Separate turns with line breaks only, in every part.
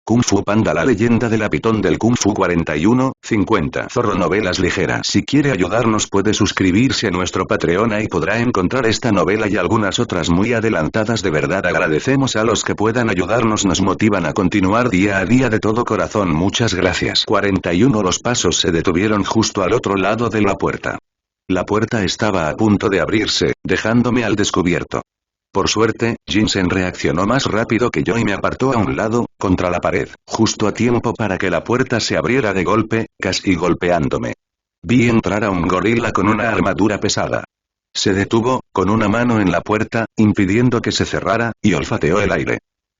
Kung Fu Panda, la leyenda de la pitón del Kung Fu 41-50. Zorro Novelas Ligeras. Si quiere ayudarnos puede suscribirse a nuestro Patreon, y podrá encontrar esta novela y algunas otras muy adelantadas. De verdad agradecemos a los que puedan ayudarnos, nos motivan a continuar día a día de todo corazón. Muchas gracias. 41. Los pasos se detuvieron justo al otro lado de la puerta. La puerta estaba a punto de abrirse, dejándome al descubierto. Por suerte, Jinsen reaccionó más rápido que yo y me apartó a un lado, contra la pared, justo a tiempo para que la puerta se abriera de golpe, casi golpeándome. Vi entrar a un gorila con una armadura pesada. Se detuvo, con una mano en la puerta, impidiendo que se cerrara, y olfateó el aire.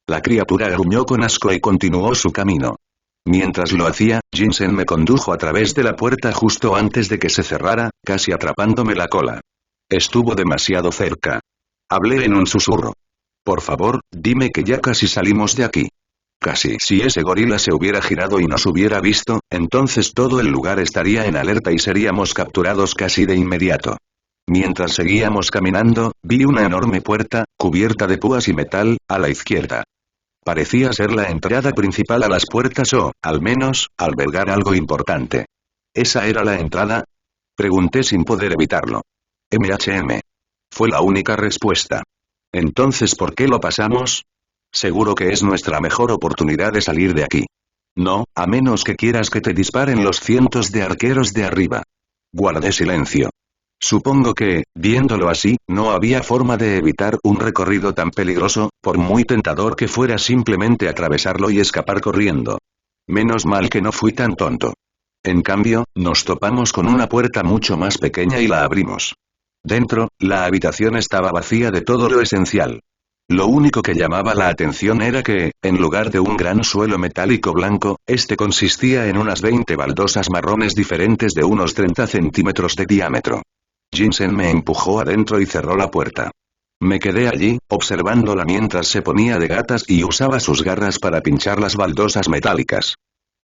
La criatura gruñó con asco y continuó su camino. Mientras lo hacía, Jinsen me condujo a través de la puerta justo antes de que se cerrara, casi atrapándome la cola. Estuvo demasiado cerca. Hablé en un susurro. Por favor, dime que ya casi salimos de aquí. Casi. Si ese gorila se hubiera girado y nos hubiera visto, entonces todo el lugar estaría en alerta y seríamos capturados casi de inmediato. Mientras seguíamos caminando, vi una enorme puerta, cubierta de púas y metal, a la izquierda. Parecía ser la entrada principal a las puertas o, al menos, albergar algo importante. ¿Esa era la entrada? Pregunté sin poder evitarlo. Fue la única respuesta. Entonces, ¿por qué lo pasamos? Seguro que es nuestra mejor oportunidad de salir de aquí. No, a menos que quieras que te disparen los cientos de arqueros de arriba. Guardé silencio. Supongo que, viéndolo así, no había forma de evitar un recorrido tan peligroso, por muy tentador que fuera simplemente atravesarlo y escapar corriendo. Menos mal que no fui tan tonto. En cambio, nos topamos con una puerta mucho más pequeña y la abrimos. Dentro, la habitación estaba vacía de todo lo esencial. Lo único que llamaba la atención era que, en lugar de un gran suelo metálico blanco, este consistía en unas 20 baldosas marrones diferentes de unos 30 centímetros de diámetro. Jinsen me empujó adentro y cerró la puerta. Me quedé allí, observándola mientras se ponía de gatas y usaba sus garras para pinchar las baldosas metálicas.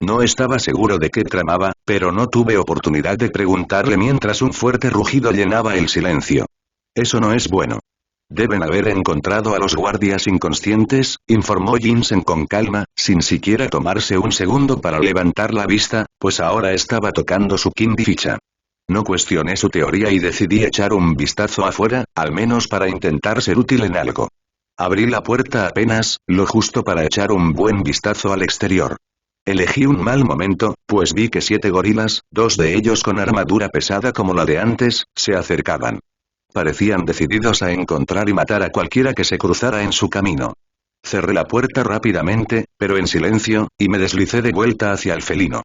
No estaba seguro de qué tramaba, pero no tuve oportunidad de preguntarle mientras un fuerte rugido llenaba el silencio. Eso no es bueno. Deben haber encontrado a los guardias inconscientes, informó Jinsen con calma, sin siquiera tomarse un segundo para levantar la vista, pues ahora estaba tocando su quinta ficha. No cuestioné su teoría y decidí echar un vistazo afuera, al menos para intentar ser útil en algo. Abrí la puerta apenas, lo justo para echar un buen vistazo al exterior. Elegí un mal momento, pues vi que 7 gorilas, 2 de ellos con armadura pesada como la de antes, se acercaban. Parecían decididos a encontrar y matar a cualquiera que se cruzara en su camino. Cerré la puerta rápidamente, pero en silencio, y me deslicé de vuelta hacia el felino.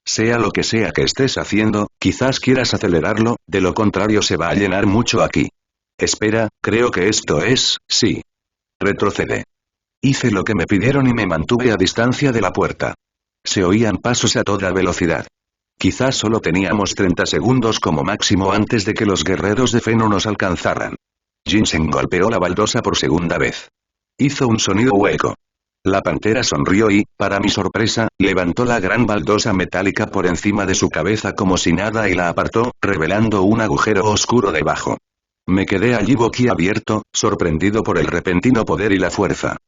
Sea lo que sea que estés haciendo, quizás quieras acelerarlo, de lo contrario se va a llenar mucho aquí. Espera, creo que esto es, sí. Retrocedé. Hice lo que me pidieron y me mantuve a distancia de la puerta. Se oían pasos a toda velocidad. Quizás solo teníamos 30 segundos como máximo antes de que los guerreros de Feno nos alcanzaran. Jinsen golpeó la baldosa por segunda vez. Hizo un sonido hueco. La pantera sonrió y, para mi sorpresa, levantó la gran baldosa metálica por encima de su cabeza como si nada y la apartó, revelando un agujero oscuro debajo. Me quedé allí boquiabierto, sorprendido por el repentino poder y la fuerza.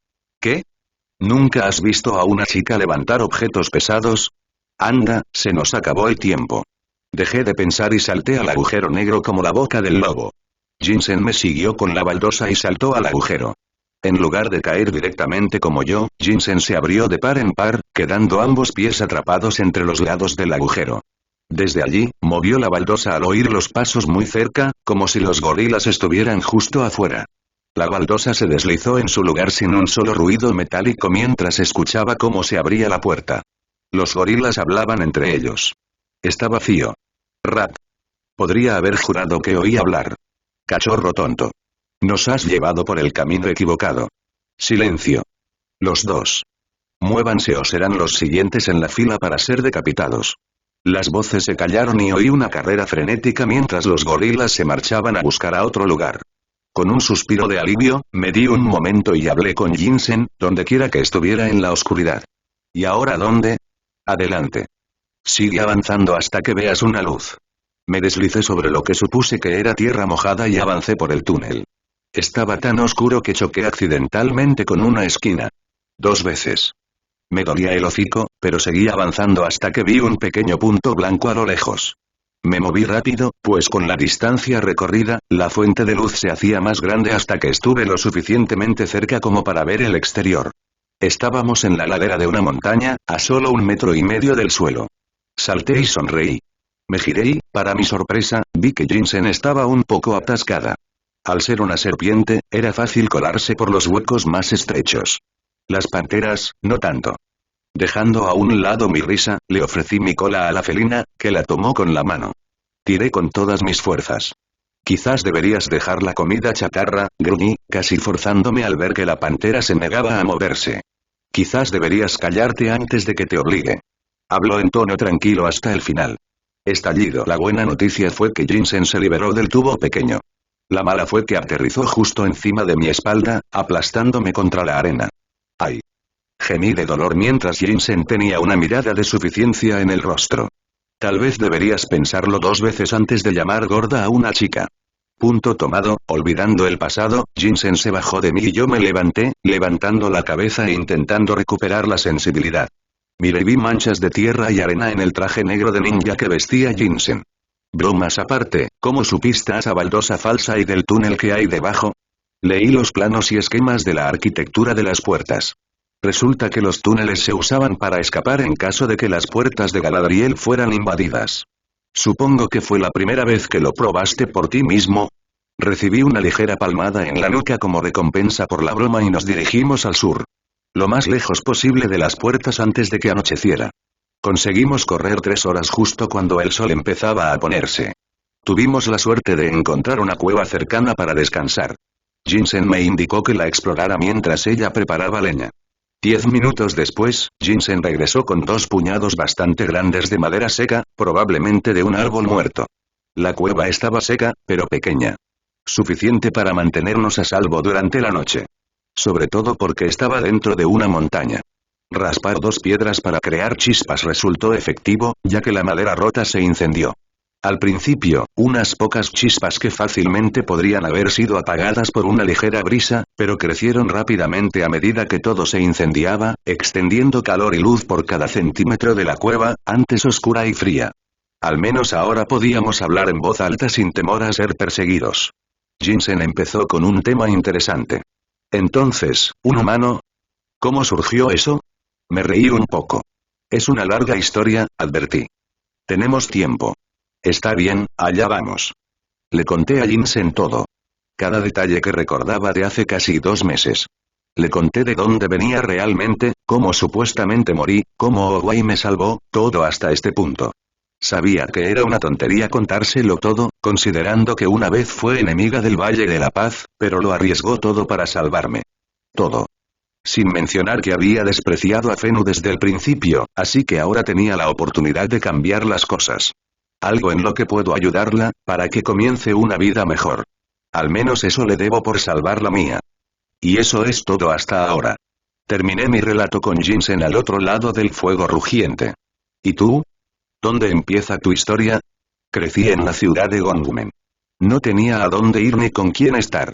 ¿Qué? ¿Nunca has visto a una chica levantar objetos pesados? Anda, se nos acabó el tiempo. Dejé de pensar y salté al agujero negro como la boca del lobo. Jinsen me siguió con la baldosa y saltó al agujero. En lugar de caer directamente como yo, Jinsen se abrió de par en par, quedando ambos pies atrapados entre los lados del agujero. Desde allí, movió la baldosa al oír los pasos muy cerca, como si los gorilas estuvieran justo afuera. La baldosa se deslizó en su lugar sin un solo ruido metálico mientras escuchaba cómo se abría la puerta. Los gorilas hablaban entre ellos. Está vacío. Rat. Podría haber jurado que oí hablar. Cachorro tonto. Nos has llevado por el camino equivocado. Silencio. Los dos. Muévanse o serán los siguientes en la fila para ser decapitados. Las voces se callaron y oí una carrera frenética mientras los gorilas se marchaban a buscar a otro lugar. Con un suspiro de alivio, me di un momento y hablé con Jinsen, donde quiera que estuviera en la oscuridad. ¿Y ahora dónde? Adelante. Sigue avanzando hasta que veas una luz. Me deslicé sobre lo que supuse que era tierra mojada y avancé por el túnel. Estaba tan oscuro que choqué accidentalmente con una esquina. 2 veces. Me dolía el hocico, pero seguí avanzando hasta que vi un pequeño punto blanco a lo lejos. Me moví rápido, pues con la distancia recorrida, la fuente de luz se hacía más grande hasta que estuve lo suficientemente cerca como para ver el exterior. Estábamos en la ladera de una montaña, a solo 1,5 metros del suelo. Salté y sonreí. Me giré y, para mi sorpresa, vi que Jinsen estaba un poco atascada. Al ser una serpiente, era fácil colarse por los huecos más estrechos. Las panteras, no tanto. Dejando a un lado mi risa, le ofrecí mi cola a la felina, que la tomó con la mano. Tiré con todas mis fuerzas. Quizás deberías dejar la comida chatarra, gruñí, casi forzándome al ver que la pantera se negaba a moverse. Quizás deberías callarte antes de que te obligue. Habló en tono tranquilo hasta el final. Estallido. La buena noticia fue que Jinsen se liberó del tubo pequeño. La mala fue que aterrizó justo encima de mi espalda, aplastándome contra la arena. ¡Ay! Gemí de dolor mientras Jinsen tenía una mirada de suficiencia en el rostro. Tal vez deberías pensarlo 2 veces antes de llamar gorda a una chica. Punto tomado, olvidando el pasado, Jinsen se bajó de mí y yo me levanté, levantando la cabeza e intentando recuperar la sensibilidad. Miré y vi manchas de tierra y arena en el traje negro de ninja que vestía Jinsen. Bromas aparte, ¿cómo supiste esa baldosa falsa y del túnel que hay debajo? Leí los planos y esquemas de la arquitectura de las puertas. Resulta que los túneles se usaban para escapar en caso de que las puertas de Galadriel fueran invadidas. Supongo que fue la primera vez que lo probaste por ti mismo. Recibí una ligera palmada en la nuca como recompensa por la broma y nos dirigimos al sur. Lo más lejos posible de las puertas antes de que anocheciera. Conseguimos correr 3 horas justo cuando el sol empezaba a ponerse. Tuvimos la suerte de encontrar una cueva cercana para descansar. Jinsen me indicó que la explorara mientras ella preparaba leña. 10 minutos después, Jinsen regresó con 2 puñados bastante grandes de madera seca, probablemente de un árbol muerto. La cueva estaba seca, pero pequeña. Suficiente para mantenernos a salvo durante la noche. Sobre todo porque estaba dentro de una montaña. Raspar 2 piedras para crear chispas resultó efectivo, ya que la madera rota se incendió. Al principio, unas pocas chispas que fácilmente podrían haber sido apagadas por una ligera brisa, pero crecieron rápidamente a medida que todo se incendiaba, extendiendo calor y luz por cada centímetro de la cueva, antes oscura y fría. Al menos ahora podíamos hablar en voz alta sin temor a ser perseguidos. Jinsen empezó con un tema interesante. Entonces, ¿un humano? ¿Cómo surgió eso? Me reí un poco. Es una larga historia, advertí. Tenemos tiempo. Está bien, allá vamos. Le conté a Jinsen todo. Cada detalle que recordaba de hace casi 2 meses. Le conté de dónde venía realmente, cómo supuestamente morí, cómo Owai me salvó, todo hasta este punto. Sabía que era una tontería contárselo todo, considerando que una vez fue enemiga del Valle de la Paz, pero lo arriesgó todo para salvarme. Todo. Sin mencionar que había despreciado a Fenu desde el principio, así que ahora tenía la oportunidad de cambiar las cosas. Algo en lo que puedo ayudarla, para que comience una vida mejor. Al menos eso le debo por salvar la mía. Y eso es todo hasta ahora. Terminé mi relato con Jinsen al otro lado del fuego rugiente. ¿Y tú? ¿Dónde empieza tu historia? Crecí en la ciudad de Gongmen. No tenía a dónde ir ni con quién estar.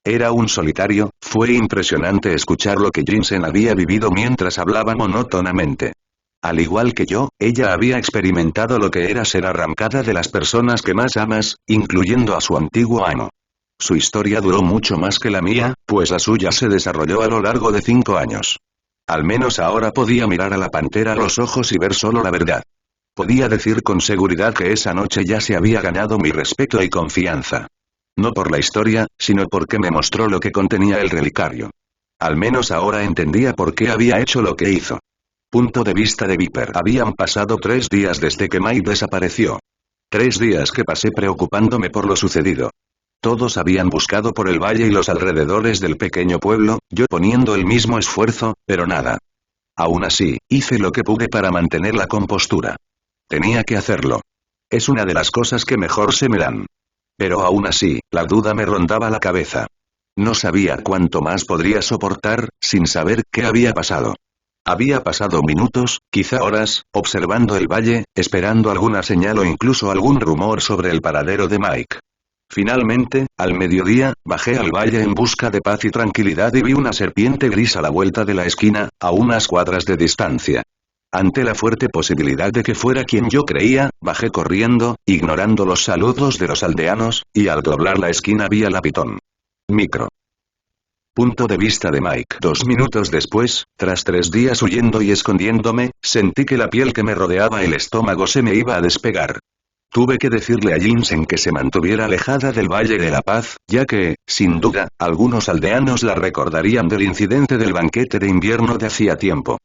Era un solitario, fue impresionante escuchar lo que Jinsen había vivido mientras hablaba monótonamente. Al igual que yo, ella había experimentado lo que era ser arrancada de las personas que más amas, incluyendo a su antiguo amo. Su historia duró mucho más que la mía, pues la suya se desarrolló a lo largo de 5 años. Al menos ahora podía mirar a la pantera a los ojos y ver solo la verdad. Podía decir con seguridad que esa noche ya se había ganado mi respeto y confianza. No por la historia, sino porque me mostró lo que contenía el relicario. Al menos ahora entendía por qué había hecho lo que hizo. Punto de vista de Viper. Habían pasado 3 días desde que Mai desapareció. 3 días que pasé preocupándome por lo sucedido. Todos habían buscado por el valle y los alrededores del pequeño pueblo, yo poniendo el mismo esfuerzo, pero nada. Aún así, hice lo que pude para mantener la compostura. Tenía que hacerlo. Es una de las cosas que mejor se me dan. Pero aún así, la duda me rondaba la cabeza. No sabía cuánto más podría soportar, sin saber qué había pasado. Había pasado minutos, quizá horas, observando el valle, esperando alguna señal o incluso algún rumor sobre el paradero de Mike. Finalmente, al mediodía, bajé al valle en busca de paz y tranquilidad y vi una serpiente gris a la vuelta de la esquina, a unas cuadras de distancia. Ante la fuerte posibilidad de que fuera quien yo creía, bajé corriendo, ignorando los saludos de los aldeanos, y al doblar la esquina vi a la pitón. Micro. Punto de vista de Mike. 2 minutos después, tras 3 días huyendo y escondiéndome, sentí que la piel que me rodeaba el estómago se me iba a despegar. Tuve que decirle a Jinsen que se mantuviera alejada del Valle de la Paz, ya que, sin duda, algunos aldeanos la recordarían del incidente del banquete de invierno de hacía tiempo.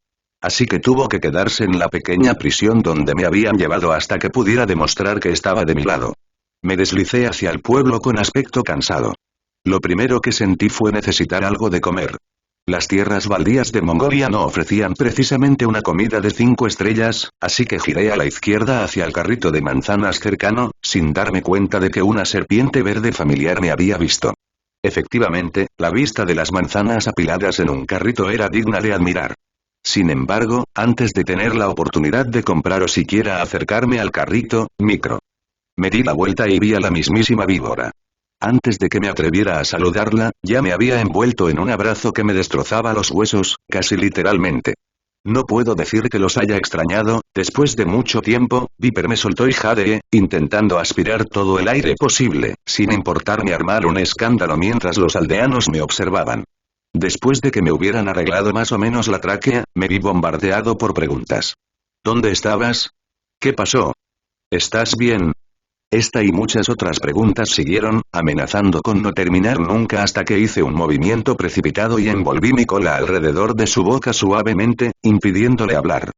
Así que tuvo que quedarse en la pequeña prisión donde me habían llevado hasta que pudiera demostrar que estaba de mi lado. Me deslicé hacia el pueblo con aspecto cansado. Lo primero que sentí fue necesitar algo de comer. Las tierras baldías de Mongolia no ofrecían precisamente una comida de 5 estrellas, así que giré a la izquierda hacia el carrito de manzanas cercano, sin darme cuenta de que una serpiente verde familiar me había visto. Efectivamente, la vista de las manzanas apiladas en un carrito era digna de admirar. Sin embargo, antes de tener la oportunidad de comprar o siquiera acercarme al carrito, micro. Me di la vuelta y vi a la mismísima víbora. Antes de que me atreviera a saludarla, ya me había envuelto en un abrazo que me destrozaba los huesos, casi literalmente. No puedo decir que los haya extrañado, después de mucho tiempo, Viper me soltó y jadeé, intentando aspirar todo el aire posible, sin importarme armar un escándalo mientras los aldeanos me observaban. Después de que me hubieran arreglado más o menos la tráquea, me vi bombardeado por preguntas. ¿Dónde estabas? ¿Qué pasó? ¿Estás bien? Esta y muchas otras preguntas siguieron, amenazando con no terminar nunca hasta que hice un movimiento precipitado y envolví mi cola alrededor de su boca suavemente, impidiéndole hablar.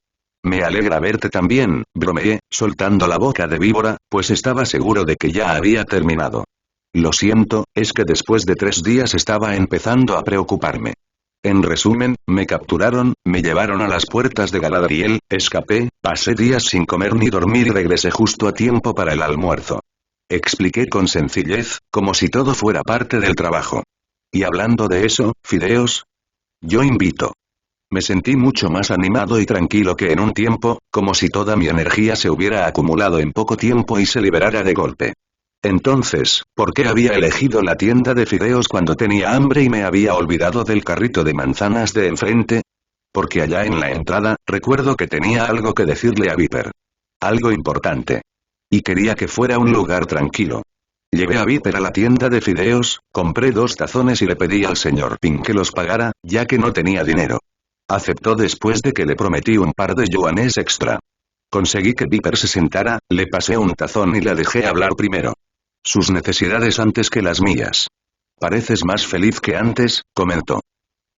Me alegra verte también, bromeé, soltando la boca de víbora, pues estaba seguro de que ya había terminado. Lo siento, es que después de 3 días estaba empezando a preocuparme. En resumen, me capturaron, me llevaron a las puertas de Galadriel, escapé, pasé días sin comer ni dormir y regresé justo a tiempo para el almuerzo. Expliqué con sencillez, como si todo fuera parte del trabajo. Y hablando de eso, ¿fideos? Yo invito. Me sentí mucho más animado y tranquilo que en un tiempo, como si toda mi energía se hubiera acumulado en poco tiempo y se liberara de golpe. Entonces, ¿por qué había elegido la tienda de fideos cuando tenía hambre y me había olvidado del carrito de manzanas de enfrente? Porque allá en la entrada, recuerdo que tenía algo que decirle a Viper. Algo importante. Y quería que fuera un lugar tranquilo. Llevé a Viper a la tienda de fideos, compré 2 tazones y le pedí al señor Ping que los pagara, ya que no tenía dinero. Aceptó después de que le prometí un par de yuanes extra. Conseguí que Viper se sentara, le pasé un tazón y la dejé hablar primero. Sus necesidades antes que las mías. Pareces más feliz que antes, comentó.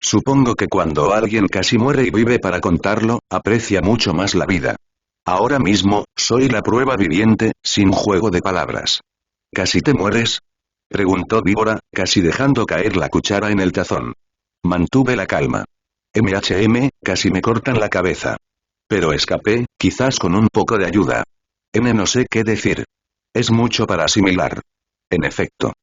Supongo que cuando alguien casi muere y vive para contarlo, aprecia mucho más la vida. Ahora mismo, soy la prueba viviente, sin juego de palabras. ¿Casi te mueres? Preguntó víbora, casi dejando caer la cuchara en el tazón. Mantuve la calma. Casi me cortan la cabeza. Pero escapé, quizás con un poco de ayuda. No sé qué decir. Es mucho para asimilar. En efecto.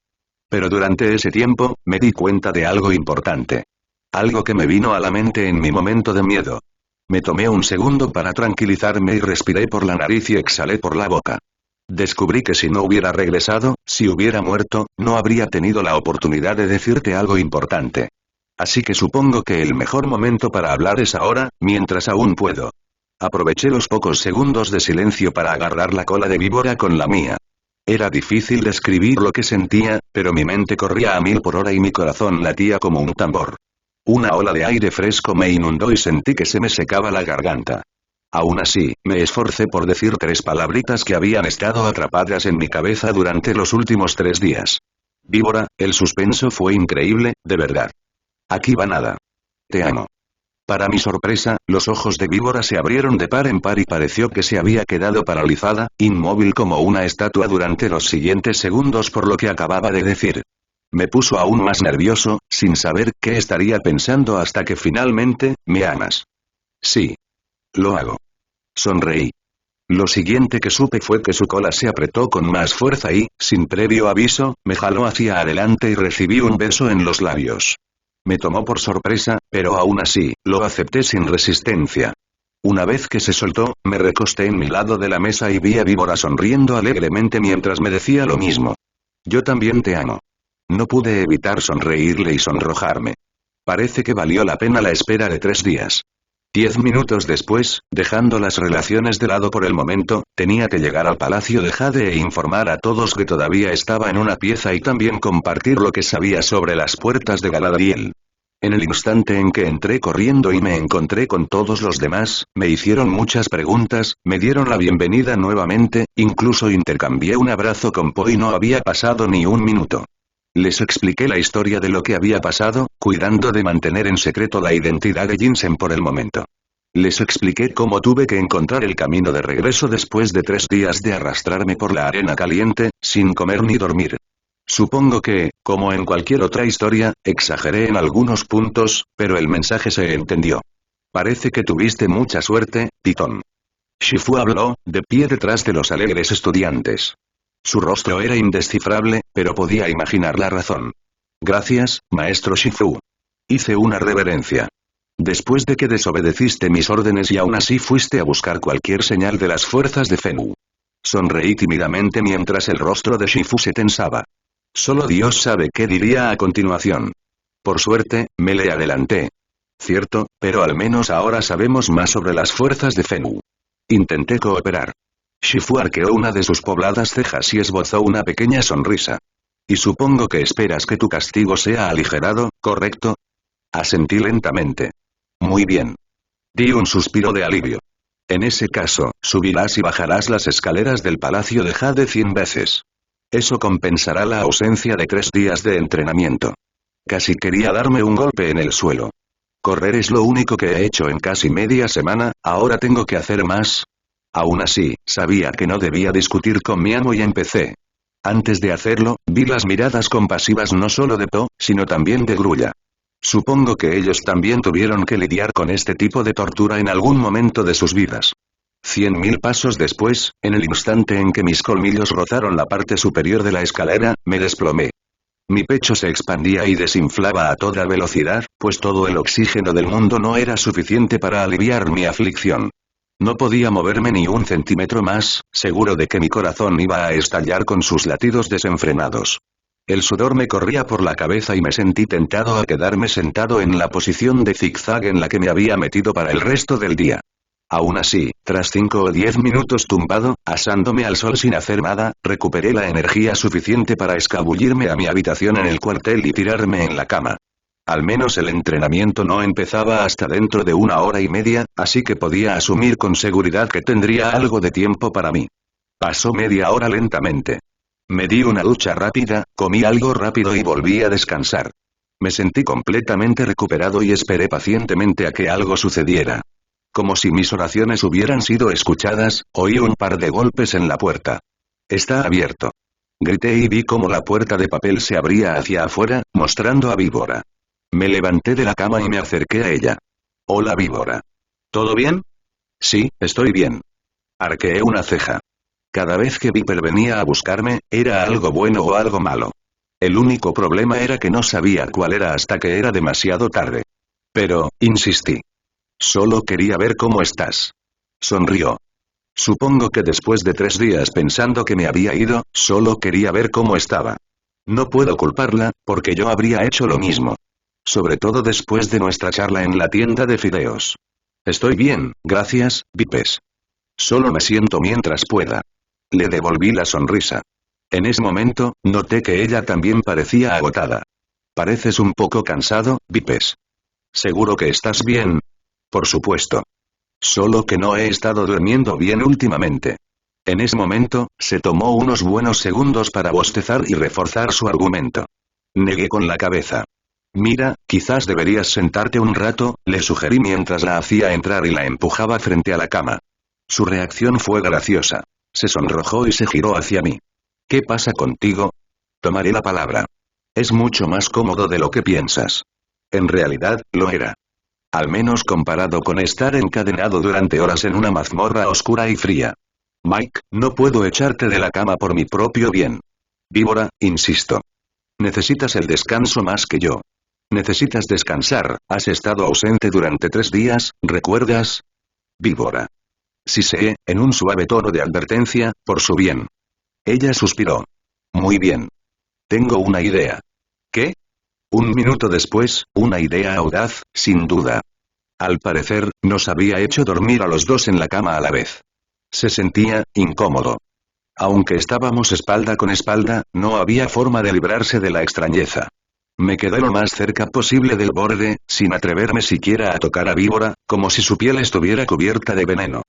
Pero durante ese tiempo, me di cuenta de algo importante. Algo que me vino a la mente en mi momento de miedo. Me tomé un segundo para tranquilizarme y respiré por la nariz y exhalé por la boca. Descubrí que si no hubiera regresado, si hubiera muerto, no habría tenido la oportunidad de decirte algo importante. Así que supongo que el mejor momento para hablar es ahora, mientras aún puedo. Aproveché los pocos segundos de silencio para agarrar la cola de víbora con la mía. Era difícil describir lo que sentía, pero mi mente corría a 1000 por hora y mi corazón latía como un tambor. Una ola de aire fresco me inundó y sentí que se me secaba la garganta. Aún así, me esforcé por decir 3 palabritas que habían estado atrapadas en mi cabeza durante los últimos 3 días. Víbora, el suspenso fue increíble, de verdad. Aquí va nada. Te amo. Para mi sorpresa, los ojos de víbora se abrieron de par en par y pareció que se había quedado paralizada, inmóvil como una estatua durante los siguientes segundos por lo que acababa de decir. Me puso aún más nervioso, sin saber qué estaría pensando hasta que finalmente, ¿me amas? Sí. Lo hago. Sonreí. Lo siguiente que supe fue que su cola se apretó con más fuerza y, sin previo aviso, me jaló hacia adelante y recibí un beso en los labios. Me tomó por sorpresa, pero aún así, lo acepté sin resistencia. Una vez que se soltó, me recosté en mi lado de la mesa y vi a víbora sonriendo alegremente mientras me decía lo mismo. Yo también te amo. No pude evitar sonreírle y sonrojarme. Parece que valió la pena la espera de 3 días. 10 minutos después, dejando las relaciones de lado por el momento, tenía que llegar al palacio de Jade e informar a todos que todavía estaba en una pieza y también compartir lo que sabía sobre las puertas de Galadriel. En el instante en que entré corriendo y me encontré con todos los demás, me hicieron muchas preguntas, me dieron la bienvenida nuevamente, incluso intercambié un abrazo con Po y no había pasado ni un minuto. Les expliqué la historia de lo que había pasado, cuidando de mantener en secreto la identidad de Jinsen por el momento. Les expliqué cómo tuve que encontrar el camino de regreso después de 3 días de arrastrarme por la arena caliente, sin comer ni dormir. Supongo que, como en cualquier otra historia, exageré en algunos puntos, pero el mensaje se entendió. Parece que tuviste mucha suerte, Pitón. Shifu habló, de pie detrás de los alegres estudiantes. Su rostro era indescifrable, pero podía imaginar la razón. Gracias, maestro Shifu. Hice una reverencia. Después de que desobedeciste mis órdenes y aún así fuiste a buscar cualquier señal de las fuerzas de Fenwu. Sonreí tímidamente mientras el rostro de Shifu se tensaba. Solo Dios sabe qué diría a continuación. Por suerte, me le adelanté. Cierto, pero al menos ahora sabemos más sobre las fuerzas de Fenwu. Intenté cooperar. Shifu arqueó una de sus pobladas cejas y esbozó una pequeña sonrisa. Y supongo que esperas que tu castigo sea aligerado, ¿correcto? Asentí lentamente. Muy bien. Di un suspiro de alivio. En ese caso, subirás y bajarás las escaleras del palacio de Jade 100 veces. Eso compensará la ausencia de 3 días de entrenamiento. Casi quería darme un golpe en el suelo. Correr es lo único que he hecho en casi media semana, ahora tengo que hacer más. Aún así, sabía que no debía discutir con mi amo y empecé. Antes de hacerlo, vi las miradas compasivas no solo de Po, sino también de Grulla. Supongo que ellos también tuvieron que lidiar con este tipo de tortura en algún momento de sus vidas. 100.000 pasos después, en el instante en que mis colmillos rozaron la parte superior de la escalera, me desplomé. Mi pecho se expandía y desinflaba a toda velocidad, pues todo el oxígeno del mundo no era suficiente para aliviar mi aflicción. No podía moverme ni un centímetro más, seguro de que mi corazón iba a estallar con sus latidos desenfrenados. El sudor me corría por la cabeza y me sentí tentado a quedarme sentado en la posición de zigzag en la que me había metido para el resto del día. Aún así, tras 5 o 10 minutos tumbado, asándome al sol sin hacer nada, recuperé la energía suficiente para escabullirme a mi habitación en el cuartel y tirarme en la cama. Al menos el entrenamiento no empezaba hasta dentro de 1 hora y media, así que podía asumir con seguridad que tendría algo de tiempo para mí. Pasó media hora lentamente. Me di una ducha rápida, comí algo rápido y volví a descansar. Me sentí completamente recuperado y esperé pacientemente a que algo sucediera. Como si mis oraciones hubieran sido escuchadas, oí un par de golpes en la puerta. Está abierto. Grité y vi cómo la puerta de papel se abría hacia afuera, mostrando a Víbora. Me levanté de la cama y me acerqué a ella. Hola Víbora. ¿Todo bien? Sí, estoy bien. Arqueé una ceja. Cada vez que Viper venía a buscarme, era algo bueno o algo malo. El único problema era que no sabía cuál era hasta que era demasiado tarde. Pero, insistí. Solo quería ver cómo estás. Sonrió. Supongo que después de 3 días pensando que me había ido, solo quería ver cómo estaba. No puedo culparla, porque yo habría hecho lo mismo. Sobre todo después de nuestra charla en la tienda de fideos. Estoy bien, gracias, Vipes. Solo me siento mientras pueda. Le devolví la sonrisa. En ese momento, noté que ella también parecía agotada. Pareces un poco cansado, Vipes. ¿Seguro que estás bien? Por supuesto. Solo que no he estado durmiendo bien últimamente. En ese momento, se tomó unos buenos segundos para bostezar y reforzar su argumento. Negué con la cabeza. Mira, quizás deberías sentarte un rato, le sugerí mientras la hacía entrar y la empujaba frente a la cama. Su reacción fue graciosa. Se sonrojó y se giró hacia mí. ¿Qué pasa contigo? Tomaré la palabra. Es mucho más cómodo de lo que piensas. En realidad, lo era. Al menos comparado con estar encadenado durante horas en una mazmorra oscura y fría. Mike, no puedo echarte de la cama por mi propio bien. Víbora, insisto. Necesitas el descanso más que yo. Necesitas descansar, has estado ausente durante 3 días, ¿recuerdas? Víbora. Siseé, en un suave tono de advertencia, por su bien. Ella suspiró. Muy bien. Tengo una idea. ¿Qué? Un minuto después, una idea audaz, sin duda. Al parecer, nos había hecho dormir a los dos en la cama a la vez. Se sentía incómodo. Aunque estábamos espalda con espalda, no había forma de librarse de la extrañeza. Me quedé lo más cerca posible del borde, sin atreverme siquiera a tocar a Víbora, como si su piel estuviera cubierta de veneno.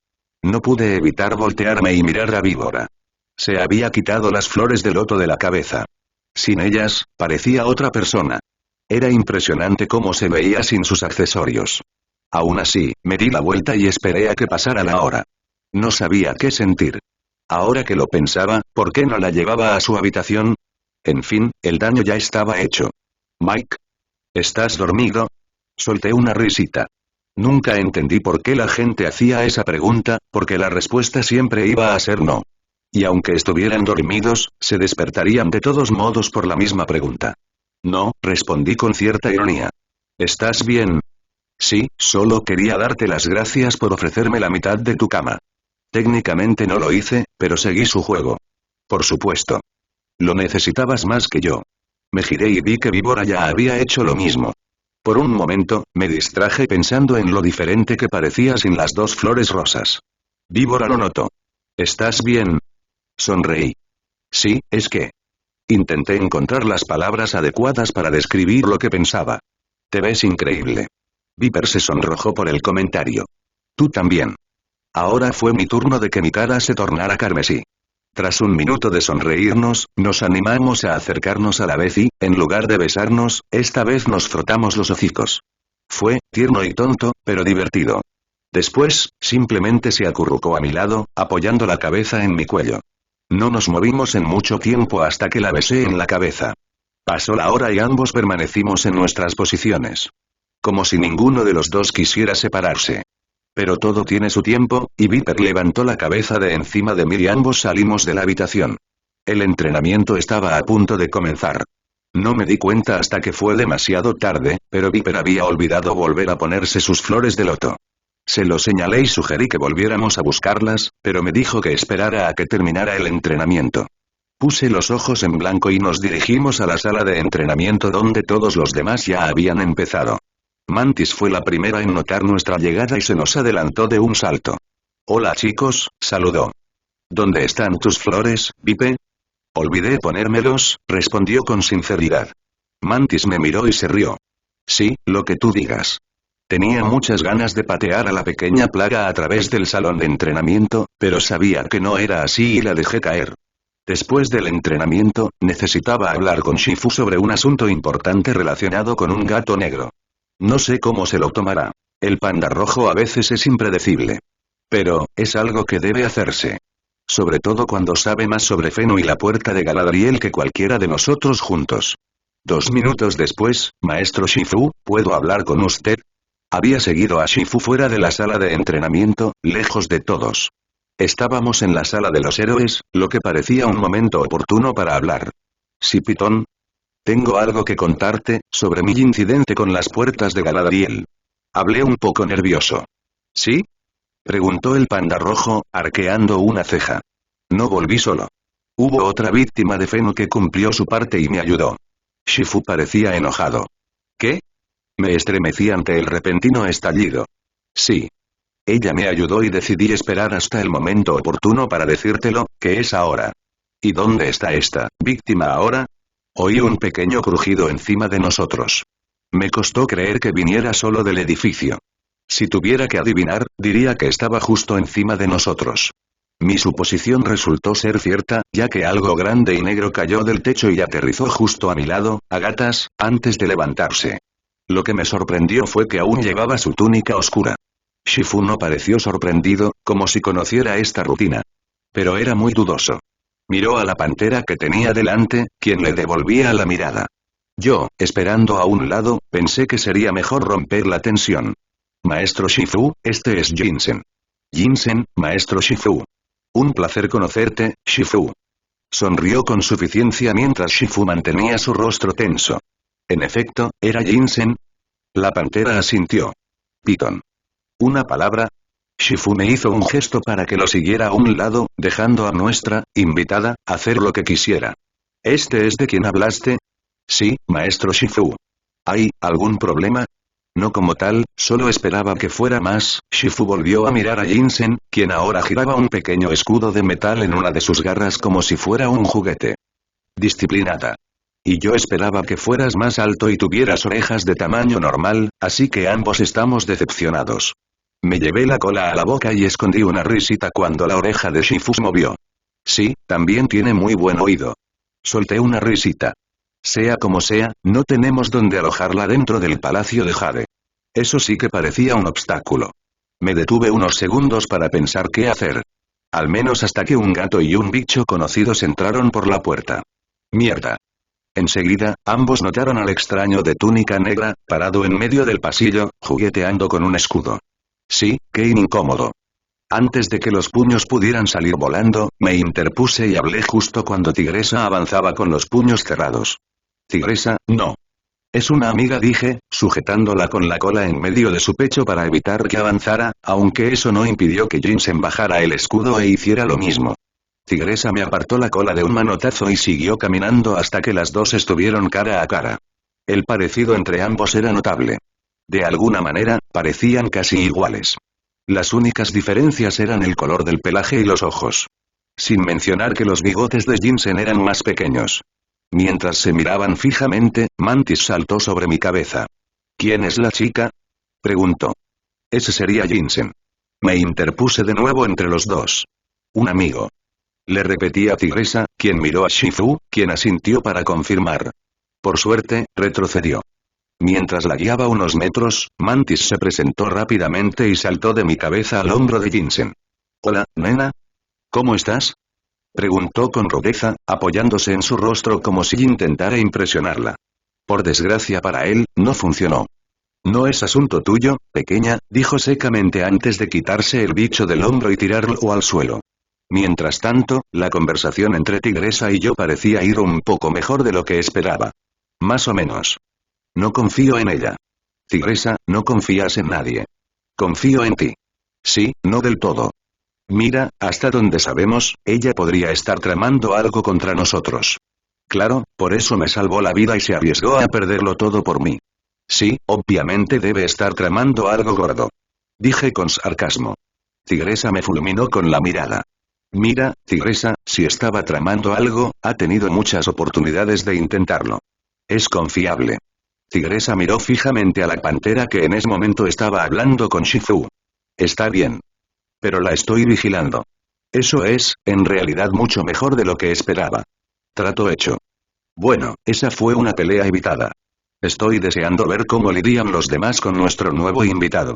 No pude evitar voltearme y mirar a Víbora. Se había quitado las flores de loto de la cabeza. Sin ellas, parecía otra persona. Era impresionante cómo se veía sin sus accesorios. Aún así, me di la vuelta y esperé a que pasara la hora. No sabía qué sentir. Ahora que lo pensaba, ¿por qué no la llevaba a su habitación? En fin, el daño ya estaba hecho. Mike. ¿Estás dormido? Solté una risita. Nunca entendí por qué la gente hacía esa pregunta, porque la respuesta siempre iba a ser no. Y aunque estuvieran dormidos, se despertarían de todos modos por la misma pregunta. No, respondí con cierta ironía. ¿Estás bien? Sí, solo quería darte las gracias por ofrecerme la mitad de tu cama. Técnicamente no lo hice, pero seguí su juego. Por supuesto. Lo necesitabas más que yo. Me giré y vi que Víbora ya había hecho lo mismo. Por un momento, me distraje pensando en lo diferente que parecía sin las dos flores rosas. Víbora lo notó. ¿Estás bien? Sonreí. Sí, es que... Intenté encontrar las palabras adecuadas para describir lo que pensaba. Te ves increíble. Viper se sonrojó por el comentario. Tú también. Ahora fue mi turno de que mi cara se tornara carmesí. Tras un minuto de sonreírnos, nos animamos a acercarnos a la vez y, en lugar de besarnos, esta vez nos frotamos los hocicos. Fue tierno y tonto, pero divertido. Después, simplemente se acurrucó a mi lado, apoyando la cabeza en mi cuello. No nos movimos en mucho tiempo hasta que la besé en la cabeza. Pasó la hora y ambos permanecimos en nuestras posiciones. Como si ninguno de los dos quisiera separarse. Pero todo tiene su tiempo, y Viper levantó la cabeza de encima de mí y ambos salimos de la habitación. El entrenamiento estaba a punto de comenzar. No me di cuenta hasta que fue demasiado tarde, pero Viper había olvidado volver a ponerse sus flores de loto. Se lo señalé y sugerí que volviéramos a buscarlas, pero me dijo que esperara a que terminara el entrenamiento. Puse los ojos en blanco y nos dirigimos a la sala de entrenamiento donde todos los demás ya habían empezado. Mantis fue la primera en notar nuestra llegada y se nos adelantó de un salto. Hola chicos, saludó. ¿Dónde están tus flores, Vipe? Olvidé ponérmelos, respondió con sinceridad. Mantis me miró y se rió. Sí, lo que tú digas. Tenía muchas ganas de patear a la pequeña plaga a través del salón de entrenamiento, pero sabía que no era así y la dejé caer. Después del entrenamiento, necesitaba hablar con Shifu sobre un asunto importante relacionado con un gato negro. No sé cómo se lo tomará. El panda rojo a veces es impredecible. Pero, es algo que debe hacerse. Sobre todo cuando sabe más sobre Fenu y la puerta de Galadriel que cualquiera de nosotros juntos. 2 minutos después, maestro Shifu, ¿puedo hablar con usted? Había seguido a Shifu fuera de la sala de entrenamiento, lejos de todos. Estábamos en la sala de los héroes, lo que parecía un momento oportuno para hablar. Sí, Pitón. Tengo algo que contarte, sobre mi incidente con las puertas de Galadriel. Hablé un poco nervioso. ¿Sí? Preguntó el panda rojo, arqueando una ceja. No volví solo. Hubo otra víctima de Fenu que cumplió su parte y me ayudó. Shifu parecía enojado. ¿Qué? Me estremecí ante el repentino estallido. Sí. Ella me ayudó y decidí esperar hasta el momento oportuno para decírtelo, que es ahora. ¿Y dónde está esta víctima ahora? Oí un pequeño crujido encima de nosotros. Me costó creer que viniera solo del edificio. Si tuviera que adivinar, diría que estaba justo encima de nosotros. Mi suposición resultó ser cierta, ya que algo grande y negro cayó del techo y aterrizó justo a mi lado, a gatas, antes de levantarse. Lo que me sorprendió fue que aún llevaba su túnica oscura. Shifu no pareció sorprendido, como si conociera esta rutina. Pero era muy dudoso. Miró a la pantera que tenía delante, quien le devolvía la mirada. Yo, esperando a un lado, pensé que sería mejor romper la tensión. Maestro Shifu, este es Jinsen. Jinsen, maestro Shifu. Un placer conocerte, Shifu. Sonrió con suficiencia mientras Shifu mantenía su rostro tenso. En efecto, ¿era Jinsen? La pantera asintió. Pitón. ¿Una palabra? Shifu me hizo un gesto para que lo siguiera a un lado, dejando a nuestra invitada hacer lo que quisiera. ¿Este es de quien hablaste? Sí, maestro Shifu. ¿Hay algún problema? No como tal, solo esperaba que fuera más. Shifu volvió a mirar a Jinsen, quien ahora giraba un pequeño escudo de metal en una de sus garras como si fuera un juguete. Disciplinada. Y yo esperaba que fueras más alto y tuvieras orejas de tamaño normal, así que ambos estamos decepcionados. Me llevé la cola a la boca y escondí una risita cuando la oreja de Shifu se movió. Sí, también tiene muy buen oído. Solté una risita. Sea como sea, no tenemos dónde alojarla dentro del palacio de Jade. Eso sí que parecía un obstáculo. Me detuve unos segundos para pensar qué hacer. Al menos hasta que un gato y un bicho conocidos entraron por la puerta. Mierda. Enseguida, ambos notaron al extraño de túnica negra, parado en medio del pasillo, jugueteando con un escudo. Sí, qué incómodo. Antes de que los puños pudieran salir volando, me interpuse y hablé justo cuando Tigresa avanzaba con los puños cerrados. Tigresa, no. Es una amiga, dije, sujetándola con la cola en medio de su pecho para evitar que avanzara, aunque eso no impidió que Jinsen bajara el escudo e hiciera lo mismo. Tigresa me apartó la cola de un manotazo y siguió caminando hasta que las dos estuvieron cara a cara. El parecido entre ambos era notable. De alguna manera, parecían casi iguales. Las únicas diferencias eran el color del pelaje y los ojos. Sin mencionar que los bigotes de Jinsen eran más pequeños. Mientras se miraban fijamente, Mantis saltó sobre mi cabeza. ¿Quién es la chica? Preguntó. Ese sería Jinsen. Me interpuse de nuevo entre los dos. Un amigo. Le repetí a Tigresa, quien miró a Shifu, quien asintió para confirmar. Por suerte, retrocedió. Mientras la guiaba unos metros, Mantis se presentó rápidamente y saltó de mi cabeza al hombro de Jinsen. Hola, nena. ¿Cómo estás? Preguntó con rudeza, apoyándose en su rostro como si intentara impresionarla. Por desgracia para él, no funcionó. No es asunto tuyo, pequeña, dijo secamente antes de quitarse el bicho del hombro y tirarlo al suelo. Mientras tanto, la conversación entre Tigresa y yo parecía ir un poco mejor de lo que esperaba. Más o menos. No confío en ella. Tigresa, no confías en nadie. Confío en ti. Sí, no del todo. Mira, hasta donde sabemos, ella podría estar tramando algo contra nosotros. Claro, por eso me salvó la vida y se arriesgó a perderlo todo por mí. Sí, obviamente debe estar tramando algo gordo. Dije con sarcasmo. Tigresa me fulminó con la mirada. Mira, Tigresa, si estaba tramando algo, ha tenido muchas oportunidades de intentarlo. Es confiable. Tigresa miró fijamente a la pantera que en ese momento estaba hablando con Shifu. Está bien. Pero la estoy vigilando. Eso es, en realidad mucho mejor de lo que esperaba. Trato hecho. Bueno, esa fue una pelea evitada. Estoy deseando ver cómo lidian los demás con nuestro nuevo invitado.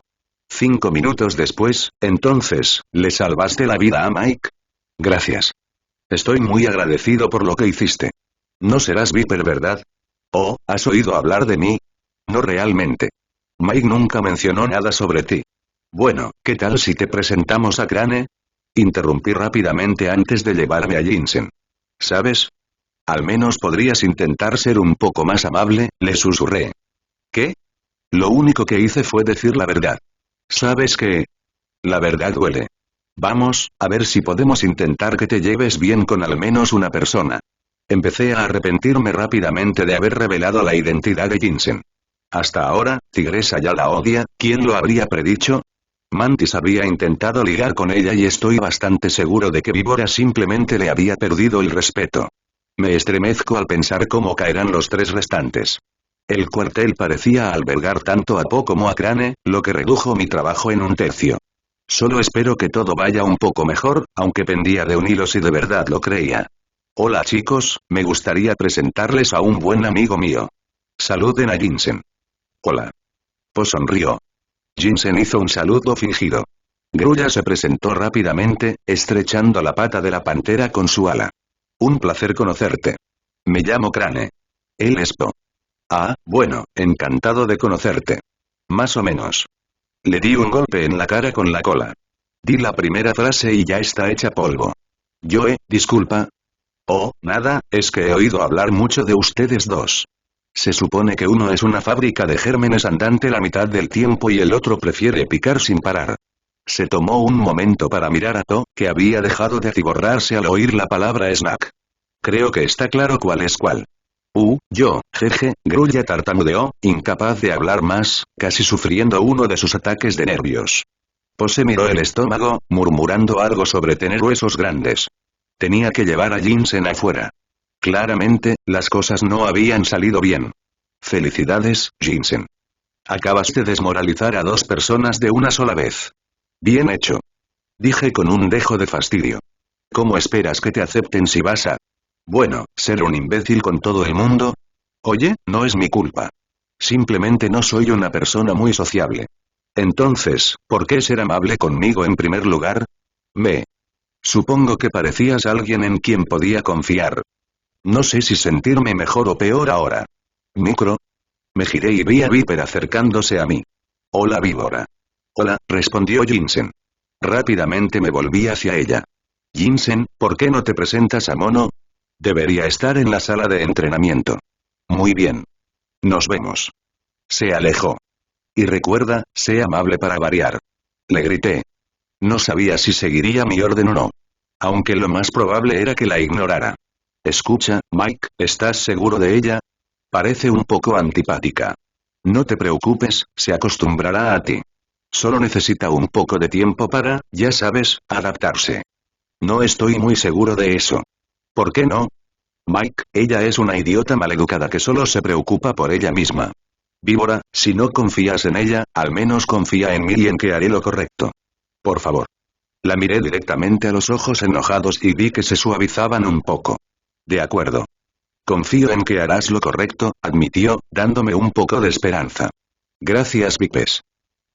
5 minutos después, entonces, ¿le salvaste la vida a Mike? Gracias. Estoy muy agradecido por lo que hiciste. No serás Viper, ¿verdad? Oh, ¿has oído hablar de mí? No realmente. Mike nunca mencionó nada sobre ti. Bueno, ¿qué tal si te presentamos a Crane? Interrumpí rápidamente antes de llevarme a Jinsen. ¿Sabes? Al menos podrías intentar ser un poco más amable, le susurré. ¿Qué? Lo único que hice fue decir la verdad. ¿Sabes qué? La verdad duele. Vamos, a ver si podemos intentar que te lleves bien con al menos una persona. Empecé a arrepentirme rápidamente de haber revelado la identidad de Jinsen. Hasta ahora, Tigresa ya la odia, ¿quién lo habría predicho? Mantis había intentado ligar con ella y estoy bastante seguro de que Víbora simplemente le había perdido el respeto. Me estremezco al pensar cómo caerán los 3 restantes. El cuartel parecía albergar tanto a Po como a Crane, lo que redujo mi trabajo en un tercio. Solo espero que todo vaya un poco mejor, aunque pendía de un hilo si de verdad lo creía. Hola chicos, me gustaría presentarles a un buen amigo mío. Saluden a Jinsen. Hola. Po sonrió. Jinsen hizo un saludo fingido. Grulla se presentó rápidamente, estrechando la pata de la pantera con su ala. Un placer conocerte. Me llamo Crane. Él es Po. Ah, bueno, encantado de conocerte. Más o menos. Le di un golpe en la cara con la cola. Di la primera frase y ya está hecha polvo. Disculpa. Oh, nada, es que he oído hablar mucho de ustedes dos. Se supone que uno es una fábrica de gérmenes andante la mitad del tiempo y el otro prefiere picar sin parar. Se tomó un momento para mirar a To, que había dejado de atiborrarse al oír la palabra snack. Creo que está claro cuál es cuál. Yo, jeje, Grulla tartamudeó, incapaz de hablar más, casi sufriendo uno de sus ataques de nervios. Pose miró el estómago, murmurando algo sobre tener huesos grandes. Tenía que llevar a Jinsen afuera. Claramente, las cosas no habían salido bien. Felicidades, Jinsen. Acabas de desmoralizar a 2 personas de una sola vez. Bien hecho. Dije con un dejo de fastidio. ¿Cómo esperas que te acepten si vas a... Bueno, ser un imbécil con todo el mundo? Oye, no es mi culpa. Simplemente no soy una persona muy sociable. Entonces, ¿por qué ser amable conmigo en primer lugar? Supongo que parecías alguien en quien podía confiar. No sé si sentirme mejor o peor ahora. Micro. Me giré y vi a Viper acercándose a mí. Hola víbora. Hola, respondió Jinsen. Rápidamente me volví hacia ella. Jinsen, ¿por qué no te presentas a Mono? Debería estar en la sala de entrenamiento. Muy bien. Nos vemos. Se alejó. Y recuerda, sé amable para variar. Le grité. No sabía si seguiría mi orden o no. Aunque lo más probable era que la ignorara. Escucha, Mike, ¿estás seguro de ella? Parece un poco antipática. No te preocupes, se acostumbrará a ti. Solo necesita un poco de tiempo para, ya sabes, adaptarse. No estoy muy seguro de eso. ¿Por qué no? Mike, ella es una idiota maleducada que solo se preocupa por ella misma. Víbora, si no confías en ella, al menos confía en mí y en que haré lo correcto. Por favor. La miré directamente a los ojos enojados y vi que se suavizaban un poco. De acuerdo. Confío en que harás lo correcto, admitió, dándome un poco de esperanza. Gracias, Vipes.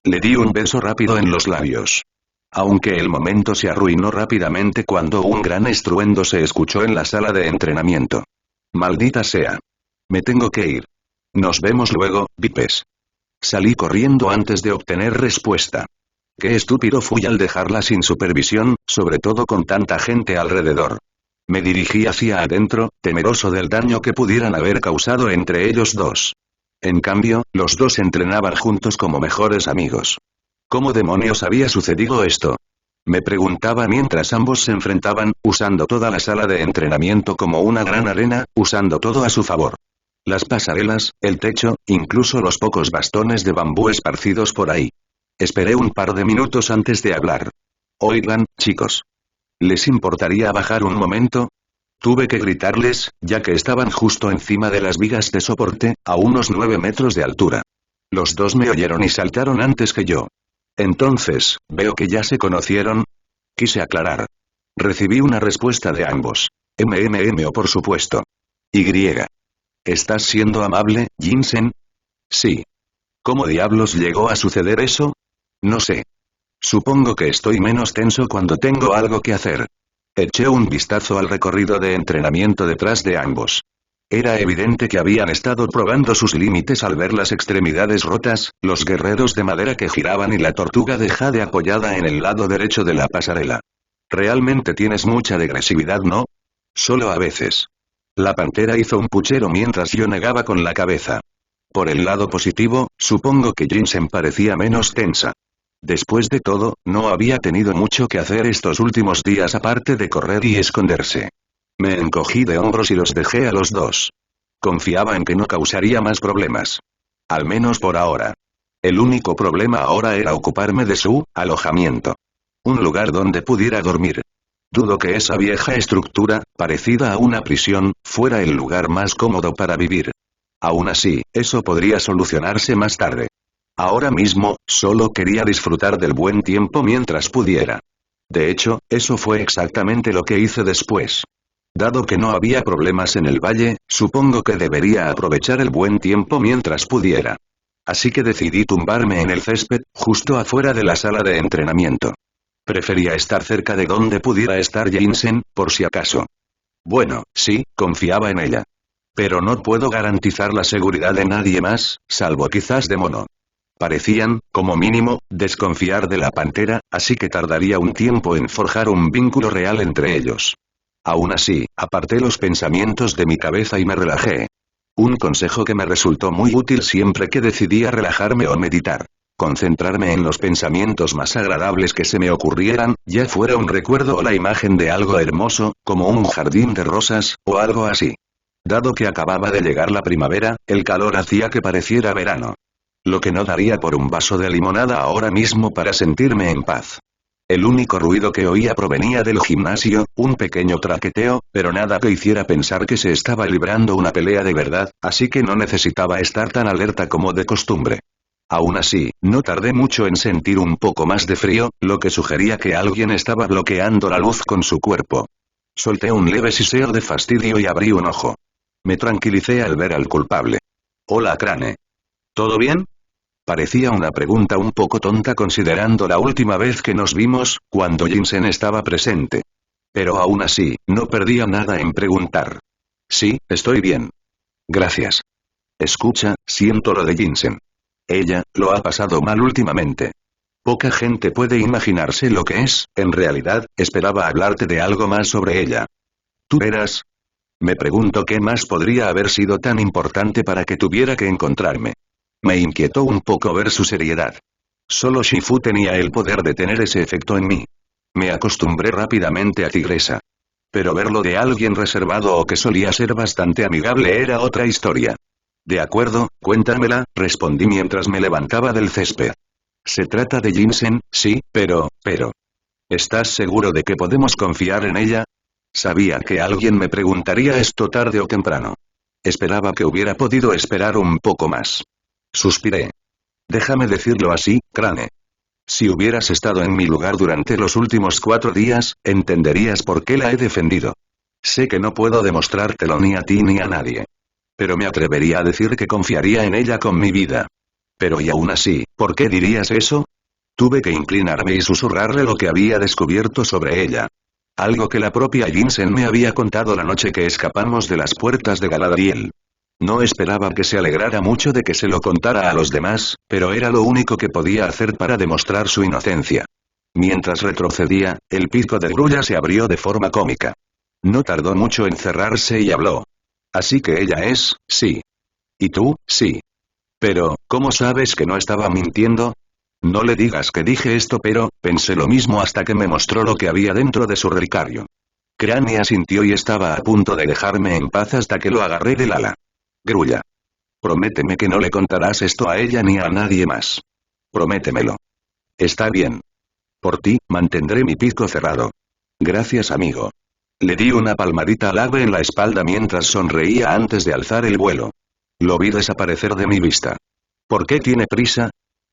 Le di un beso rápido en los labios. Aunque el momento se arruinó rápidamente cuando un gran estruendo se escuchó en la sala de entrenamiento. Maldita sea. Me tengo que ir. Nos vemos luego, Vipes. Salí corriendo antes de obtener respuesta. Qué estúpido fui al dejarla sin supervisión, sobre todo con tanta gente alrededor. Me dirigí hacia adentro, temeroso del daño que pudieran haber causado entre ellos dos. En cambio, los dos entrenaban juntos como mejores amigos. ¿Cómo demonios había sucedido esto? Me preguntaba mientras ambos se enfrentaban, usando toda la sala de entrenamiento como una gran arena, usando todo a su favor. Las pasarelas, el techo, incluso los pocos bastones de bambú esparcidos por ahí. Esperé un par de minutos antes de hablar. Oigan, chicos. ¿Les importaría bajar un momento? Tuve que gritarles, ya que estaban justo encima de las vigas de soporte, a unos 9 metros de altura. Los dos me oyeron y saltaron antes que yo. Entonces, veo que ya se conocieron. Quise aclarar. Recibí una respuesta de ambos. O por supuesto. Y. ¿Estás siendo amable, Jinsen? Sí. ¿Cómo diablos llegó a suceder eso? No sé. Supongo que estoy menos tenso cuando tengo algo que hacer. Eché un vistazo al recorrido de entrenamiento detrás de ambos. Era evidente que habían estado probando sus límites al ver las extremidades rotas, los guerreros de madera que giraban y la tortuga de jade apoyada en el lado derecho de la pasarela. Realmente tienes mucha agresividad, ¿no? Solo a veces. La pantera hizo un puchero mientras yo negaba con la cabeza. Por el lado positivo, supongo que Jinsen parecía menos tensa. Después de todo, no había tenido mucho que hacer estos últimos días aparte de correr y esconderse. Me encogí de hombros y los dejé a los dos. Confiaba en que no causaría más problemas. Al menos por ahora. El único problema ahora era ocuparme de su alojamiento. Un lugar donde pudiera dormir. Dudo que esa vieja estructura, parecida a una prisión, fuera el lugar más cómodo para vivir. Aún así, eso podría solucionarse más tarde. Ahora mismo, solo quería disfrutar del buen tiempo mientras pudiera. De hecho, eso fue exactamente lo que hice después. Dado que no había problemas en el valle, supongo que debería aprovechar el buen tiempo mientras pudiera. Así que decidí tumbarme en el césped, justo afuera de la sala de entrenamiento. Prefería estar cerca de donde pudiera estar Jinsen, por si acaso. Bueno, sí, confiaba en ella. Pero no puedo garantizar la seguridad de nadie más, salvo quizás de Mono. Parecían, como mínimo, desconfiar de la pantera, así que tardaría un tiempo en forjar un vínculo real entre ellos. Aún así, aparté los pensamientos de mi cabeza y me relajé. Un consejo que me resultó muy útil siempre que decidía relajarme o meditar. Concentrarme en los pensamientos más agradables que se me ocurrieran, ya fuera un recuerdo o la imagen de algo hermoso, como un jardín de rosas, o algo así. Dado que acababa de llegar la primavera, el calor hacía que pareciera verano. Lo que no daría por un vaso de limonada ahora mismo para sentirme en paz. El único ruido que oía provenía del gimnasio, un pequeño traqueteo, pero nada que hiciera pensar que se estaba librando una pelea de verdad, así que no necesitaba estar tan alerta como de costumbre. Aún así, no tardé mucho en sentir un poco más de frío, lo que sugería que alguien estaba bloqueando la luz con su cuerpo. Solté un leve siseo de fastidio y abrí un ojo. Me tranquilicé al ver al culpable. Hola, Crane. ¿Todo bien? Parecía una pregunta un poco tonta considerando la última vez que nos vimos, cuando Jinsen estaba presente. Pero aún así, no perdía nada en preguntar. Sí, estoy bien. Gracias. Escucha, siento lo de Jinsen. Ella, lo ha pasado mal últimamente. Poca gente puede imaginarse lo que es, en realidad, esperaba hablarte de algo más sobre ella. ¿Tú eras? Me pregunto qué más podría haber sido tan importante para que tuviera que encontrarme. Me inquietó un poco ver su seriedad. Solo Shifu tenía el poder de tener ese efecto en mí. Me acostumbré rápidamente a Tigresa. Pero verlo de alguien reservado o que solía ser bastante amigable era otra historia. De acuerdo, cuéntamela, respondí mientras me levantaba del césped. Se trata de Jinsen, sí, pero... ¿Estás seguro de que podemos confiar en ella? Sabía que alguien me preguntaría esto tarde o temprano. Esperaba que hubiera podido esperar un poco más. Suspiré. Déjame decirlo así, Crane. Si hubieras estado en mi lugar durante los últimos 4 días, entenderías por qué la he defendido. Sé que no puedo demostrártelo ni a ti ni a nadie. Pero me atrevería a decir que confiaría en ella con mi vida. Pero y aún así, ¿por qué dirías eso? Tuve que inclinarme y susurrarle lo que había descubierto sobre ella. Algo que la propia Jinsen me había contado la noche que escapamos de las puertas de Galadriel. No esperaba que se alegrara mucho de que se lo contara a los demás, pero era lo único que podía hacer para demostrar su inocencia. Mientras retrocedía, el pico de Grulla se abrió de forma cómica. No tardó mucho en cerrarse y habló. Así que ella es, sí. ¿Y tú, sí? Pero, ¿cómo sabes que no estaba mintiendo? No le digas que dije esto, pero, pensé lo mismo hasta que me mostró lo que había dentro de su relicario. Crane asintió y estaba a punto de dejarme en paz hasta que lo agarré del ala. Grulla. Prométeme que no le contarás esto a ella ni a nadie más. Prométemelo. Está bien. Por ti, mantendré mi pico cerrado. Gracias, amigo. Le di una palmadita al ave en la espalda mientras sonreía antes de alzar el vuelo. Lo vi desaparecer de mi vista. ¿Por qué tiene prisa?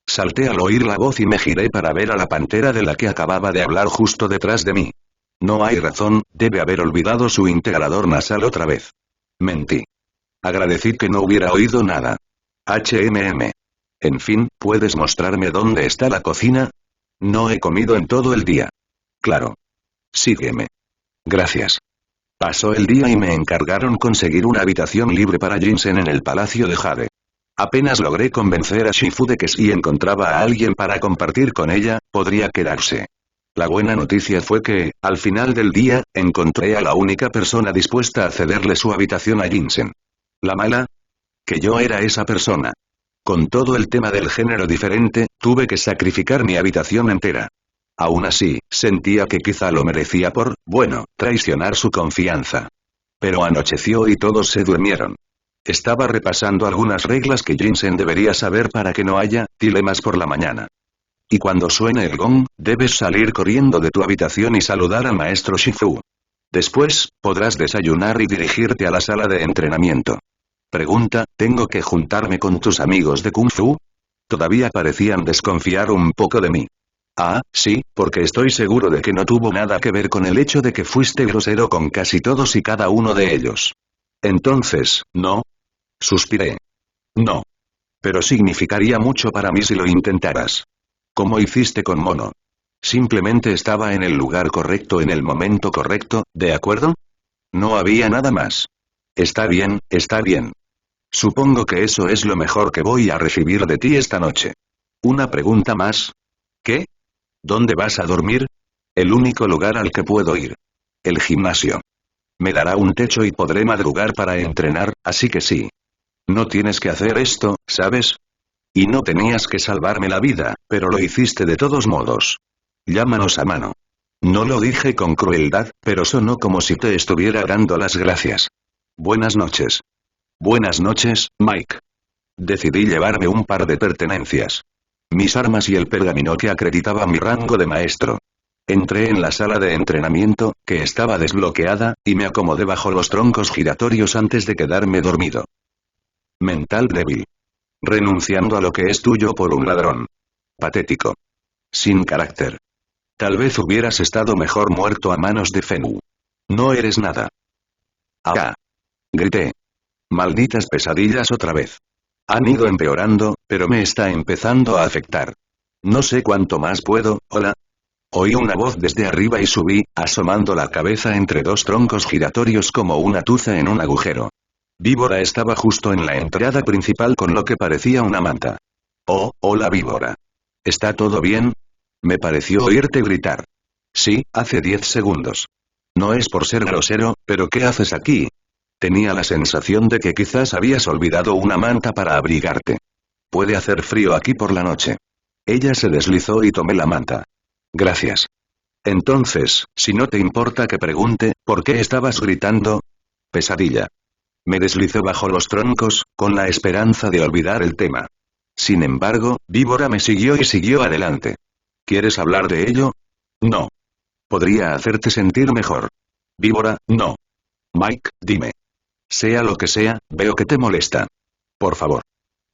Salté al oír la voz y me giré para ver a la pantera de la que acababa de hablar justo detrás de mí. No hay razón, debe haber olvidado su integrador nasal otra vez. Mentí. Agradecí que no hubiera oído nada. En fin, ¿puedes mostrarme dónde está la cocina? No he comido en todo el día. Claro. Sígueme. Gracias. Pasó el día y me encargaron conseguir una habitación libre para Jinsen en el Palacio de Jade. Apenas logré convencer a Shifu de que si encontraba a alguien para compartir con ella, podría quedarse. La buena noticia fue que, al final del día, encontré a la única persona dispuesta a cederle su habitación a Jinsen. ¿La mala? Que yo era esa persona. Con todo el tema del género diferente, tuve que sacrificar mi habitación entera. Aún así, sentía que quizá lo merecía por, bueno, traicionar su confianza. Pero anocheció y todos se durmieron. Estaba repasando algunas reglas que Jinsen debería saber para que no haya dilemas por la mañana. Y cuando suene el gong, debes salir corriendo de tu habitación y saludar al maestro Shifu. Después, podrás desayunar y dirigirte a la sala de entrenamiento. Pregunta, ¿tengo que juntarme con tus amigos de Kung Fu? Todavía parecían desconfiar un poco de mí. Ah, sí, porque estoy seguro de que no tuvo nada que ver con el hecho de que fuiste grosero con casi todos y cada uno de ellos. Entonces, ¿no? Suspiré. No. Pero significaría mucho para mí si lo intentaras. ¿Cómo hiciste con Mono? Simplemente estaba en el lugar correcto en el momento correcto, ¿de acuerdo? No había nada más. Está bien, está bien. Supongo que eso es lo mejor que voy a recibir de ti esta noche. Una pregunta más. ¿Qué? ¿Dónde vas a dormir? El único lugar al que puedo ir. El gimnasio. Me dará un techo y podré madrugar para entrenar, así que sí. No tienes que hacer esto, ¿sabes? Y no tenías que salvarme la vida, pero lo hiciste de todos modos. Llámanos a mano. No lo dije con crueldad, pero sonó como si te estuviera dando las gracias. Buenas noches. Buenas noches, Mike. Decidí llevarme un par de pertenencias. Mis armas y el pergamino que acreditaba mi rango de maestro. Entré en la sala de entrenamiento, que estaba desbloqueada, y me acomodé bajo los troncos giratorios antes de quedarme dormido. Mental débil. Renunciando a lo que es tuyo por un ladrón. Patético. Sin carácter. Tal vez hubieras estado mejor muerto a manos de Fenwu. No eres nada. ¡Ah! Grité. Malditas pesadillas otra vez. Han ido empeorando, pero me está empezando a afectar. No sé cuánto más puedo. Hola. Oí una voz desde arriba y subí, asomando la cabeza entre dos troncos giratorios como una tuza en un agujero. Víbora estaba justo en la entrada principal con lo que parecía una manta. Oh, hola Víbora. ¿Está todo bien? Me pareció oírte gritar. Sí, hace 10 segundos. No es por ser grosero, pero ¿qué haces aquí? Tenía la sensación de que quizás habías olvidado una manta para abrigarte. Puede hacer frío aquí por la noche. Ella se deslizó y tomé la manta. Gracias. Entonces, si no te importa que pregunte, ¿por qué estabas gritando? Pesadilla. Me deslicé bajo los troncos, con la esperanza de olvidar el tema. Sin embargo, Víbora me siguió y siguió adelante. ¿Quieres hablar de ello? No. Podría hacerte sentir mejor. Víbora, no. Mike, dime. Sea lo que sea, veo que te molesta. Por favor.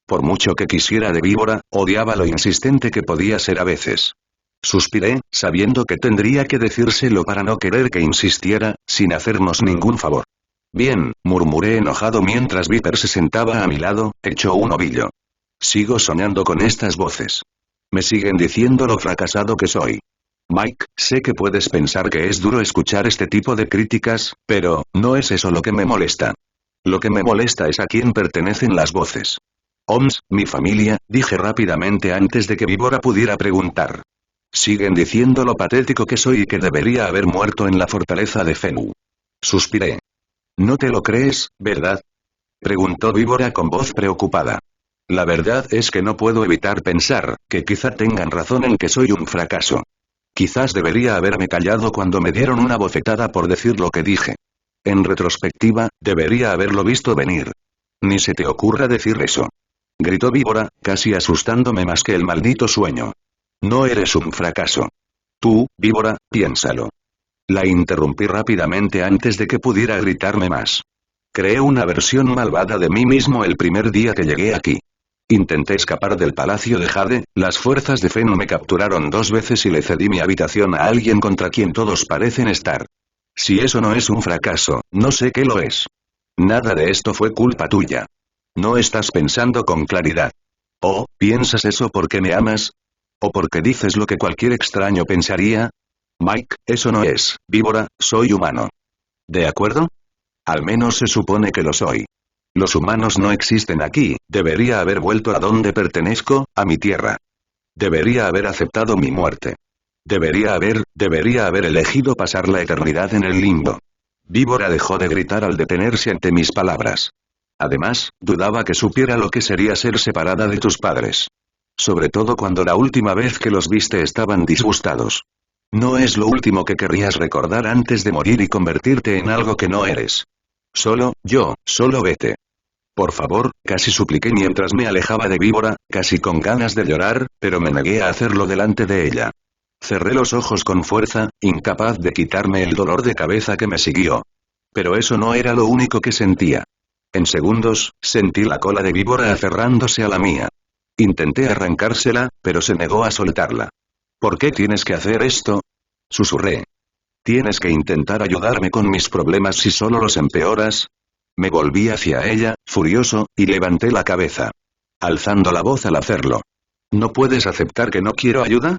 Por mucho que quisiera de Víbora, odiaba lo insistente que podía ser a veces. Suspiré, sabiendo que tendría que decírselo para no querer que insistiera, sin hacernos ningún favor. Bien, murmuré enojado mientras Viper se sentaba a mi lado, hecho un ovillo. Sigo soñando con estas voces. Me siguen diciendo lo fracasado que soy. Mike, sé que puedes pensar que es duro escuchar este tipo de críticas, pero, no es eso lo que me molesta. Lo que me molesta es a quién pertenecen las voces. Mi familia, dije rápidamente antes de que Víbora pudiera preguntar. Siguen diciendo lo patético que soy y que debería haber muerto en la fortaleza de Fenwu. Suspiré. ¿No te lo crees, verdad? Preguntó Víbora con voz preocupada. La verdad es que no puedo evitar pensar, que quizá tengan razón en que soy un fracaso. Quizás debería haberme callado cuando me dieron una bofetada por decir lo que dije. En retrospectiva, debería haberlo visto venir. Ni se te ocurra decir eso. Gritó Víbora, casi asustándome más que el maldito sueño. No eres un fracaso. Tú, Víbora, piénsalo. La interrumpí rápidamente antes de que pudiera gritarme más. Creé una versión malvada de mí mismo el primer día que llegué aquí. Intenté escapar del palacio de Jade, las fuerzas de Fenwu me capturaron 2 veces y le cedí mi habitación a alguien contra quien todos parecen estar. Si eso no es un fracaso, no sé qué lo es. Nada de esto fue culpa tuya. No estás pensando con claridad. ¿O, piensas eso porque me amas? ¿O porque dices lo que cualquier extraño pensaría? Mike, eso no es, Víbora, soy humano. ¿De acuerdo? Al menos se supone que lo soy. Los humanos no existen aquí, debería haber vuelto a donde pertenezco, a mi tierra. Debería haber aceptado mi muerte. Debería haber elegido pasar la eternidad en el limbo. Víbora dejó de gritar al detenerse ante mis palabras. Además, dudaba que supiera lo que sería ser separada de tus padres. Sobre todo cuando la última vez que los viste estaban disgustados. No es lo último que querrías recordar antes de morir y convertirte en algo que no eres. Solo vete. Por favor, casi supliqué mientras me alejaba de Víbora, casi con ganas de llorar, pero me negué a hacerlo delante de ella. Cerré los ojos con fuerza, incapaz de quitarme el dolor de cabeza que me siguió. Pero eso no era lo único que sentía. En segundos, sentí la cola de Víbora aferrándose a la mía. Intenté arrancársela, pero se negó a soltarla. ¿Por qué tienes que hacer esto? Susurré. ¿Tienes que intentar ayudarme con mis problemas si solo los empeoras? Me volví hacia ella, furioso, y levanté la cabeza. Alzando la voz al hacerlo. ¿No puedes aceptar que no quiero ayuda?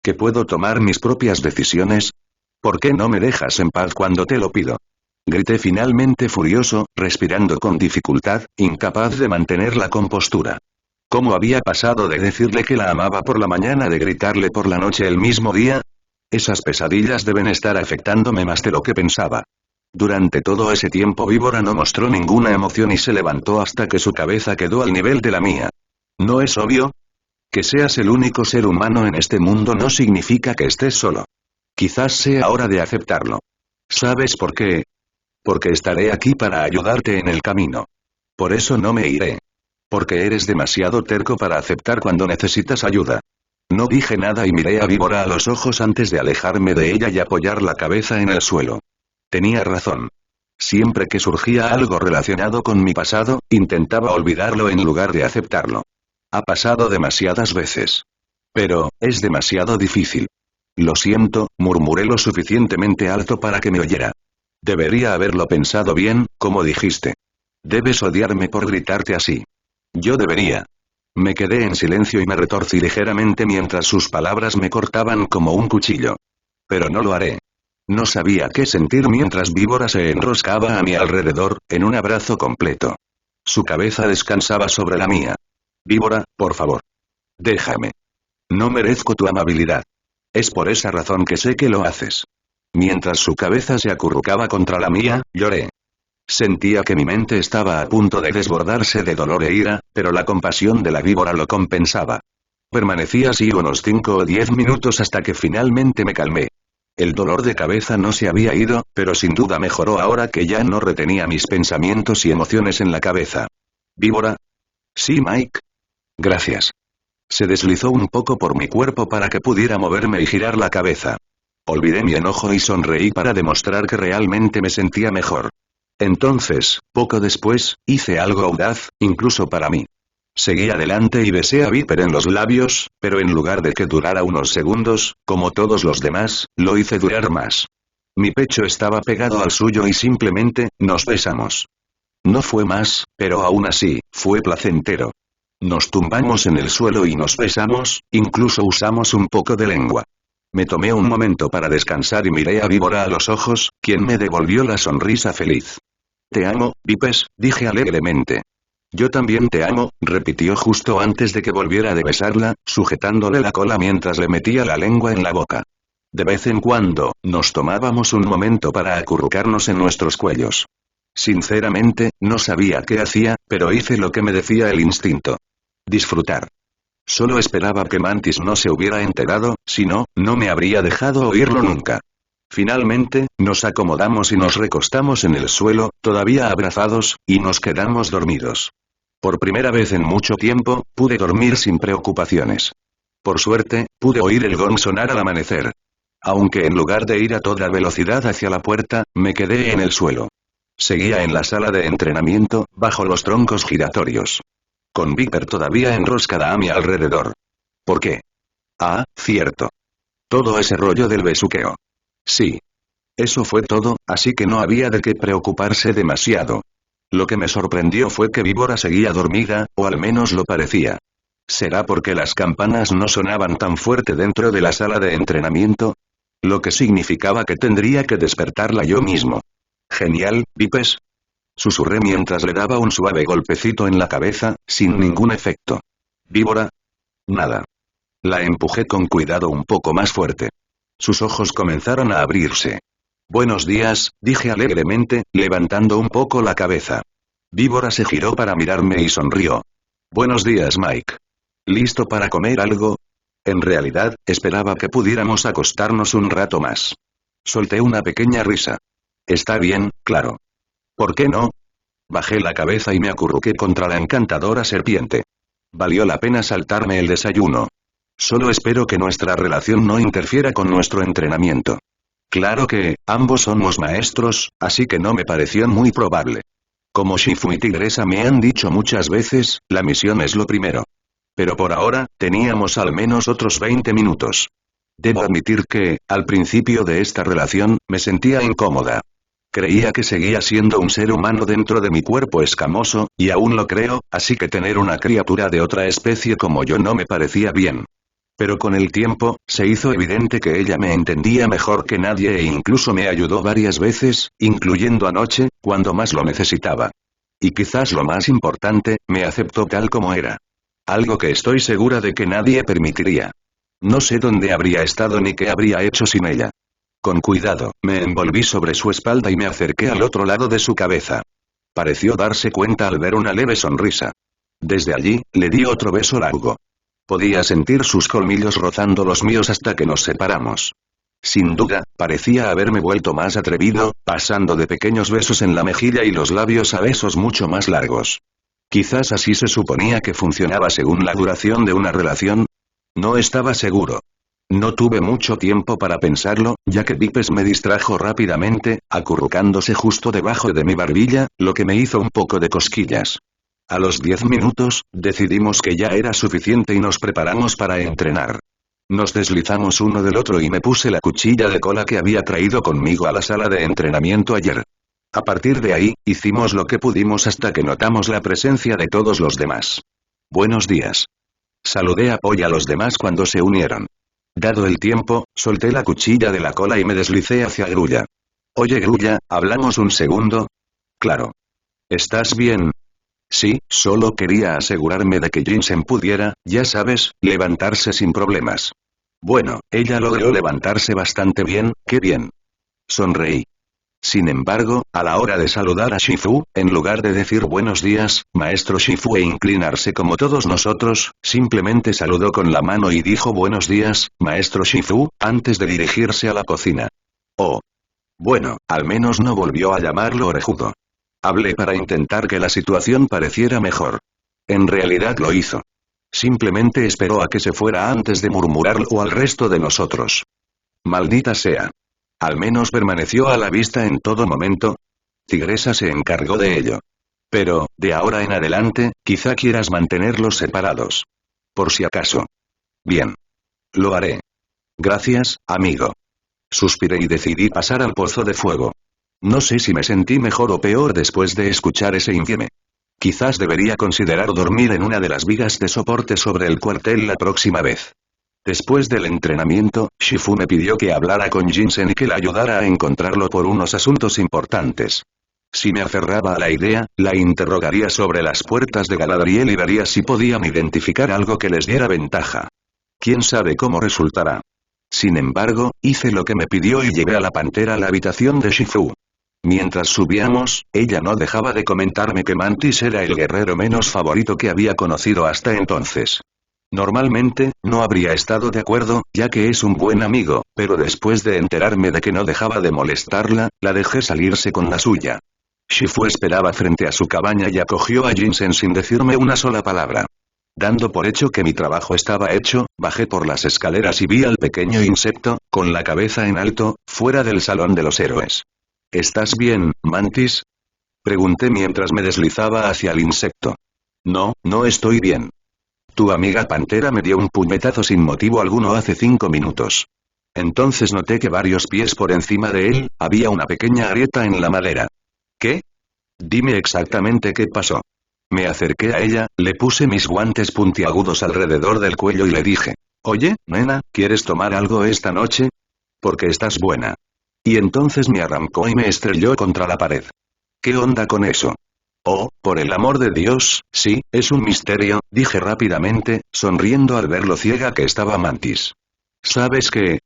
¿Que puedo tomar mis propias decisiones? ¿Por qué no me dejas en paz cuando te lo pido? Grité finalmente furioso, respirando con dificultad, incapaz de mantener la compostura. ¿Cómo había pasado de decirle que la amaba por la mañana de gritarle por la noche el mismo día? Esas pesadillas deben estar afectándome más de lo que pensaba. Durante todo ese tiempo Víbora no mostró ninguna emoción y se levantó hasta que su cabeza quedó al nivel de la mía. ¿No es obvio? Que seas el único ser humano en este mundo no significa que estés solo. Quizás sea hora de aceptarlo. ¿Sabes por qué? Porque estaré aquí para ayudarte en el camino. Por eso no me iré. Porque eres demasiado terco para aceptar cuando necesitas ayuda. No dije nada y miré a Víbora a los ojos antes de alejarme de ella y apoyar la cabeza en el suelo. Tenía razón. Siempre que surgía algo relacionado con mi pasado, intentaba olvidarlo en lugar de aceptarlo. Ha pasado demasiadas veces. Pero, es demasiado difícil. Lo siento, murmuré lo suficientemente alto para que me oyera. Debería haberlo pensado bien, como dijiste. Debes odiarme por gritarte así. Yo debería. Me quedé en silencio y me retorcí ligeramente mientras sus palabras me cortaban como un cuchillo. Pero no lo haré. No sabía qué sentir mientras Víbora se enroscaba a mi alrededor, en un abrazo completo. Su cabeza descansaba sobre la mía. Víbora, por favor. Déjame. No merezco tu amabilidad. Es por esa razón que sé que lo haces. Mientras su cabeza se acurrucaba contra la mía, lloré. Sentía que mi mente estaba a punto de desbordarse de dolor e ira, pero la compasión de la víbora lo compensaba. Permanecí así unos 5 o 10 minutos hasta que finalmente me calmé. El dolor de cabeza no se había ido, pero sin duda mejoró ahora que ya no retenía mis pensamientos y emociones en la cabeza. ¿Víbora? Sí, Mike. Gracias. Se deslizó un poco por mi cuerpo para que pudiera moverme y girar la cabeza. Olvidé mi enojo y sonreí para demostrar que realmente me sentía mejor. Entonces, poco después, hice algo audaz, incluso para mí. Seguí adelante y besé a Viper en los labios, pero en lugar de que durara unos segundos, como todos los demás, lo hice durar más. Mi pecho estaba pegado al suyo y simplemente, nos besamos. No fue más, pero aún así, fue placentero. Nos tumbamos en el suelo y nos besamos, incluso usamos un poco de lengua. Me tomé un momento para descansar y miré a Víbora a los ojos, quien me devolvió la sonrisa feliz. Te amo, Vipes, dije alegremente. Yo también te amo, repitió justo antes de que volviera de besarla, sujetándole la cola mientras le metía la lengua en la boca. De vez en cuando, nos tomábamos un momento para acurrucarnos en nuestros cuellos. Sinceramente, no sabía qué hacía, pero hice lo que me decía el instinto. Disfrutar. Solo esperaba que Mantis no se hubiera enterado, si no, no me habría dejado oírlo nunca. Finalmente, nos acomodamos y nos recostamos en el suelo, todavía abrazados, y nos quedamos dormidos. Por primera vez en mucho tiempo, pude dormir sin preocupaciones. Por suerte, pude oír el gong sonar al amanecer. Aunque en lugar de ir a toda velocidad hacia la puerta, me quedé en el suelo. Seguía en la sala de entrenamiento, bajo los troncos giratorios. Con Viper todavía enroscada a mi alrededor. ¿Por qué? Ah, cierto. Todo ese rollo del besuqueo. Sí. Eso fue todo, así que no había de qué preocuparse demasiado. Lo que me sorprendió fue que Víbora seguía dormida, o al menos lo parecía. ¿Será porque las campanas no sonaban tan fuerte dentro de la sala de entrenamiento? Lo que significaba que tendría que despertarla yo mismo. Genial, Vipes. Susurré mientras le daba un suave golpecito en la cabeza, sin ningún efecto. ¿Víbora? Nada. La empujé con cuidado un poco más fuerte. Sus ojos comenzaron a abrirse. Buenos días, dije alegremente, levantando un poco la cabeza. Víbora se giró para mirarme y sonrió. Buenos días, Mike. ¿Listo para comer algo? En realidad, esperaba que pudiéramos acostarnos un rato más. Solté una pequeña risa. Está bien, claro. ¿Por qué no? Bajé la cabeza y me acurruqué contra la encantadora serpiente. Valió la pena saltarme el desayuno. Solo espero que nuestra relación no interfiera con nuestro entrenamiento. Claro que, ambos somos maestros, así que no me pareció muy probable. Como Shifu y Tigresa me han dicho muchas veces, la misión es lo primero. Pero por ahora, teníamos al menos otros 20 minutos. Debo admitir que, al principio de esta relación, me sentía incómoda. Creía que seguía siendo un ser humano dentro de mi cuerpo escamoso, y aún lo creo, así que tener una criatura de otra especie como yo no me parecía bien. Pero con el tiempo, se hizo evidente que ella me entendía mejor que nadie e incluso me ayudó varias veces, incluyendo anoche, cuando más lo necesitaba. Y quizás lo más importante, me aceptó tal como era. Algo que estoy segura de que nadie permitiría. No sé dónde habría estado ni qué habría hecho sin ella. Con cuidado, me envolví sobre su espalda y me acerqué al otro lado de su cabeza. Pareció darse cuenta al ver una leve sonrisa. Desde allí, le di otro beso largo. Podía sentir sus colmillos rozando los míos hasta que nos separamos. Sin duda, parecía haberme vuelto más atrevido, pasando de pequeños besos en la mejilla y los labios a besos mucho más largos. Quizás así se suponía que funcionaba según la duración de una relación. No estaba seguro. No tuve mucho tiempo para pensarlo, ya que Vipes me distrajo rápidamente, acurrucándose justo debajo de mi barbilla, lo que me hizo un poco de cosquillas. A los 10 minutos, decidimos que ya era suficiente y nos preparamos para entrenar. Nos deslizamos uno del otro y me puse la cuchilla de cola que había traído conmigo a la sala de entrenamiento ayer. A partir de ahí, hicimos lo que pudimos hasta que notamos la presencia de todos los demás. Buenos días. Saludé a Poi y a los demás cuando se unieron. Dado el tiempo, solté la cuchilla de la cola y me deslicé hacia Grulla. Oye Grulla, ¿hablamos un segundo? Claro. ¿Estás bien? Sí, solo quería asegurarme de que Jinsen pudiera, ya sabes, levantarse sin problemas. Bueno, ella logró levantarse bastante bien, qué bien. Sonreí. Sin embargo, a la hora de saludar a Shifu, en lugar de decir buenos días, maestro Shifu e inclinarse como todos nosotros, simplemente saludó con la mano y dijo buenos días, maestro Shifu, antes de dirigirse a la cocina. Oh. Bueno, al menos no volvió a llamarlo orejudo. Hablé para intentar que la situación pareciera mejor. En realidad lo hizo. Simplemente esperó a que se fuera antes de murmurarlo al resto de nosotros. Maldita sea. Al menos permaneció a la vista en todo momento. Tigresa se encargó de ello. Pero, de ahora en adelante, quizá quieras mantenerlos separados. Por si acaso. Bien. Lo haré. Gracias, amigo. Suspiré y decidí pasar al pozo de fuego. No sé si me sentí mejor o peor después de escuchar ese infieme. Quizás debería considerar dormir en una de las vigas de soporte sobre el cuartel la próxima vez. Después del entrenamiento, Shifu me pidió que hablara con Jinsen y que le ayudara a encontrarlo por unos asuntos importantes. Si me aferraba a la idea, la interrogaría sobre las puertas de Galadriel y vería si podían identificar algo que les diera ventaja. Quién sabe cómo resultará. Sin embargo, hice lo que me pidió y llevé a la pantera a la habitación de Shifu. Mientras subíamos, ella no dejaba de comentarme que Mantis era el guerrero menos favorito que había conocido hasta entonces. Normalmente, no habría estado de acuerdo, ya que es un buen amigo, pero después de enterarme de que no dejaba de molestarla, la dejé salirse con la suya. Shifu esperaba frente a su cabaña y acogió a Jinsen sin decirme una sola palabra. Dando por hecho que mi trabajo estaba hecho, bajé por las escaleras y vi al pequeño insecto, con la cabeza en alto, fuera del salón de los héroes. ¿Estás bien, Mantis? Pregunté mientras me deslizaba hacia el insecto. No, no estoy bien. Tu amiga Pantera me dio un puñetazo sin motivo alguno hace 5 minutos. Entonces noté que varios pies por encima de él, había una pequeña grieta en la madera. ¿Qué? Dime exactamente qué pasó. Me acerqué a ella, le puse mis guantes puntiagudos alrededor del cuello y le dije. Oye, nena, ¿quieres tomar algo esta noche? Porque estás buena. Y entonces me arrancó y me estrelló contra la pared. ¿Qué onda con eso? Oh, por el amor de Dios, sí, es un misterio, dije rápidamente, sonriendo al ver lo ciega que estaba Mantis. ¿Sabes qué?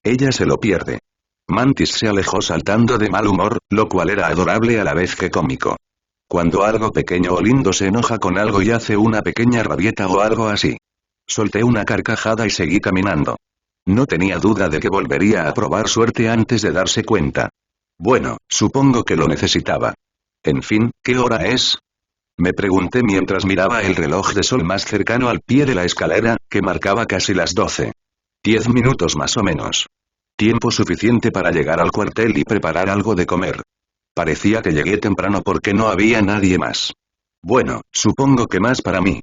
Ella se lo pierde. Mantis se alejó saltando de mal humor, lo cual era adorable a la vez que cómico. Cuando algo pequeño o lindo se enoja con algo y hace una pequeña rabieta o algo así. Solté una carcajada y seguí caminando. No tenía duda de que volvería a probar suerte antes de darse cuenta. Bueno, supongo que lo necesitaba. En fin, ¿qué hora es? Me pregunté mientras miraba el reloj de sol más cercano al pie de la escalera, que marcaba casi las 12. 10 minutos más o menos. Tiempo suficiente para llegar al cuartel y preparar algo de comer. Parecía que llegué temprano porque no había nadie más. Bueno, supongo que más para mí.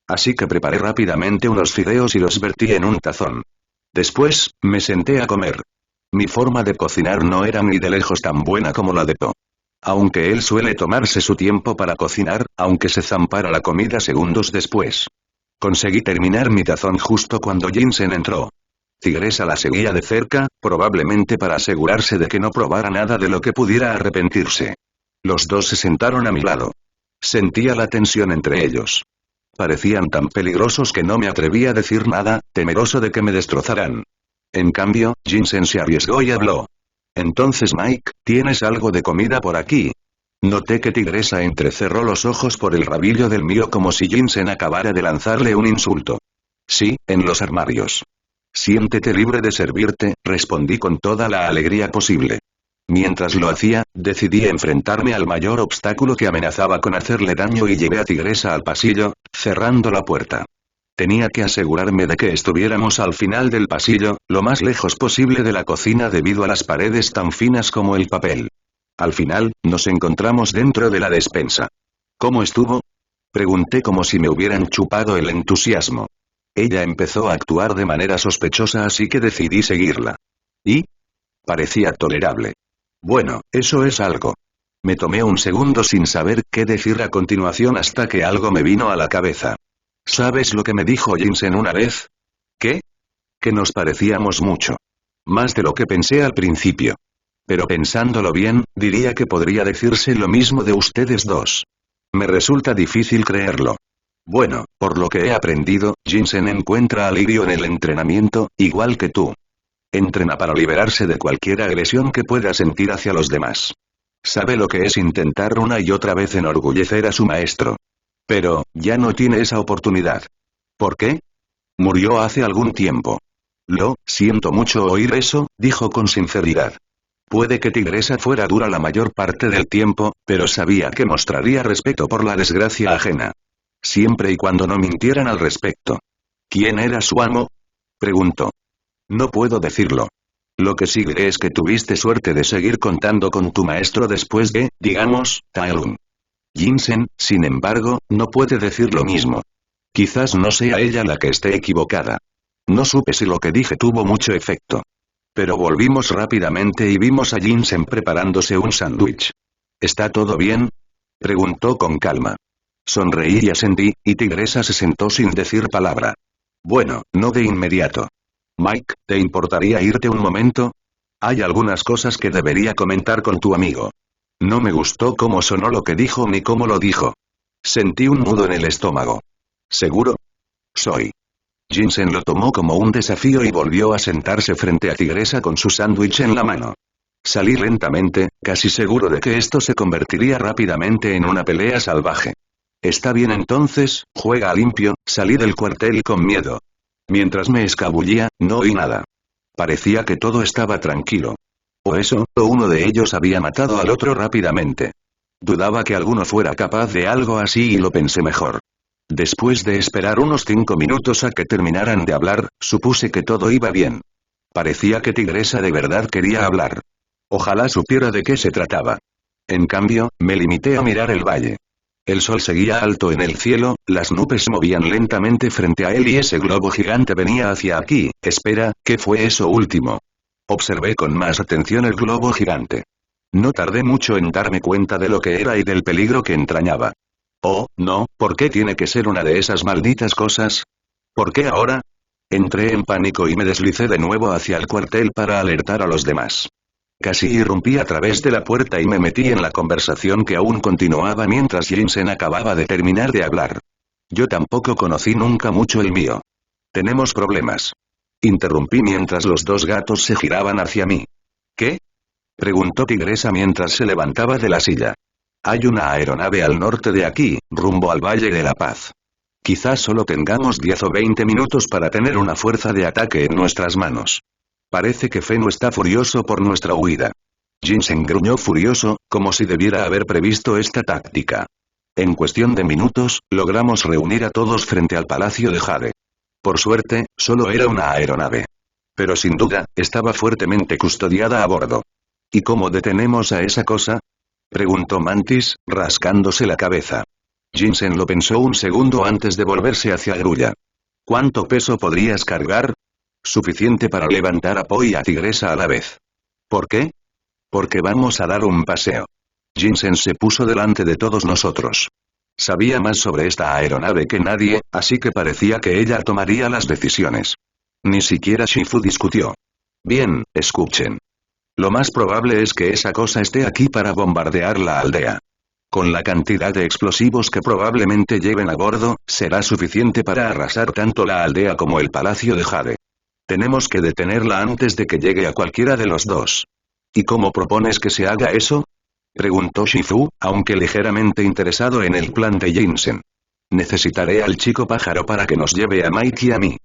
Así que preparé rápidamente unos fideos y los vertí en un tazón. Después, me senté a comer. Mi forma de cocinar no era ni de lejos tan buena como la de Po. Aunque él suele tomarse su tiempo para cocinar, aunque se zampara la comida segundos después. Conseguí terminar mi tazón justo cuando Jinsen entró. Tigresa la seguía de cerca, probablemente para asegurarse de que no probara nada de lo que pudiera arrepentirse. Los dos se sentaron a mi lado. Sentía la tensión entre ellos. Parecían tan peligrosos que no me atreví a decir nada, temeroso de que me destrozaran. En cambio, Jinsen se arriesgó y habló. Entonces Mike, ¿tienes algo de comida por aquí? Noté que Tigresa entrecerró los ojos por el rabillo del mío como si Jinsen acabara de lanzarle un insulto. Sí, en los armarios. Siéntete libre de servirte, respondí con toda la alegría posible. Mientras lo hacía, decidí enfrentarme al mayor obstáculo que amenazaba con hacerle daño y llevé a Tigresa al pasillo, cerrando la puerta. Tenía que asegurarme de que estuviéramos al final del pasillo, lo más lejos posible de la cocina debido a las paredes tan finas como el papel. Al final, nos encontramos dentro de la despensa. ¿Cómo estuvo? Pregunté como si me hubieran chupado el entusiasmo. Ella empezó a actuar de manera sospechosa así que decidí seguirla. ¿Y? Parecía tolerable. Bueno, eso es algo. Me tomé un segundo sin saber qué decir a continuación hasta que algo me vino a la cabeza. ¿Sabes lo que me dijo Jinsen una vez? ¿Qué? Que nos parecíamos mucho. Más de lo que pensé al principio. Pero pensándolo bien, diría que podría decirse lo mismo de ustedes dos. Me resulta difícil creerlo. Bueno, por lo que he aprendido, Jinsen encuentra alivio en el entrenamiento, igual que tú. Entrena para liberarse de cualquier agresión que pueda sentir hacia los demás. Sabe lo que es intentar una y otra vez enorgullecer a su maestro. Pero, ya no tiene esa oportunidad. ¿Por qué? Murió hace algún tiempo. Lo siento mucho oír eso, dijo con sinceridad. Puede que Tigresa fuera dura la mayor parte del tiempo, pero sabía que mostraría respeto por la desgracia ajena. Siempre y cuando no mintieran al respecto. ¿Quién era su amo? Preguntó. No puedo decirlo. Lo que sí diré es que tuviste suerte de seguir contando con tu maestro después de, digamos, Taelun. Jinsen, sin embargo, no puede decir lo mismo. Quizás no sea ella la que esté equivocada. No supe si lo que dije tuvo mucho efecto. Pero volvimos rápidamente y vimos a Jinsen preparándose un sándwich. ¿Está todo bien? Preguntó con calma. Sonreí y asentí, y Tigresa se sentó sin decir palabra. Bueno, no de inmediato. Mike, ¿te importaría irte un momento? Hay algunas cosas que debería comentar con tu amigo. No me gustó cómo sonó lo que dijo ni cómo lo dijo. Sentí un nudo en el estómago. ¿Seguro? Soy. Jinsen lo tomó como un desafío y volvió a sentarse frente a Tigresa con su sándwich en la mano. Salí lentamente, casi seguro de que esto se convertiría rápidamente en una pelea salvaje. Está bien entonces, juega limpio, salí del cuartel con miedo. Mientras me escabullía, no oí nada. Parecía que todo estaba tranquilo. O eso, o uno de ellos había matado al otro rápidamente. Dudaba que alguno fuera capaz de algo así y lo pensé mejor. Después de esperar unos 5 minutos a que terminaran de hablar, supuse que todo iba bien. Parecía que Tigresa de verdad quería hablar. Ojalá supiera de qué se trataba. En cambio, me limité a mirar el valle. El sol seguía alto en el cielo, las nubes se movían lentamente frente a él y ese globo gigante venía hacia aquí. Espera, ¿qué fue eso último? Observé con más atención el globo gigante. No tardé mucho en darme cuenta de lo que era y del peligro que entrañaba. Oh, no, ¿por qué tiene que ser una de esas malditas cosas? ¿Por qué ahora? Entré en pánico y me deslicé de nuevo hacia el cuartel para alertar a los demás. Casi irrumpí a través de la puerta y me metí en la conversación que aún continuaba mientras Jinsen acababa de terminar de hablar. Yo tampoco conocí nunca mucho el mío. Tenemos problemas. Interrumpí mientras los dos gatos se giraban hacia mí. ¿Qué? Preguntó Tigresa mientras se levantaba de la silla. Hay una aeronave al norte de aquí, rumbo al Valle de la Paz. Quizás solo tengamos 10 o 20 minutos para tener una fuerza de ataque en nuestras manos. Parece que Feno está furioso por nuestra huida. Jinsen gruñó furioso, como si debiera haber previsto esta táctica. En cuestión de minutos, logramos reunir a todos frente al palacio de Jade. Por suerte, solo era una aeronave. Pero sin duda, estaba fuertemente custodiada a bordo. ¿Y cómo detenemos a esa cosa? Preguntó Mantis, rascándose la cabeza. Jinsen lo pensó un segundo antes de volverse hacia Grulla. ¿Cuánto peso podrías cargar? Suficiente para levantar a Po y a Tigresa a la vez. ¿Por qué? Porque vamos a dar un paseo. Jinsen se puso delante de todos nosotros. Sabía más sobre esta aeronave que nadie, así que parecía que ella tomaría las decisiones. Ni siquiera Shifu discutió. Bien, escuchen. Lo más probable es que esa cosa esté aquí para bombardear la aldea. Con la cantidad de explosivos que probablemente lleven a bordo, será suficiente para arrasar tanto la aldea como el palacio de Jade. Tenemos que detenerla antes de que llegue a cualquiera de los dos. ¿Y cómo propones que se haga eso? Preguntó Shifu, aunque ligeramente interesado en el plan de Jinsen. Necesitaré al chico pájaro para que nos lleve a Mike y a mí.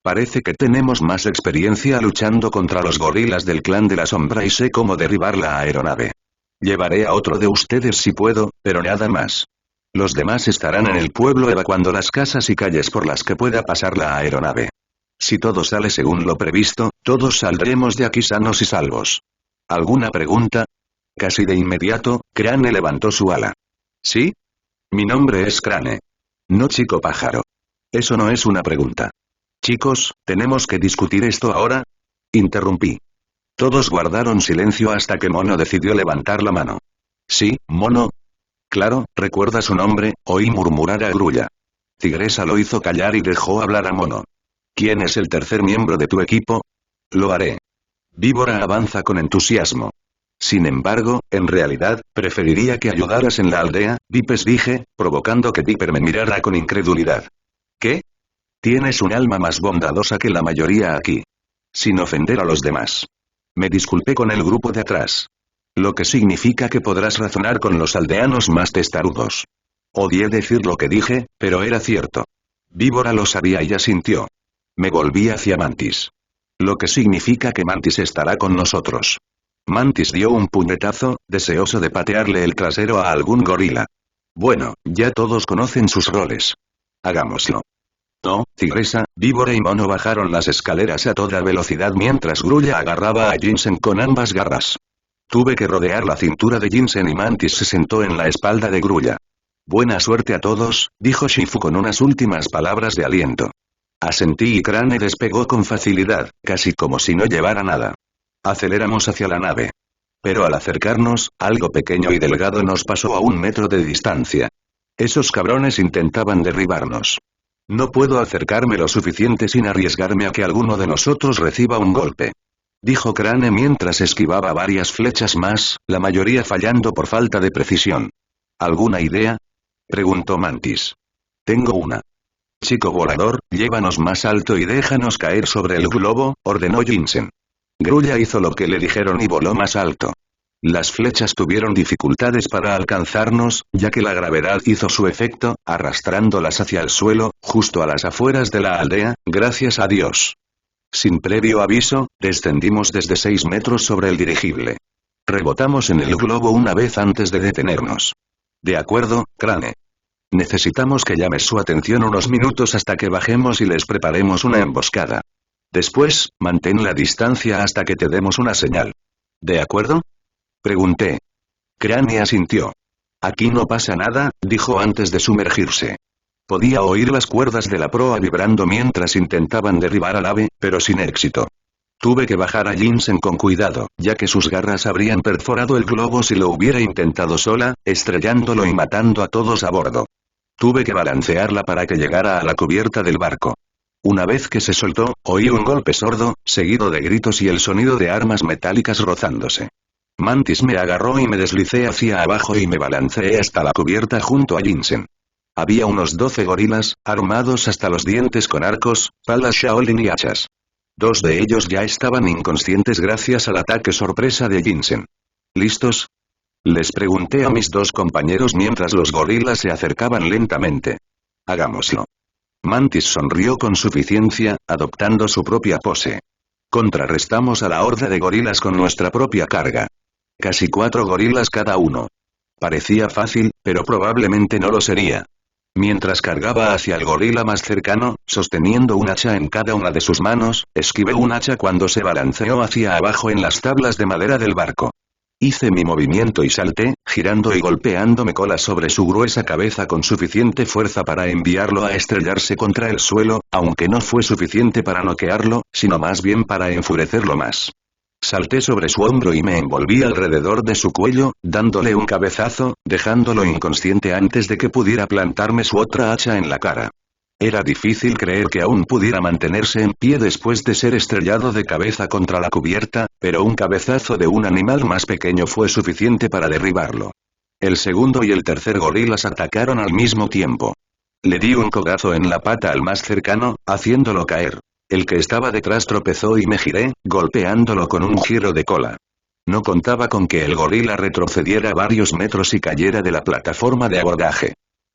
Parece que tenemos más experiencia luchando contra los gorilas del clan de la sombra y sé cómo derribar la aeronave. Llevaré a otro de ustedes si puedo, pero nada más. Los demás estarán en el pueblo evacuando las casas y calles por las que pueda pasar la aeronave. Si todo sale según lo previsto, todos saldremos de aquí sanos y salvos. ¿Alguna pregunta? Casi de inmediato, Crane levantó su ala. ¿Sí? Mi nombre es Crane. No chico pájaro. Eso no es una pregunta. Chicos, ¿tenemos que discutir esto ahora? Interrumpí. Todos guardaron silencio hasta que Mono decidió levantar la mano. Sí, Mono. Claro, recuerda su nombre, oí murmurar a Grulla. Tigresa lo hizo callar y dejó hablar a Mono. ¿Quién es el tercer miembro de tu equipo? Lo haré. Víbora avanza con entusiasmo. Sin embargo, en realidad, preferiría que ayudaras en la aldea, Vipes dije, provocando que Dipper me mirara con incredulidad. ¿Qué? Tienes un alma más bondadosa que la mayoría aquí. Sin ofender a los demás. Me disculpé con el grupo de atrás. Lo que significa que podrás razonar con los aldeanos más testarudos. Odié decir lo que dije, pero era cierto. Víbora lo sabía y asintió. Me volví hacia Mantis. Lo que significa que Mantis estará con nosotros. Mantis dio un puñetazo, deseoso de patearle el trasero a algún gorila. Bueno, ya todos conocen sus roles. Hagámoslo. No, Tigresa, Víbora y Mono bajaron las escaleras a toda velocidad mientras Grulla agarraba a Jinsen con ambas garras. Tuve que rodear la cintura de Jinsen y Mantis se sentó en la espalda de Grulla. Buena suerte a todos, dijo Shifu con unas últimas palabras de aliento. Asentí y Crane despegó con facilidad, casi como si no llevara nada. Aceleramos hacia la nave. Pero al acercarnos, algo pequeño y delgado nos pasó a 1 metro de distancia. Esos cabrones intentaban derribarnos. No puedo acercarme lo suficiente sin arriesgarme a que alguno de nosotros reciba un golpe. Dijo Crane mientras esquivaba varias flechas más, la mayoría fallando por falta de precisión. ¿Alguna idea? Preguntó Mantis. Tengo una. Chico volador, llévanos más alto y déjanos caer sobre el globo, ordenó Jinsen. Grulla hizo lo que le dijeron y voló más alto. Las flechas tuvieron dificultades para alcanzarnos, ya que la gravedad hizo su efecto, arrastrándolas hacia el suelo, justo a las afueras de la aldea, gracias a Dios. Sin previo aviso, descendimos desde 6 metros sobre el dirigible. Rebotamos en el globo una vez antes de detenernos. De acuerdo, Crane. Necesitamos que llames su atención unos minutos hasta que bajemos y les preparemos una emboscada. Después, mantén la distancia hasta que te demos una señal. ¿De acuerdo? Pregunté. Crane asintió. Aquí no pasa nada, dijo antes de sumergirse. Podía oír las cuerdas de la proa vibrando mientras intentaban derribar al ave, pero sin éxito. Tuve que bajar a Jinsen con cuidado, ya que sus garras habrían perforado el globo si lo hubiera intentado sola, estrellándolo y matando a todos a bordo. Tuve que balancearla para que llegara a la cubierta del barco. Una vez que se soltó, oí un golpe sordo, seguido de gritos y el sonido de armas metálicas rozándose. Mantis me agarró y me deslicé hacia abajo y me balanceé hasta la cubierta junto a Jinsen. Había unos 12 gorilas, armados hasta los dientes con arcos, palas Shaolin y hachas. 2 de ellos ya estaban inconscientes gracias al ataque sorpresa de Jinsen. ¿Listos? Les pregunté a mis 2 compañeros mientras los gorilas se acercaban lentamente. Hagámoslo. Mantis sonrió con suficiencia, adoptando su propia pose. Contrarrestamos a la horda de gorilas con nuestra propia carga. Casi 4 gorilas cada uno. Parecía fácil, pero probablemente no lo sería. Mientras cargaba hacia el gorila más cercano, sosteniendo un hacha en cada una de sus manos, esquivé un hacha cuando se balanceó hacia abajo en las tablas de madera del barco. Hice mi movimiento y salté, girando y golpeándome cola sobre su gruesa cabeza con suficiente fuerza para enviarlo a estrellarse contra el suelo, aunque no fue suficiente para noquearlo, sino más bien para enfurecerlo más. Salté sobre su hombro y me envolví alrededor de su cuello, dándole un cabezazo, dejándolo inconsciente antes de que pudiera plantarme su otra hacha en la cara. Era difícil creer que aún pudiera mantenerse en pie después de ser estrellado de cabeza contra la cubierta, pero un cabezazo de un animal más pequeño fue suficiente para derribarlo. El segundo y el tercer gorilas atacaron al mismo tiempo. Le di un codazo en la pata al más cercano, haciéndolo caer. El que estaba detrás tropezó y me giré, golpeándolo con un giro de cola. No contaba con que el gorila retrocediera varios metros y cayera de la plataforma de abordaje.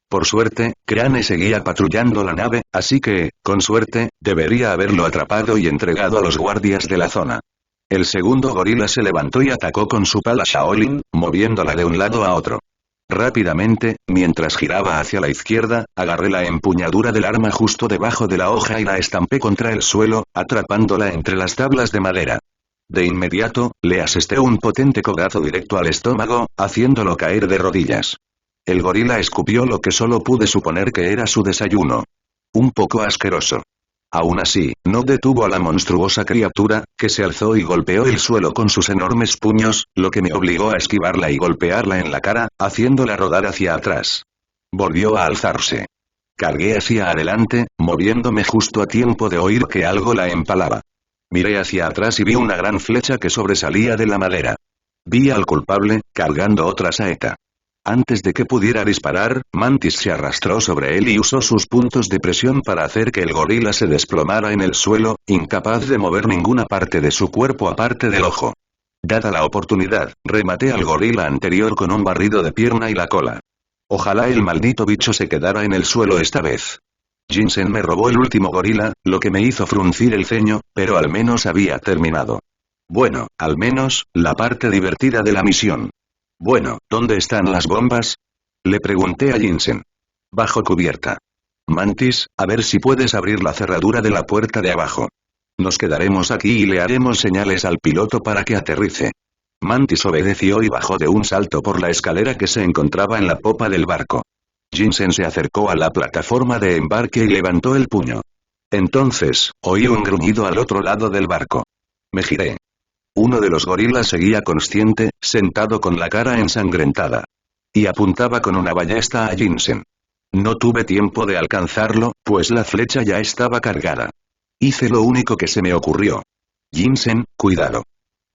Por suerte, Crane seguía patrullando la nave, así que, con suerte, debería haberlo atrapado y entregado a los guardias de la zona. El segundo gorila se levantó y atacó con su pala Shaolin, moviéndola de un lado a otro. Rápidamente, mientras giraba hacia la izquierda, agarré la empuñadura del arma justo debajo de la hoja y la estampé contra el suelo, atrapándola entre las tablas de madera. De inmediato, le asesté un potente codazo directo al estómago, haciéndolo caer de rodillas. El gorila escupió lo que solo pude suponer que era su desayuno. Un poco asqueroso. Aún así, no detuvo a la monstruosa criatura, que se alzó y golpeó el suelo con sus enormes puños, lo que me obligó a esquivarla y golpearla en la cara, haciéndola rodar hacia atrás. Volvió a alzarse. Cargué hacia adelante, moviéndome justo a tiempo de oír que algo la empalaba. Miré hacia atrás y vi una gran flecha que sobresalía de la madera. Vi al culpable, cargando otra saeta. Antes de que pudiera disparar, Mantis se arrastró sobre él y usó sus puntos de presión para hacer que el gorila se desplomara en el suelo, incapaz de mover ninguna parte de su cuerpo aparte del ojo. Dada la oportunidad, rematé al gorila anterior con un barrido de pierna y la cola. Ojalá el maldito bicho se quedara en el suelo esta vez. Jinsen me robó el último gorila, lo que me hizo fruncir el ceño, pero al menos había terminado. Bueno, al menos, la parte divertida de la misión. Bueno, ¿dónde están las bombas? Le pregunté a Jinsen. Bajo cubierta. Mantis, a ver si puedes abrir la cerradura de la puerta de abajo. Nos quedaremos aquí y le haremos señales al piloto para que aterrice. Mantis obedeció y bajó de un salto por la escalera que se encontraba en la popa del barco. Jinsen se acercó a la plataforma de embarque y levantó el puño. Entonces, oí un gruñido al otro lado del barco. Me giré. Uno de los gorilas seguía consciente, sentado con la cara ensangrentada. Y apuntaba con una ballesta a Jinsen. No tuve tiempo de alcanzarlo, pues la flecha ya estaba cargada. Hice lo único que se me ocurrió. Jinsen, cuidado.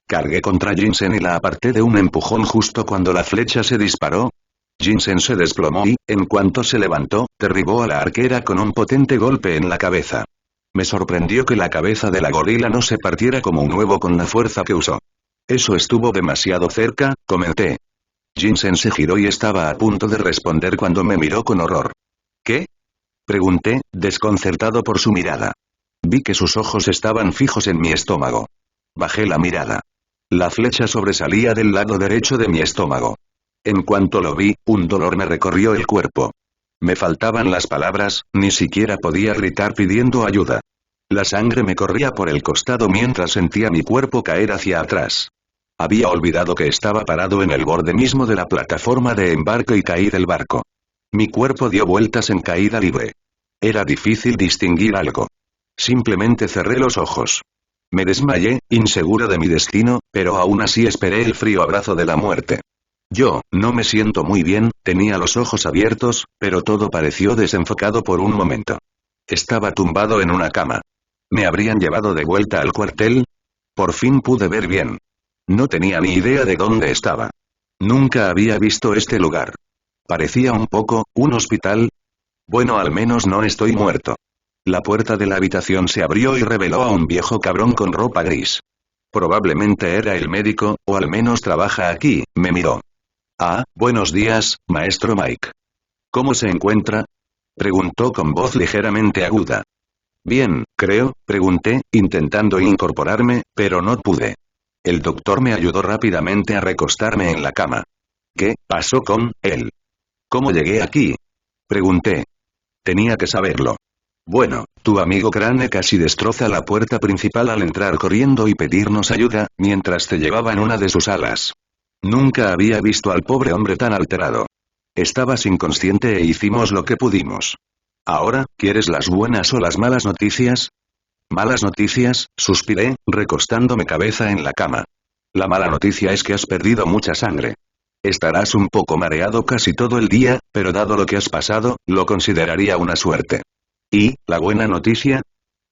Cargué contra Jinsen y la aparté de un empujón justo cuando la flecha se disparó. Jinsen se desplomó y, en cuanto se levantó, derribó a la arquera con un potente golpe en la cabeza. Me sorprendió que la cabeza de la gorila no se partiera como un huevo con la fuerza que usó. Eso estuvo demasiado cerca, comenté. Jinsen se giró y estaba a punto de responder cuando me miró con horror. ¿Qué? Pregunté, desconcertado por su mirada. Vi que sus ojos estaban fijos en mi estómago. Bajé la mirada. La flecha sobresalía del lado derecho de mi estómago. En cuanto lo vi, un dolor me recorrió el cuerpo. Me faltaban las palabras, ni siquiera podía gritar pidiendo ayuda. La sangre me corría por el costado mientras sentía mi cuerpo caer hacia atrás. Había olvidado que estaba parado en el borde mismo de la plataforma de embarque y caí del barco. Mi cuerpo dio vueltas en caída libre. Era difícil distinguir algo. Simplemente cerré los ojos. Me desmayé, inseguro de mi destino, pero aún así esperé el frío abrazo de la muerte. Yo, no me siento muy bien, tenía los ojos abiertos, pero todo pareció desenfocado por un momento. Estaba tumbado en una cama. ¿Me habrían llevado de vuelta al cuartel? Por fin pude ver bien. No tenía ni idea de dónde estaba. Nunca había visto este lugar. Parecía un poco, un hospital. Bueno, al menos no estoy muerto. La puerta de la habitación se abrió y reveló a un viejo cabrón con ropa gris. Probablemente era el médico, o al menos trabaja aquí, me miró. Ah, buenos días, maestro Mike. ¿Cómo se encuentra? Preguntó con voz ligeramente aguda. Bien, creo, pregunté, intentando incorporarme, pero no pude. El doctor me ayudó rápidamente a recostarme en la cama. ¿Qué pasó con él? ¿Cómo llegué aquí? Pregunté. Tenía que saberlo. Bueno, tu amigo Crane casi destroza la puerta principal al entrar corriendo y pedirnos ayuda, mientras te llevaba en una de sus alas. Nunca había visto al pobre hombre tan alterado. Estabas inconsciente e hicimos lo que pudimos. Ahora, ¿quieres las buenas o las malas noticias? Malas noticias, suspiré, recostándome cabeza en la cama. La mala noticia es que has perdido mucha sangre. Estarás un poco mareado casi todo el día, pero dado lo que has pasado, lo consideraría una suerte. ¿Y, la buena noticia?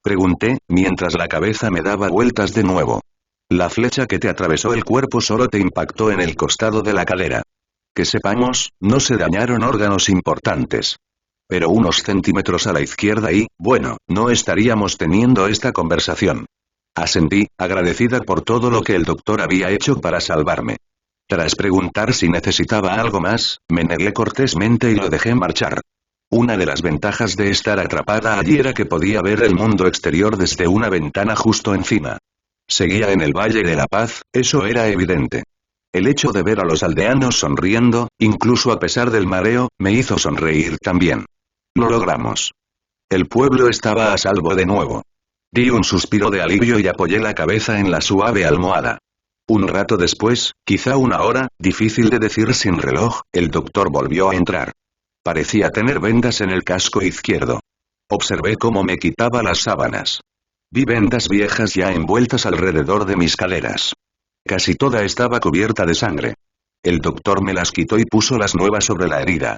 Pregunté, mientras la cabeza me daba vueltas de nuevo. La flecha que te atravesó el cuerpo solo te impactó en el costado de la cadera. Que sepamos, no se dañaron órganos importantes. Pero unos centímetros a la izquierda y, bueno, no estaríamos teniendo esta conversación. Asentí, agradecida por todo lo que el doctor había hecho para salvarme. Tras preguntar si necesitaba algo más, me negué cortésmente y lo dejé marchar. Una de las ventajas de estar atrapada allí era que podía ver el mundo exterior desde una ventana justo encima. Seguía en el Valle de la Paz, eso era evidente. El hecho de ver a los aldeanos sonriendo, incluso a pesar del mareo, me hizo sonreír también. Lo logramos. El pueblo estaba a salvo de nuevo. Di un suspiro de alivio y apoyé la cabeza en la suave almohada. Un rato después, quizá una hora, difícil de decir sin reloj, el doctor volvió a entrar. Parecía tener vendas en el casco izquierdo. Observé cómo me quitaba las sábanas. Vi vendas viejas ya envueltas alrededor de mis caderas. Casi toda estaba cubierta de sangre. El doctor me las quitó y puso las nuevas sobre la herida.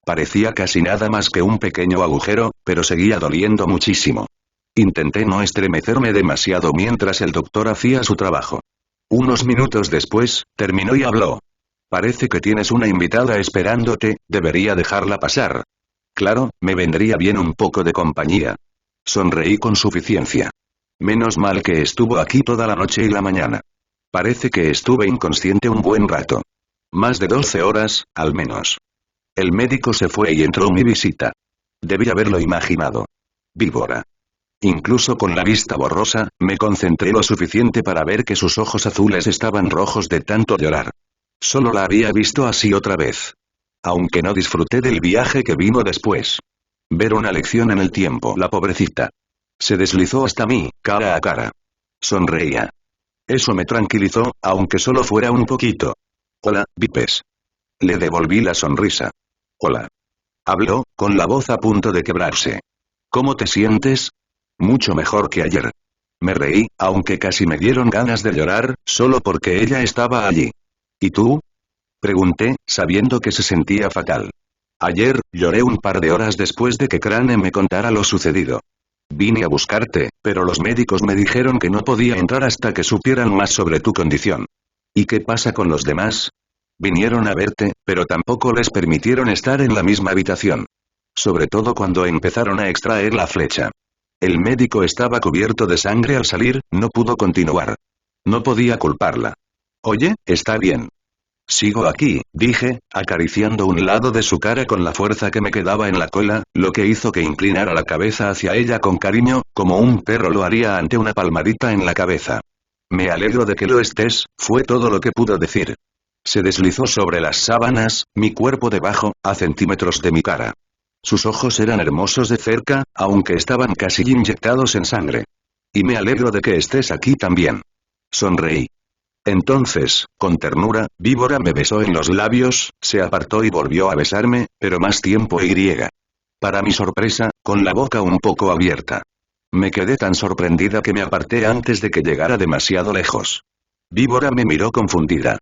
Parecía casi nada más que un pequeño agujero, pero seguía doliendo muchísimo. Intenté no estremecerme demasiado mientras el doctor hacía su trabajo. Unos minutos después, terminó y habló. Parece que tienes una invitada esperándote, debería dejarla pasar. Claro, me vendría bien un poco de compañía. Sonreí con suficiencia. Menos mal que estuvo aquí toda la noche y la mañana. Parece que estuve inconsciente un buen rato. Más de 12 horas, al menos. El médico se fue y entró mi visita. Debí haberlo imaginado. Víbora. Incluso con la vista borrosa, me concentré lo suficiente para ver que sus ojos azules estaban rojos de tanto llorar. Solo la había visto así otra vez. Aunque no disfruté del viaje que vino después. Ver una lección en el tiempo, la pobrecita. Se deslizó hasta mí, cara a cara. Sonreía. Eso me tranquilizó, aunque solo fuera un poquito. Hola, Vipes. Le devolví la sonrisa. Hola. Habló, con la voz a punto de quebrarse. ¿Cómo te sientes? Mucho mejor que ayer. Me reí, aunque casi me dieron ganas de llorar, solo porque ella estaba allí. ¿Y tú? Pregunté, sabiendo que se sentía fatal. Ayer, lloré un par de horas después de que Crane me contara lo sucedido. Vine a buscarte, pero los médicos me dijeron que no podía entrar hasta que supieran más sobre tu condición. ¿Y qué pasa con los demás? Vinieron a verte, pero tampoco les permitieron estar en la misma habitación. Sobre todo cuando empezaron a extraer la flecha. El médico estaba cubierto de sangre al salir, no pudo continuar. No podía culparla. Oye, está bien. Sigo aquí, dije, acariciando un lado de su cara con la fuerza que me quedaba en la cola, lo que hizo que inclinara la cabeza hacia ella con cariño, como un perro lo haría ante una palmadita en la cabeza. Me alegro de que lo estés, fue todo lo que pudo decir. Se deslizó sobre las sábanas, mi cuerpo debajo, a centímetros de mi cara. Sus ojos eran hermosos de cerca, aunque estaban casi inyectados en sangre. Y me alegro de que estés aquí también. Sonreí. Entonces, con ternura, Víbora me besó en los labios, se apartó y volvió a besarme, pero más tiempo Para mi sorpresa, con la boca un poco abierta. Me quedé tan sorprendida que me aparté antes de que llegara demasiado lejos. Víbora me miró confundida.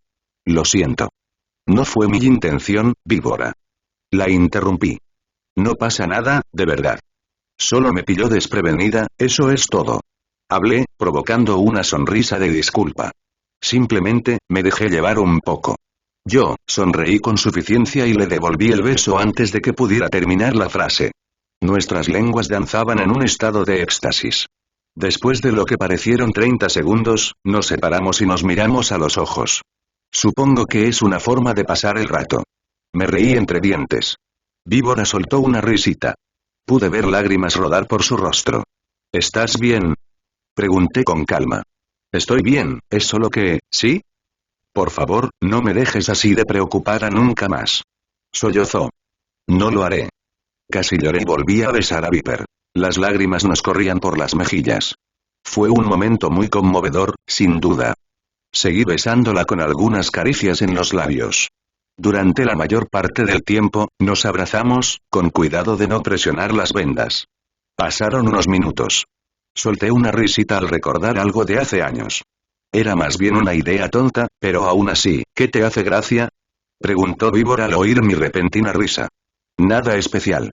Lo siento. No fue mi intención, Víbora. La interrumpí. No pasa nada, de verdad. Solo me pilló desprevenida, eso es todo. Hablé, provocando una sonrisa de disculpa. Simplemente, me dejé llevar un poco. Yo, sonreí con suficiencia y le devolví el beso antes de que pudiera terminar la frase. Nuestras lenguas danzaban en un estado de éxtasis. Después de lo que parecieron 30 segundos, nos separamos y nos miramos a los ojos. Supongo que es una forma de pasar el rato. Me reí entre dientes. Víbora soltó una risita. Pude ver lágrimas rodar por su rostro. ¿Estás bien? Pregunté con calma. Estoy bien, es solo que, ¿sí? Por favor, no me dejes así de preocupada nunca más. Sollozó. No lo haré. Casi lloré y volví a besar a Viper. Las lágrimas nos corrían por las mejillas. Fue un momento muy conmovedor, sin duda. Seguí besándola con algunas caricias en los labios. Durante la mayor parte del tiempo, nos abrazamos, con cuidado de no presionar las vendas. Pasaron unos minutos. Solté una risita al recordar algo de hace años. Era más bien una idea tonta, pero aún así, ¿qué te hace gracia? Preguntó Víbora al oír mi repentina risa. Nada especial.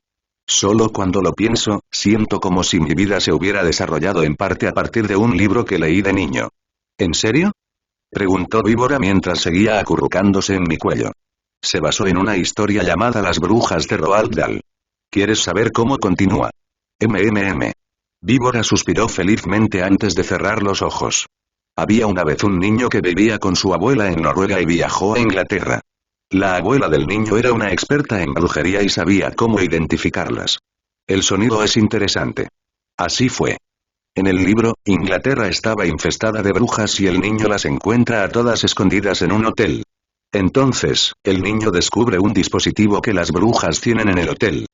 Solo cuando lo pienso, siento como si mi vida se hubiera desarrollado en parte a partir de un libro que leí de niño. ¿En serio? Preguntó Víbora mientras seguía acurrucándose en mi cuello. Se basó en una historia llamada Las Brujas de Roald Dahl. ¿Quieres saber cómo continúa? Víbora suspiró felizmente antes de cerrar los ojos. Había una vez un niño que vivía con su abuela en Noruega y viajó a Inglaterra. La abuela del niño era una experta en brujería y sabía cómo identificarlas. El sonido es interesante. Así fue. En el libro, Inglaterra estaba infestada de brujas y el niño las encuentra a todas escondidas en un hotel. Entonces, el niño descubre un dispositivo que las brujas tienen en el hotel.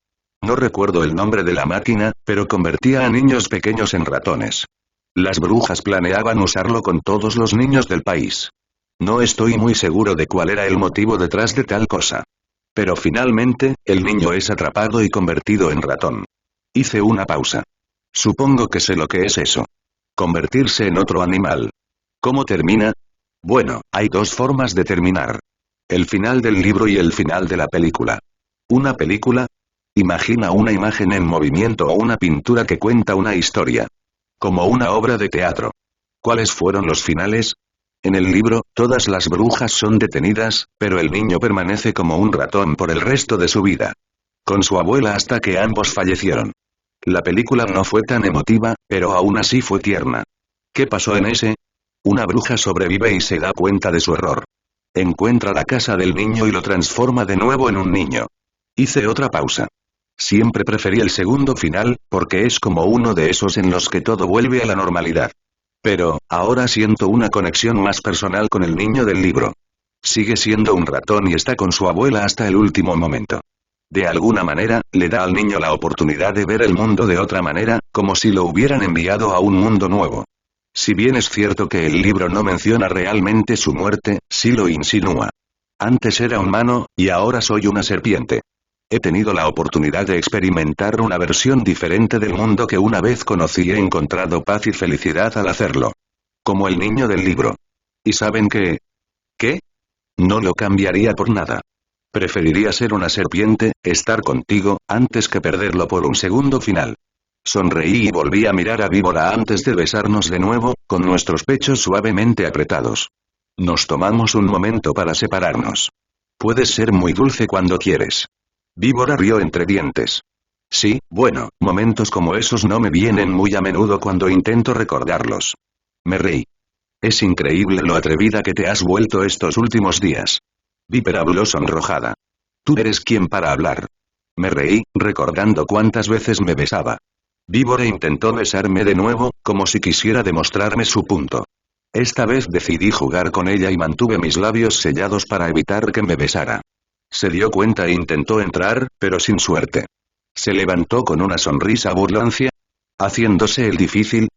No recuerdo el nombre de la máquina, pero convertía a niños pequeños en ratones. Las brujas planeaban usarlo con todos los niños del país. No estoy muy seguro de cuál era el motivo detrás de tal cosa. Pero finalmente, el niño es atrapado y convertido en ratón. Hice una pausa. Supongo que sé lo que es eso. Convertirse en otro animal. ¿Cómo termina? Bueno, hay dos formas de terminar. El final del libro y el final de la película. ¿Una película? Imagina una imagen en movimiento o una pintura que cuenta una historia. Como una obra de teatro. ¿Cuáles fueron los finales? En el libro, todas las brujas son detenidas, pero el niño permanece como un ratón por el resto de su vida. Con su abuela hasta que ambos fallecieron. La película no fue tan emotiva, pero aún así fue tierna. ¿Qué pasó en ese? Una bruja sobrevive y se da cuenta de su error. Encuentra la casa del niño y lo transforma de nuevo en un niño. Hice otra pausa. Siempre preferí el segundo final, porque es como uno de esos en los que todo vuelve a la normalidad. Pero, ahora siento una conexión más personal con el niño del libro. Sigue siendo un ratón y está con su abuela hasta el último momento. De alguna manera, le da al niño la oportunidad de ver el mundo de otra manera, como si lo hubieran enviado a un mundo nuevo. Si bien es cierto que el libro no menciona realmente su muerte, sí lo insinúa. Antes era humano, y ahora soy una serpiente. He tenido la oportunidad de experimentar una versión diferente del mundo que una vez conocí y he encontrado paz y felicidad al hacerlo. Como el niño del libro. ¿Y saben qué? ¿Qué? No lo cambiaría por nada. Preferiría ser una serpiente, estar contigo, antes que perderlo por un segundo final. Sonreí y volví a mirar a Víbora antes de besarnos de nuevo, con nuestros pechos suavemente apretados. Nos tomamos un momento para separarnos. Puedes ser muy dulce cuando quieres. Víbora rió entre dientes. Sí, bueno, momentos como esos no me vienen muy a menudo cuando intento recordarlos. Me reí. Es increíble lo atrevida que te has vuelto estos últimos días. Viper habló sonrojada. Tú eres quien para hablar. Me reí, recordando cuántas veces me besaba. Víbora intentó besarme de nuevo, como si quisiera demostrarme su punto. Esta vez decidí jugar con ella y mantuve mis labios sellados para evitar que me besara. Se dio cuenta e intentó entrar, pero sin suerte. Se levantó con una sonrisa burlancia, haciéndose el difícil.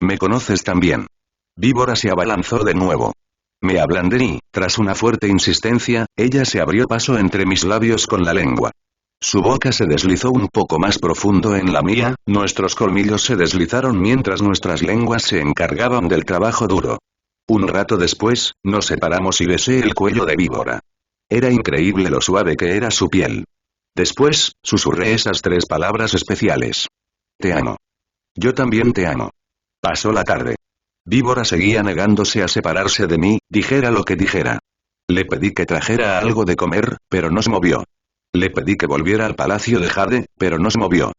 ¿Me conoces también? Víbora se abalanzó de nuevo. Me ablandé y, tras una fuerte insistencia, ella se abrió paso entre mis labios con la lengua. Su boca se deslizó un poco más profundo en la mía, nuestros colmillos se deslizaron mientras nuestras lenguas se encargaban del trabajo duro. Un rato después, nos separamos y besé el cuello de Víbora. Era increíble lo suave que era su piel. Después, susurré esas 3 palabras especiales. Te amo. Yo también te amo. Pasó la tarde. Víbora seguía negándose a separarse de mí, dijera lo que dijera. Le pedí que trajera algo de comer, pero no se movió. Le pedí que volviera al palacio de Jade, pero no se movió.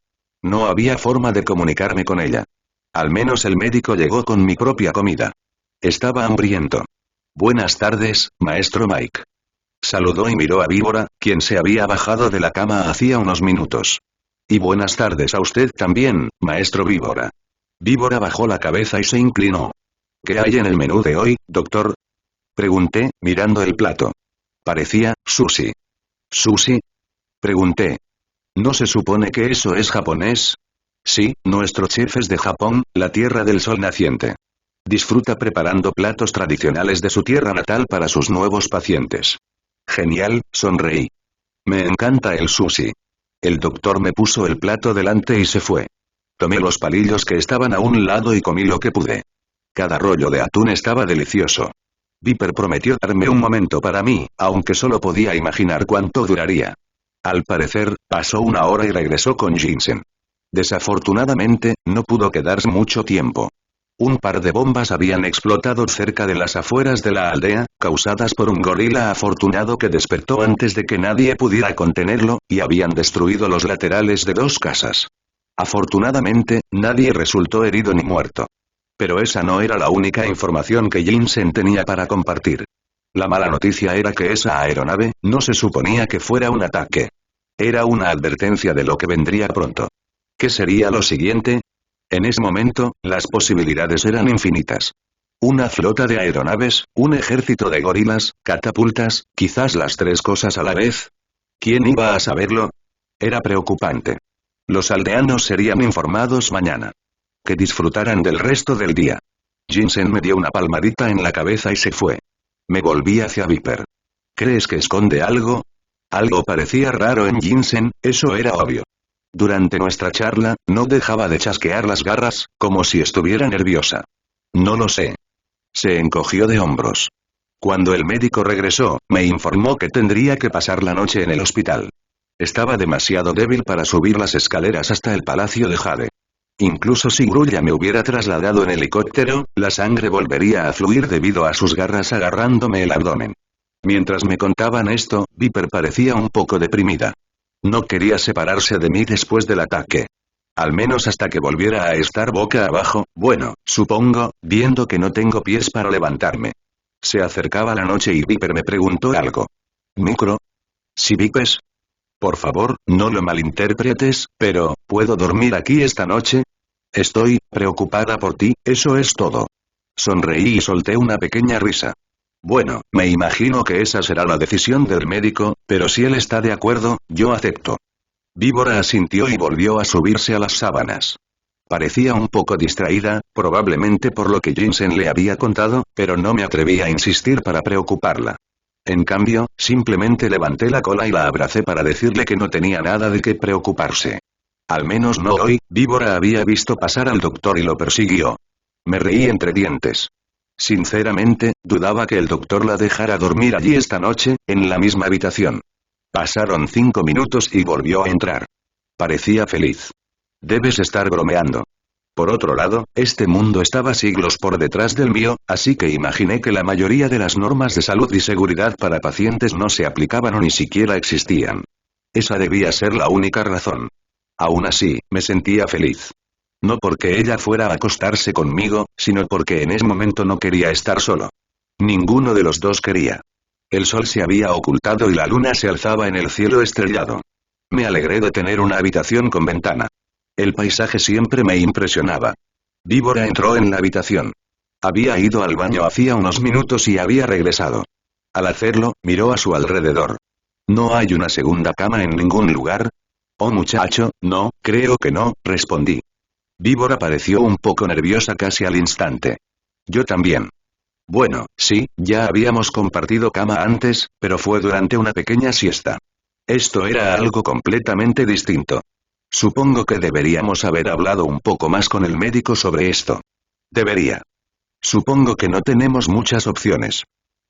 No había forma de comunicarme con ella. Al menos el médico llegó con mi propia comida. Estaba hambriento. Buenas tardes, maestro Mike. Saludó y miró a Víbora, quien se había bajado de la cama hacía unos minutos. Y buenas tardes a usted también, maestro Víbora. Víbora bajó la cabeza y se inclinó. ¿Qué hay en el menú de hoy, doctor? Pregunté, mirando el plato. Parecía, sushi. ¿Sushi? Pregunté. ¿No se supone que eso es japonés? Sí, nuestro chef es de Japón, la tierra del sol naciente. Disfruta preparando platos tradicionales de su tierra natal para sus nuevos pacientes. Genial, sonreí. Me encanta el sushi. El doctor me puso el plato delante y se fue. Tomé los palillos que estaban a un lado y comí lo que pude. Cada rollo de atún estaba delicioso. Viper prometió darme un momento para mí, aunque solo podía imaginar cuánto duraría. Al parecer, pasó una hora y regresó con Jinsen. Desafortunadamente, no pudo quedarse mucho tiempo. Un par de bombas habían explotado cerca de las afueras de la aldea, causadas por un gorila afortunado que despertó antes de que nadie pudiera contenerlo, y habían destruido los laterales de 2 casas. Afortunadamente, nadie resultó herido ni muerto. Pero esa no era la única información que Jinsen tenía para compartir. La mala noticia era que esa aeronave, no se suponía que fuera un ataque. Era una advertencia de lo que vendría pronto. ¿Qué sería lo siguiente? En ese momento, las posibilidades eran infinitas. Una flota de aeronaves, un ejército de gorilas, catapultas, quizás las tres cosas a la vez. ¿Quién iba a saberlo? Era preocupante. Los aldeanos serían informados mañana. Que disfrutaran del resto del día. Jinsen me dio una palmadita en la cabeza y se fue. Me volví hacia Viper. ¿Crees que esconde algo? Algo parecía raro en Jinsen, eso era obvio. Durante nuestra charla, no dejaba de chasquear las garras, como si estuviera nerviosa. No lo sé. Se encogió de hombros. Cuando el médico regresó, me informó que tendría que pasar la noche en el hospital. Estaba demasiado débil para subir las escaleras hasta el palacio de Jade. Incluso si Grulla me hubiera trasladado en helicóptero, la sangre volvería a fluir debido a sus garras agarrándome el abdomen. Mientras me contaban esto, Viper parecía un poco deprimida. No quería separarse de mí después del ataque. Al menos hasta que volviera a estar boca abajo, bueno, supongo, viendo que no tengo pies para levantarme. Se acercaba la noche y Viper me preguntó algo. ¿Micro? ¿Sí, Vipes? Por favor, no lo malinterpretes, pero, ¿puedo dormir aquí esta noche? Estoy preocupada por ti, eso es todo. Sonreí y solté una pequeña risa. Bueno, me imagino que esa será la decisión del médico, pero si él está de acuerdo, yo acepto. Víbora asintió y volvió a subirse a las sábanas. Parecía un poco distraída, probablemente por lo que Jinsen le había contado, pero no me atreví a insistir para preocuparla. En cambio, simplemente levanté la cola y la abracé para decirle que no tenía nada de qué preocuparse. Al menos no hoy. Víbora había visto pasar al doctor y lo persiguió. Me reí entre dientes. Sinceramente, dudaba que el doctor la dejara dormir allí esta noche, en la misma habitación. Pasaron 5 minutos y volvió a entrar. Parecía feliz. Debes estar bromeando. Por otro lado, este mundo estaba siglos por detrás del mío, así que imaginé que la mayoría de las normas de salud y seguridad para pacientes no se aplicaban o ni siquiera existían. Esa debía ser la única razón. Aún así, me sentía feliz. No porque ella fuera a acostarse conmigo, sino porque en ese momento no quería estar solo. Ninguno de los dos quería. El sol se había ocultado y la luna se alzaba en el cielo estrellado. Me alegré de tener una habitación con ventana. El paisaje siempre me impresionaba. Víbora entró en la habitación. Había ido al baño hacía unos minutos y había regresado. Al hacerlo, miró a su alrededor. ¿No hay una segunda cama en ningún lugar? Oh muchacho, no, creo que no, respondí. Víbora pareció un poco nerviosa casi al instante. Yo también. Bueno, sí, ya habíamos compartido cama antes, pero fue durante una pequeña siesta. Esto era algo completamente distinto. Supongo que deberíamos haber hablado un poco más con el médico sobre esto. Debería. Supongo que no tenemos muchas opciones.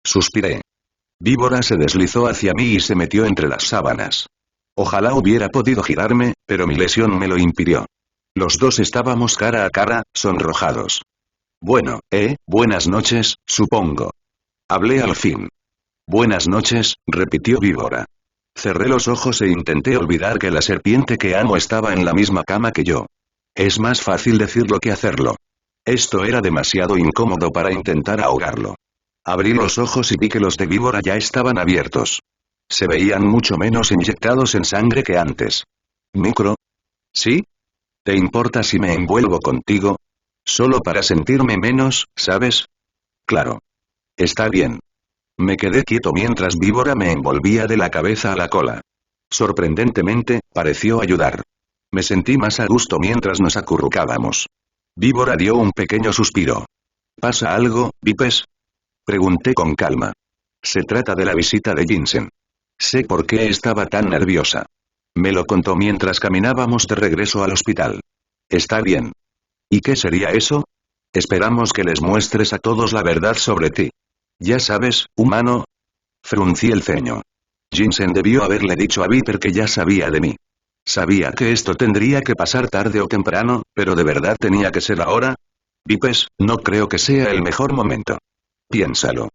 Suspiré. Víbora se deslizó hacia mí y se metió entre las sábanas. Ojalá hubiera podido girarme, pero mi lesión me lo impidió. Los dos estábamos cara a cara, sonrojados. Bueno, buenas noches, supongo. Hablé al fin. Buenas noches, repitió Víbora. Cerré los ojos e intenté olvidar que la serpiente que amo estaba en la misma cama que yo. Es más fácil decirlo que hacerlo. Esto era demasiado incómodo para intentar ahogarlo. Abrí los ojos y vi que los de Víbora ya estaban abiertos. Se veían mucho menos inyectados en sangre que antes. ¿Micro? ¿Sí? ¿Te importa si me envuelvo contigo? Solo para sentirme menos, ¿sabes? Claro. Está bien. Me quedé quieto mientras Víbora me envolvía de la cabeza a la cola. Sorprendentemente, pareció ayudar. Me sentí más a gusto mientras nos acurrucábamos. Víbora dio un pequeño suspiro. ¿Pasa algo, Vipes? Pregunté con calma. Se trata de la visita de Jinsen. Sé por qué estaba tan nerviosa. Me lo contó mientras caminábamos de regreso al hospital. Está bien. ¿Y qué sería eso? Esperamos que les muestres a todos la verdad sobre ti. Ya sabes, humano. Fruncí el ceño. Jinsen debió haberle dicho a Viper que ya sabía de mí. Sabía que esto tendría que pasar tarde o temprano, pero ¿de verdad tenía que ser ahora? Vipes, no creo que sea el mejor momento. Piénsalo.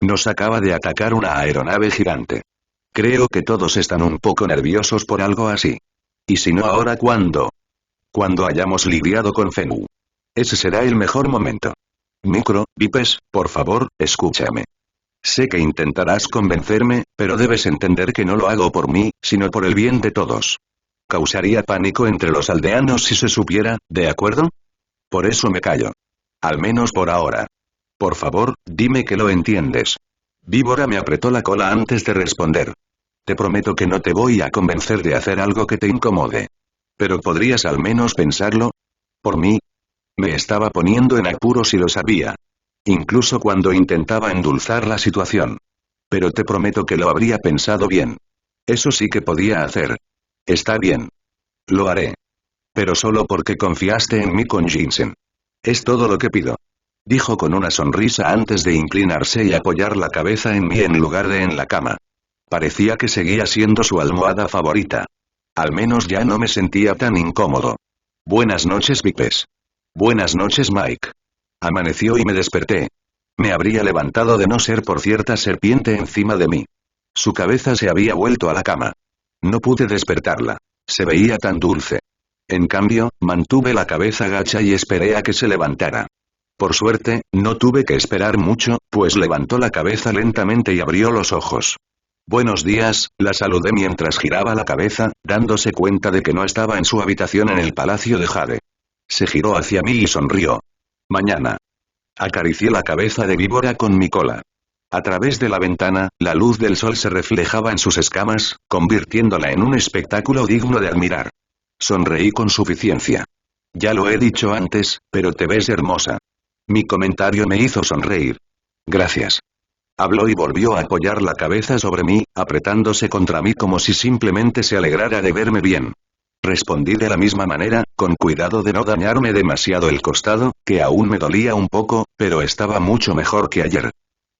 Nos acaba de atacar una aeronave gigante. Creo que todos están un poco nerviosos por algo así. ¿Y si no ahora cuándo? Cuando hayamos lidiado con Fenwu. Ese será el mejor momento. Micro, Vipes, por favor, escúchame. Sé que intentarás convencerme, pero debes entender que no lo hago por mí, sino por el bien de todos. Causaría pánico entre los aldeanos si se supiera, ¿de acuerdo? Por eso me callo. Al menos por ahora. Por favor, dime que lo entiendes. Víbora me apretó la cola antes de responder. Te prometo que no te voy a convencer de hacer algo que te incomode. Pero ¿podrías al menos pensarlo? ¿Por mí? Me estaba poniendo en apuros y lo sabía. Incluso cuando intentaba endulzar la situación. Pero te prometo que lo habría pensado bien. Eso sí que podía hacer. Está bien. Lo haré. Pero solo porque confiaste en mí con Jinsen. Es todo lo que pido. Dijo con una sonrisa antes de inclinarse y apoyar la cabeza en mí en lugar de en la cama. Parecía que seguía siendo su almohada favorita. Al menos ya no me sentía tan incómodo. Buenas noches, Vipes. Buenas noches, Mike. Amaneció y me desperté. Me habría levantado de no ser por cierta serpiente encima de mí. Su cabeza se había vuelto a la cama. No pude despertarla. Se veía tan dulce. En cambio, mantuve la cabeza gacha y esperé a que se levantara. Por suerte, no tuve que esperar mucho, pues levantó la cabeza lentamente y abrió los ojos. Buenos días, la saludé mientras giraba la cabeza, dándose cuenta de que no estaba en su habitación en el Palacio de Jade. Se giró hacia mí y sonrió. Mañana. Acaricié la cabeza de víbora con mi cola. A través de la ventana, la luz del sol se reflejaba en sus escamas, convirtiéndola en un espectáculo digno de admirar. Sonreí con suficiencia. Ya lo he dicho antes, pero te ves hermosa. Mi comentario me hizo sonreír. Gracias. Habló y volvió a apoyar la cabeza sobre mí, apretándose contra mí como si simplemente se alegrara de verme bien. Respondí de la misma manera, con cuidado de no dañarme demasiado el costado, que aún me dolía un poco, pero estaba mucho mejor que ayer.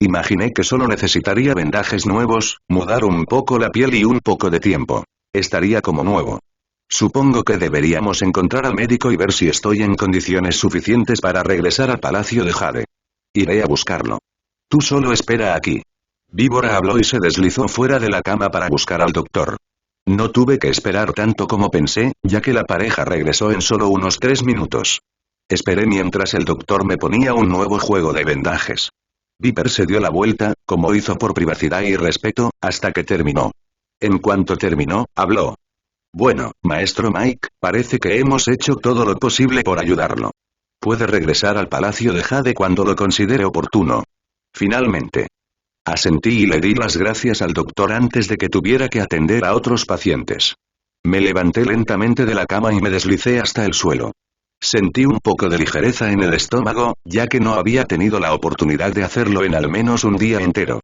Imaginé que solo necesitaría vendajes nuevos, mudar un poco la piel y un poco de tiempo. Estaría como nuevo. Supongo que deberíamos encontrar al médico y ver si estoy en condiciones suficientes para regresar al Palacio de Jade. Iré a buscarlo. Tú solo espera aquí. Víbora habló y se deslizó fuera de la cama para buscar al doctor. No tuve que esperar tanto como pensé, ya que la pareja regresó en solo unos 3 minutos. Esperé mientras el doctor me ponía un nuevo juego de vendajes. Viper se dio la vuelta, como hizo por privacidad y respeto, hasta que terminó. En cuanto terminó, habló. Bueno, maestro Mike, parece que hemos hecho todo lo posible por ayudarlo. Puede regresar al Palacio de Jade cuando lo considere oportuno. Finalmente. Asentí y le di las gracias al doctor antes de que tuviera que atender a otros pacientes. Me levanté lentamente de la cama y me deslicé hasta el suelo. Sentí un poco de ligereza en el estómago, ya que no había tenido la oportunidad de hacerlo en al menos un día entero.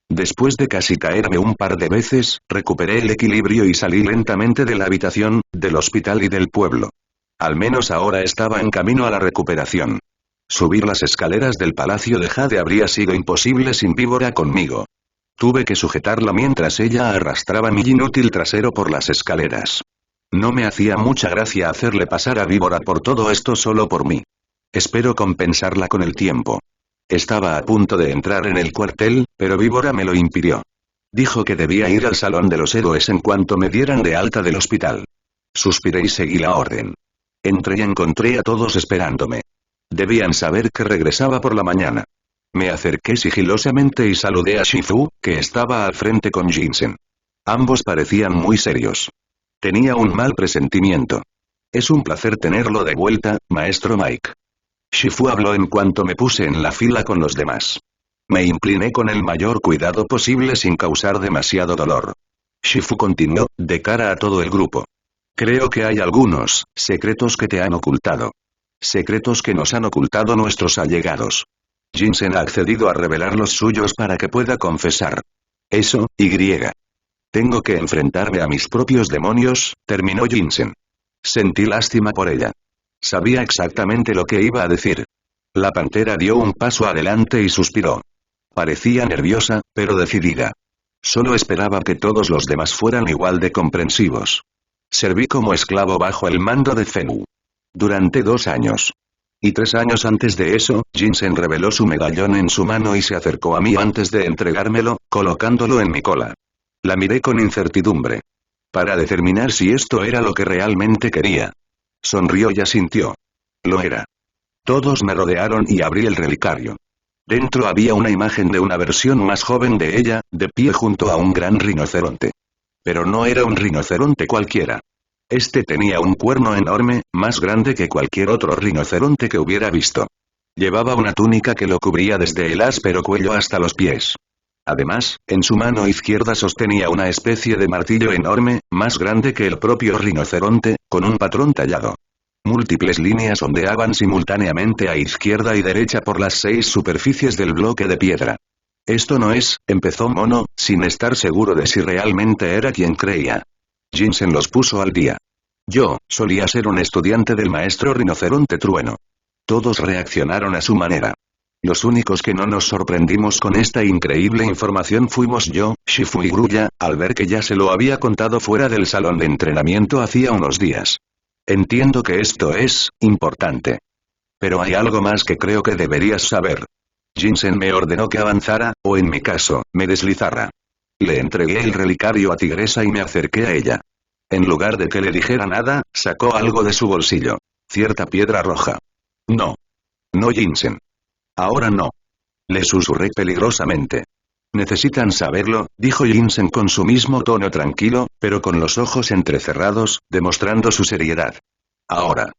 Después de casi caerme un par de veces, recuperé el equilibrio y salí lentamente de la habitación, del hospital y del pueblo. Al menos ahora estaba en camino a la recuperación. Subir las escaleras del Palacio de Jade habría sido imposible sin Víbora conmigo. Tuve que sujetarla mientras ella arrastraba mi inútil trasero por las escaleras. No me hacía mucha gracia hacerle pasar a Víbora por todo esto solo por mí. Espero compensarla con el tiempo. Estaba a punto de entrar en el cuartel, pero Víbora me lo impidió. Dijo que debía ir al Salón de los Héroes en cuanto me dieran de alta del hospital. Suspiré y seguí la orden. Entré y encontré a todos esperándome. Debían saber que regresaba por la mañana. Me acerqué sigilosamente y saludé a Shifu, que estaba al frente con Jinsen. Ambos parecían muy serios. Tenía un mal presentimiento. Es un placer tenerlo de vuelta, maestro Mike. Shifu habló en cuanto me puse en la fila con los demás. Me incliné con el mayor cuidado posible sin causar demasiado dolor. Shifu continuó, de cara a todo el grupo. Creo que hay algunos secretos que te han ocultado. Secretos que nos han ocultado nuestros allegados. Jinsen ha accedido a revelar los suyos para que pueda confesar. Eso, y. Tengo que enfrentarme a mis propios demonios, terminó Jinsen. Sentí lástima por ella. Sabía exactamente lo que iba a decir. La pantera dio un paso adelante y suspiró. Parecía nerviosa, pero decidida. Solo esperaba que todos los demás fueran igual de comprensivos. Serví como esclavo bajo el mando de Fenwu. Durante 2 años. Y 3 años antes de eso, Jinsen reveló su medallón en su mano y se acercó a mí antes de entregármelo, colocándolo en mi cola. La miré con incertidumbre. Para determinar si esto era lo que realmente quería. Sonrió y asintió. Lo era. Todos me rodearon y abrí el relicario. Dentro había una imagen de una versión más joven de ella, de pie junto a un gran rinoceronte. Pero no era un rinoceronte cualquiera. Este tenía un cuerno enorme, más grande que cualquier otro rinoceronte que hubiera visto. Llevaba una túnica que lo cubría desde el áspero cuello hasta los pies. Además, en su mano izquierda sostenía una especie de martillo enorme, más grande que el propio rinoceronte, con un patrón tallado. Múltiples líneas ondeaban simultáneamente a izquierda y derecha por las 6 superficies del bloque de piedra. Esto no es, empezó Mono, sin estar seguro de si realmente era quien creía. Jinsen los puso al día. Yo, solía ser un estudiante del maestro Rinoceronte Trueno. Todos reaccionaron a su manera. Los únicos que no nos sorprendimos con esta increíble información fuimos yo, Shifu y Grulla, al ver que ya se lo había contado fuera del salón de entrenamiento hacía unos días. Entiendo que esto es importante. Pero hay algo más que creo que deberías saber. Jinsen me ordenó que avanzara, o en mi caso, me deslizara. Le entregué el relicario a Tigresa y me acerqué a ella. En lugar de que le dijera nada, sacó algo de su bolsillo. Cierta piedra roja. No. No, Jinsen. Ahora no. Le susurré peligrosamente. Necesitan saberlo, dijo Jinsen con su mismo tono tranquilo, pero con los ojos entrecerrados, demostrando su seriedad. Ahora.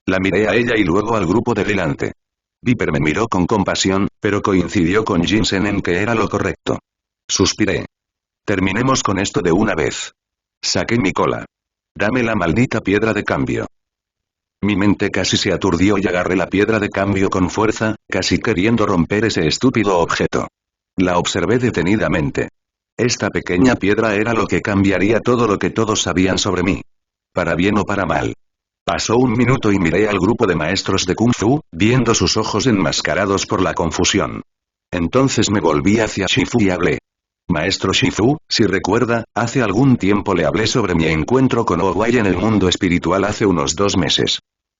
La miré a ella y luego al grupo de delante. Viper me miró con compasión, pero coincidió con Jinsen en que era lo correcto. Suspiré. Terminemos con esto de una vez. Saqué mi cola. Dame la maldita piedra de cambio. Mi mente casi se aturdió y agarré la piedra de cambio con fuerza, casi queriendo romper ese estúpido objeto. La observé detenidamente. Esta pequeña piedra era lo que cambiaría todo lo que todos sabían sobre mí. Para bien o para mal. Pasó un minuto y miré al grupo de maestros de Kung Fu, viendo sus ojos enmascarados por la confusión. Entonces me volví hacia Shifu y hablé. Maestro Shifu, si recuerda, hace algún tiempo le hablé sobre mi encuentro con Owai en el mundo espiritual hace unos 2 meses.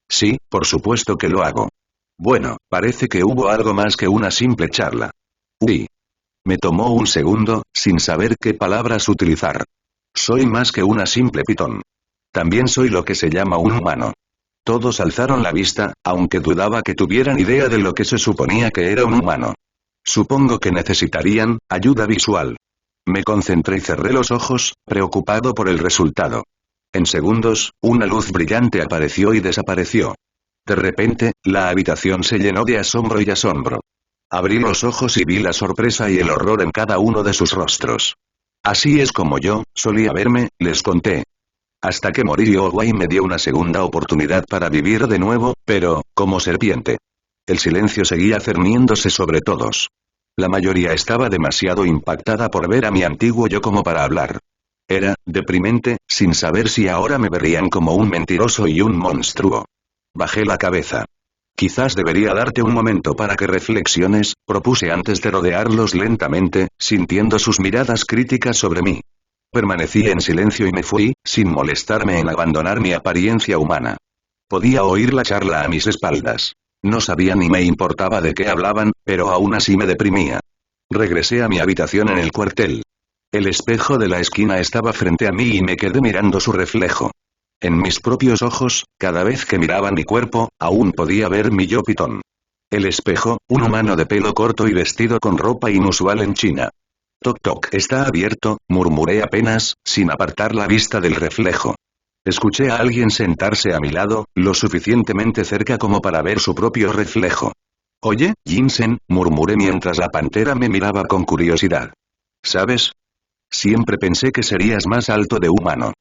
Sí, por supuesto que lo hago. Bueno, parece que hubo algo más que una simple charla. Uy. Me tomó un segundo, sin saber qué palabras utilizar. Soy más que una simple pitón. También soy lo que se llama un humano. Todos alzaron la vista, aunque dudaba que tuvieran idea de lo que se suponía que era un humano. Supongo que necesitarían ayuda visual. Me concentré y cerré los ojos, preocupado por el resultado. En segundos, una luz brillante apareció y desapareció. De repente, la habitación se llenó de asombro y asombro. Abrí los ojos y vi la sorpresa y el horror en cada uno de sus rostros. Así es como yo solía verme, les conté. Hasta que morí Owai me dio una segunda oportunidad para vivir de nuevo, pero, como serpiente. El silencio seguía cerniéndose sobre todos. La mayoría estaba demasiado impactada por ver a mi antiguo yo como para hablar. Era deprimente, sin saber si ahora me verían como un mentiroso y un monstruo. Bajé la cabeza. Quizás debería darte un momento para que reflexiones, propuse antes de rodearlos lentamente, sintiendo sus miradas críticas sobre mí. Permanecí en silencio y me fui, sin molestarme en abandonar mi apariencia humana. Podía oír la charla a mis espaldas. No sabía ni me importaba de qué hablaban, pero aún así me deprimía. Regresé a mi habitación en el cuartel. El espejo de la esquina estaba frente a mí y me quedé mirando su reflejo. En mis propios ojos, cada vez que miraba mi cuerpo, aún podía ver mi yo pitón. El espejo, un humano de pelo corto y vestido con ropa inusual en China. Toc toc. Está abierto, murmuré apenas, sin apartar la vista del reflejo. Escuché a alguien sentarse a mi lado, lo suficientemente cerca como para ver su propio reflejo. Oye, Jinsen, murmuré mientras la pantera me miraba con curiosidad. ¿Sabes? Siempre pensé que serías más alto de humano.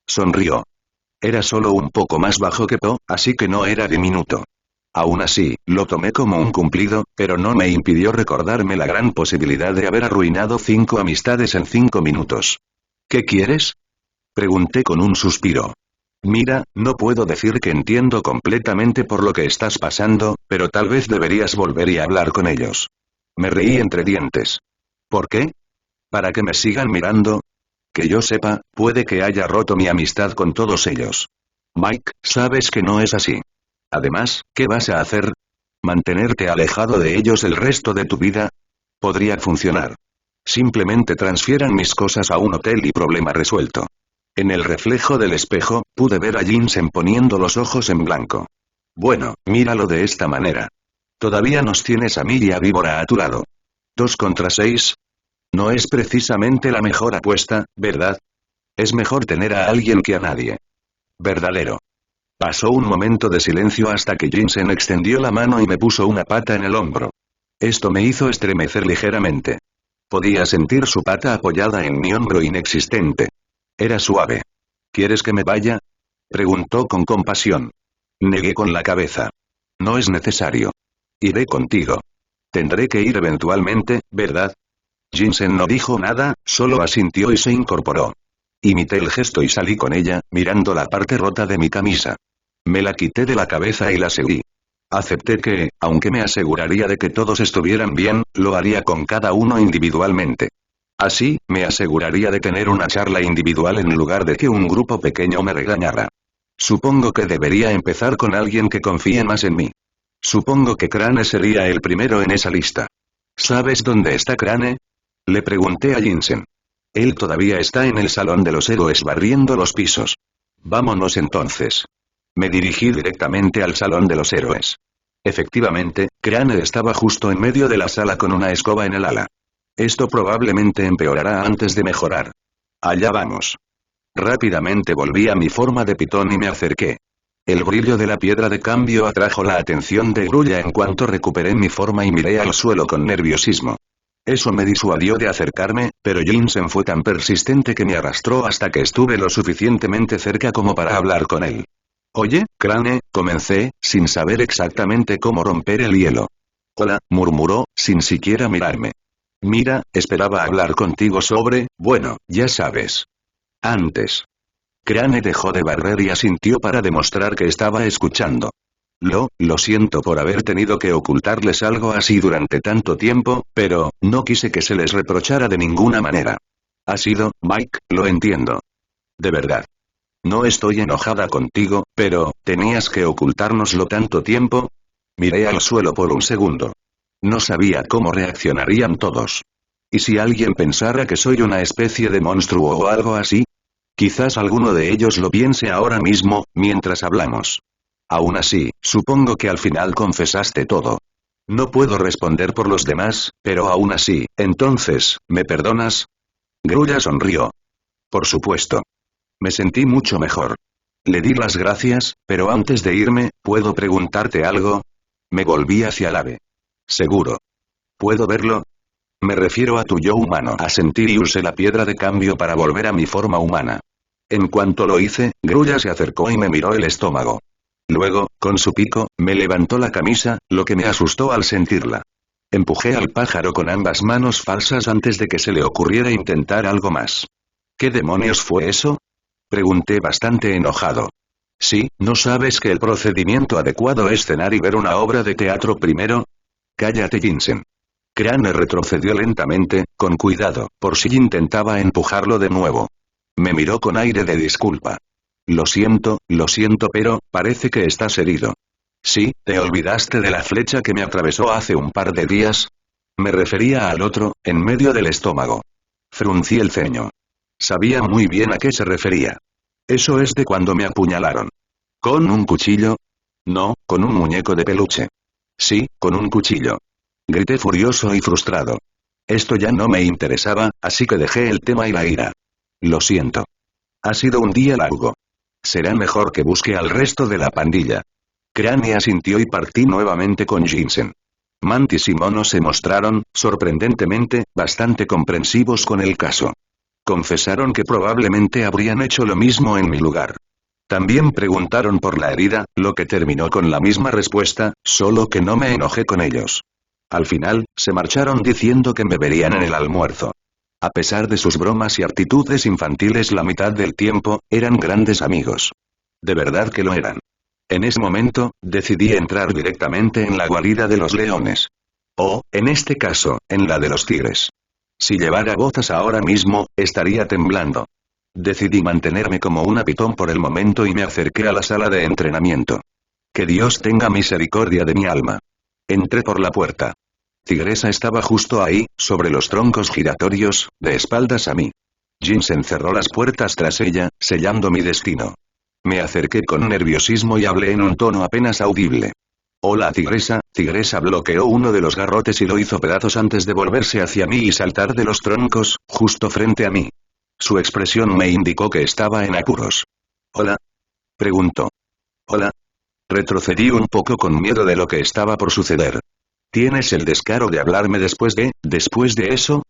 Sonrió. Era solo un poco más bajo que Po, así que no era diminuto. Aún así, lo tomé como un cumplido, pero no me impidió recordarme la gran posibilidad de haber arruinado 5 amistades en 5 minutos. ¿Qué quieres? Pregunté con un suspiro. Mira, no puedo decir que entiendo completamente por lo que estás pasando, pero tal vez deberías volver y hablar con ellos. Me reí entre dientes. ¿Por qué? ¿Para que me sigan mirando? Que yo sepa, puede que haya roto mi amistad con todos ellos. Mike, sabes que no es así. Además, ¿qué vas a hacer? ¿Mantenerte alejado de ellos el resto de tu vida? Podría funcionar. Simplemente transfieran mis cosas a un hotel y problema resuelto. En el reflejo del espejo, Pude ver a Jinsen poniendo los ojos en blanco. Bueno, míralo de esta manera. Todavía nos tienes a mí y a Víbora a tu lado. 2 contra 6. No es precisamente la mejor apuesta, ¿verdad? Es mejor tener a alguien que a nadie. Verdadero. Pasó un momento de silencio hasta que Jinsen extendió la mano y me puso una pata en el hombro. Esto me hizo estremecer ligeramente. Podía sentir su pata apoyada en mi hombro inexistente. Era suave. ¿Quieres que me vaya? Preguntó con compasión. Negué con la cabeza. No es necesario. Iré contigo. Tendré que ir eventualmente, ¿verdad? Jinsen no dijo nada, solo asintió y se incorporó. Imité el gesto y salí con ella, mirando la parte rota de mi camisa. Me la quité de la cabeza y la seguí. Acepté que, aunque me aseguraría de que todos estuvieran bien, lo haría con cada uno individualmente. Así, me aseguraría de tener una charla individual en lugar de que un grupo pequeño me regañara. Supongo que debería empezar con alguien que confíe más en mí. Supongo que Crane sería el primero en esa lista. ¿Sabes dónde está Crane? Le pregunté a Jinsen. Él todavía está en el salón de los héroes barriendo los pisos. Vámonos entonces. Me dirigí directamente al salón de los héroes. Efectivamente, Crane estaba justo en medio de la sala con una escoba en el ala. Esto probablemente empeorará antes de mejorar. Allá vamos. Rápidamente volví a mi forma de pitón y me acerqué. El brillo de la piedra de cambio atrajo la atención de Grulla en cuanto recuperé mi forma y miré al suelo con nerviosismo. Eso me disuadió de acercarme, pero Jinsen fue tan persistente que me arrastró hasta que estuve lo suficientemente cerca como para hablar con él. Oye, Crane, comencé, sin saber exactamente cómo romper el hielo. Hola, murmuró, sin siquiera mirarme. Mira, esperaba hablar contigo sobre, bueno, ya sabes. Antes. Crane dejó de barrer y asintió para demostrar que estaba escuchando. Lo siento por haber tenido que ocultarles algo así durante tanto tiempo, pero, no quise que se les reprochara de ninguna manera. Ha sido, Mike, lo entiendo. De verdad. No estoy enojada contigo, pero, ¿tenías que ocultárnoslo tanto tiempo? Miré al suelo por un segundo. No sabía cómo reaccionarían todos. ¿Y si alguien pensara que soy una especie de monstruo o algo así? Quizás alguno de ellos lo piense ahora mismo, mientras hablamos. Aún así, supongo que al final confesaste todo. No puedo responder por los demás, pero aún así, entonces, ¿me perdonas? Grulla sonrió. Por supuesto. Me sentí mucho mejor. Le di las gracias, pero antes de irme, ¿puedo preguntarte algo? Me volví hacia el ave. ¿Seguro? ¿Puedo verlo? Me refiero a tu yo humano. Asentí y usé la piedra de cambio para volver a mi forma humana. En cuanto lo hice, Grulla se acercó y me miró el estómago. Luego, con su pico, me levantó la camisa, lo que me asustó al sentirla. Empujé al pájaro con ambas manos falsas antes de que se le ocurriera intentar algo más. ¿Qué demonios fue eso? Pregunté bastante enojado. Sí, ¿no sabes que el procedimiento adecuado es cenar y ver una obra de teatro primero? Cállate, Jinsen. Crane retrocedió lentamente, con cuidado, por si intentaba empujarlo de nuevo. Me miró con aire de disculpa. Lo siento, pero, parece que estás herido. ¿Sí, te olvidaste de la flecha que me atravesó hace un par de días? Me refería al otro, en medio del estómago. Fruncí el ceño. Sabía muy bien a qué se refería. Eso es de cuando me apuñalaron. ¿Con un cuchillo? No, con un muñeco de peluche. Sí, con un cuchillo. Grité furioso y frustrado. Esto ya no me interesaba, así que dejé el tema y la ira. Lo siento. Ha sido un día largo. Será mejor que busque al resto de la pandilla. Crane asintió y partí nuevamente con Jinsen. Mantis y Mono se mostraron, sorprendentemente, bastante comprensivos con el caso. Confesaron que probablemente habrían hecho lo mismo en mi lugar. También preguntaron por la herida, lo que terminó con la misma respuesta, solo que no me enojé con ellos. Al final, se marcharon diciendo que me verían en el almuerzo. A pesar de sus bromas y actitudes infantiles la mitad del tiempo, eran grandes amigos. De verdad que lo eran. En ese momento, decidí entrar directamente en la guarida de los leones. O, en este caso, en la de los tigres. Si llevara botas ahora mismo, estaría temblando. Decidí mantenerme como una pitón por el momento y me acerqué a la sala de entrenamiento. Que Dios tenga misericordia de mi alma. Entré por la puerta. Tigresa estaba justo ahí, sobre los troncos giratorios, de espaldas a mí. Jinsen cerró las puertas tras ella, sellando mi destino. Me acerqué con nerviosismo y hablé en un tono apenas audible. Hola tigresa. Tigresa bloqueó uno de los garrotes y lo hizo pedazos antes de volverse hacia mí y saltar de los troncos, justo frente a mí. Su expresión me indicó que estaba en apuros. ¿Hola? Preguntó. ¿Hola? Retrocedí un poco con miedo de lo que estaba por suceder. ¿Tienes el descaro de hablarme después de eso?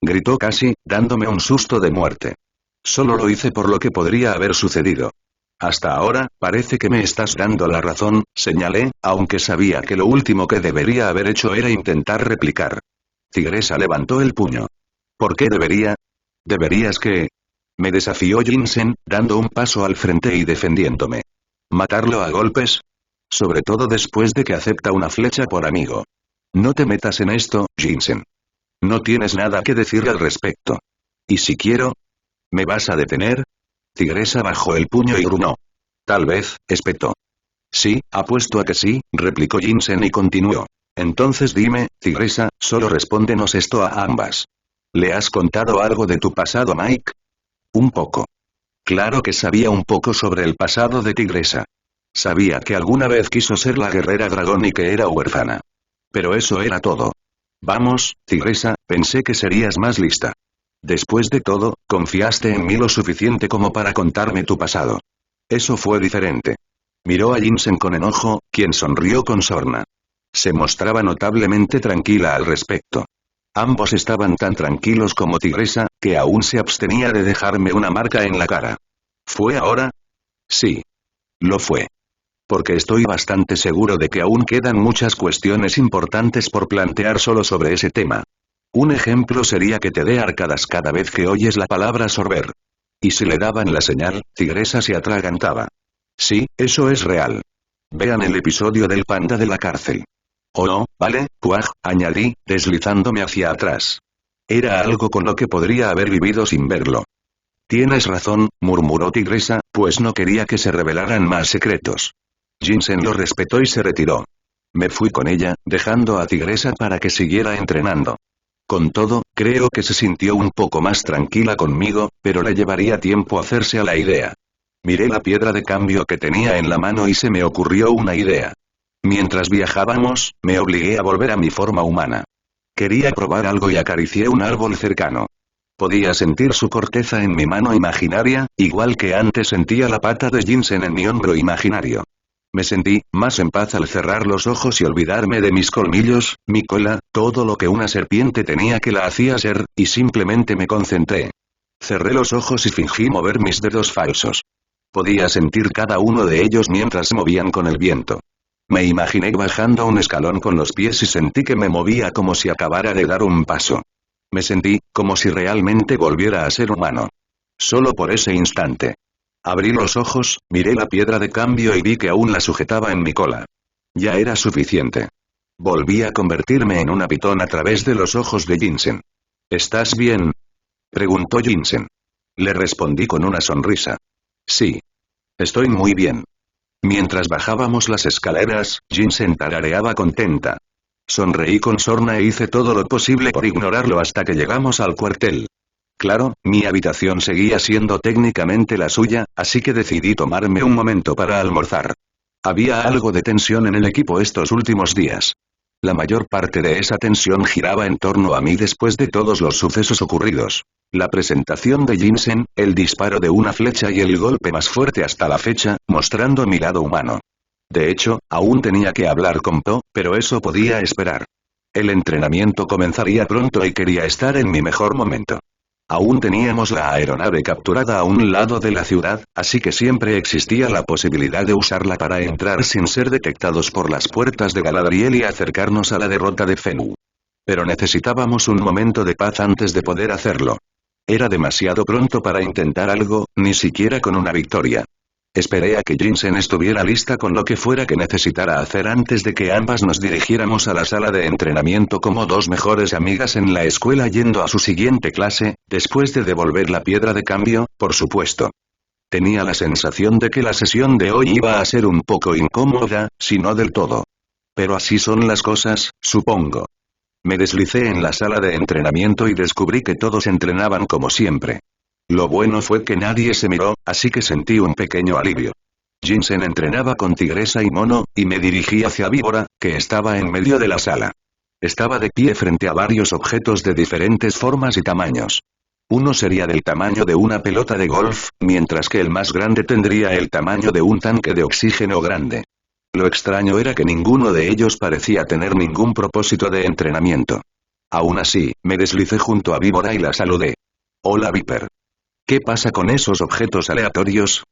Gritó casi, dándome un susto de muerte. Solo lo hice por lo que podría haber sucedido. Hasta ahora, parece que me estás dando la razón, señalé, aunque sabía que lo último que debería haber hecho era intentar replicar. Tigresa levantó el puño. ¿Por qué debería? ¿Deberías qué? Me desafió Jinsen, dando un paso al frente y defendiéndome. ¿Matarlo a golpes? Sobre todo después de que acepta una flecha por amigo. No te metas en esto, Jinsen. No tienes nada que decir al respecto. ¿Y si quiero? ¿Me vas a detener? Tigresa bajó el puño y gruñó. Tal vez, espetó. Sí, apuesto a que sí, replicó Jinsen y continuó. Entonces dime, Tigresa, solo respóndenos esto a ambas. ¿Le has contado algo de tu pasado a Mike? Un poco. Claro que sabía un poco sobre el pasado de Tigresa. Sabía que alguna vez quiso ser la guerrera dragón y que era huérfana. Pero eso era todo. Vamos, Tigresa, pensé que serías más lista. Después de todo, confiaste en mí lo suficiente como para contarme tu pasado. Eso fue diferente. Miró a Jinsen con enojo, quien sonrió con sorna. Se mostraba notablemente tranquila al respecto. Ambos estaban tan tranquilos como Tigresa, que aún se abstenía de dejarme una marca en la cara. ¿Fue ahora? Sí. Lo fue. Porque estoy bastante seguro de que aún quedan muchas cuestiones importantes por plantear solo sobre ese tema. Un ejemplo sería que te dé arcadas cada vez que oyes la palabra sorber. Y si le daban la señal, Tigresa se atragantaba. Sí, eso es real. Vean el episodio del panda de la cárcel. Oh no, vale, cuaj, añadí, deslizándome hacia atrás. Era algo con lo que podría haber vivido sin verlo. Tienes razón, murmuró Tigresa, pues no quería que se revelaran más secretos. Jinsen lo respetó y se retiró. Me fui con ella, dejando a Tigresa para que siguiera entrenando. Con todo, creo que se sintió un poco más tranquila conmigo, pero le llevaría tiempo hacerse a la idea. Miré la piedra de cambio que tenía en la mano y se me ocurrió una idea. Mientras viajábamos, me obligué a volver a mi forma humana. Quería probar algo y acaricié un árbol cercano. Podía sentir su corteza en mi mano imaginaria, igual que antes sentía la pata de Jinsen en mi hombro imaginario. Me sentí más en paz al cerrar los ojos y olvidarme de mis colmillos, mi cola, todo lo que una serpiente tenía que la hacía ser, y simplemente me concentré. Cerré los ojos y fingí mover mis dedos falsos. Podía sentir cada uno de ellos mientras se movían con el viento. Me imaginé bajando un escalón con los pies y sentí que me movía como si acabara de dar un paso. Me sentí, como si realmente volviera a ser humano. Solo por ese instante. Abrí los ojos, miré la piedra de cambio y vi que aún la sujetaba en mi cola. Ya era suficiente. Volví a convertirme en una pitón a través de los ojos de Jinsen. ¿Estás bien?, preguntó Jinsen. Le respondí con una sonrisa. Sí. Estoy muy bien. Mientras bajábamos las escaleras, Jinsen tarareaba contenta. Sonreí con sorna e hice todo lo posible por ignorarlo hasta que llegamos al cuartel. Claro, mi habitación seguía siendo técnicamente la suya, así que decidí tomarme un momento para almorzar. Había algo de tensión en el equipo estos últimos días. La mayor parte de esa tensión giraba en torno a mí después de todos los sucesos ocurridos. La presentación de Jinsen, el disparo de una flecha y el golpe más fuerte hasta la fecha, mostrando mi lado humano. De hecho, aún tenía que hablar con Po, pero eso podía esperar. El entrenamiento comenzaría pronto y quería estar en mi mejor momento. Aún teníamos la aeronave capturada a un lado de la ciudad, así que siempre existía la posibilidad de usarla para entrar sin ser detectados por las puertas de Galadriel y acercarnos a la derrota de Fenú. Pero necesitábamos un momento de paz antes de poder hacerlo. Era demasiado pronto para intentar algo, ni siquiera con una victoria. Esperé a que Jinsen estuviera lista con lo que fuera que necesitara hacer antes de que ambas nos dirigiéramos a la sala de entrenamiento como dos mejores amigas en la escuela yendo a su siguiente clase, después de devolver la piedra de cambio, por supuesto. Tenía la sensación de que la sesión de hoy iba a ser un poco incómoda, si no del todo. Pero así son las cosas, supongo. Me deslicé en la sala de entrenamiento y descubrí que todos entrenaban como siempre. Lo bueno fue que nadie se miró, así que sentí un pequeño alivio. Jinsen entrenaba con Tigresa y Mono, y me dirigí hacia Víbora, que estaba en medio de la sala. Estaba de pie frente a varios objetos de diferentes formas y tamaños. Uno sería del tamaño de una pelota de golf, mientras que el más grande tendría el tamaño de un tanque de oxígeno grande. Lo extraño era que ninguno de ellos parecía tener ningún propósito de entrenamiento. Aún así, me deslicé junto a Víbora y la saludé. Hola Viper. ¿Qué pasa con esos objetos aleatorios?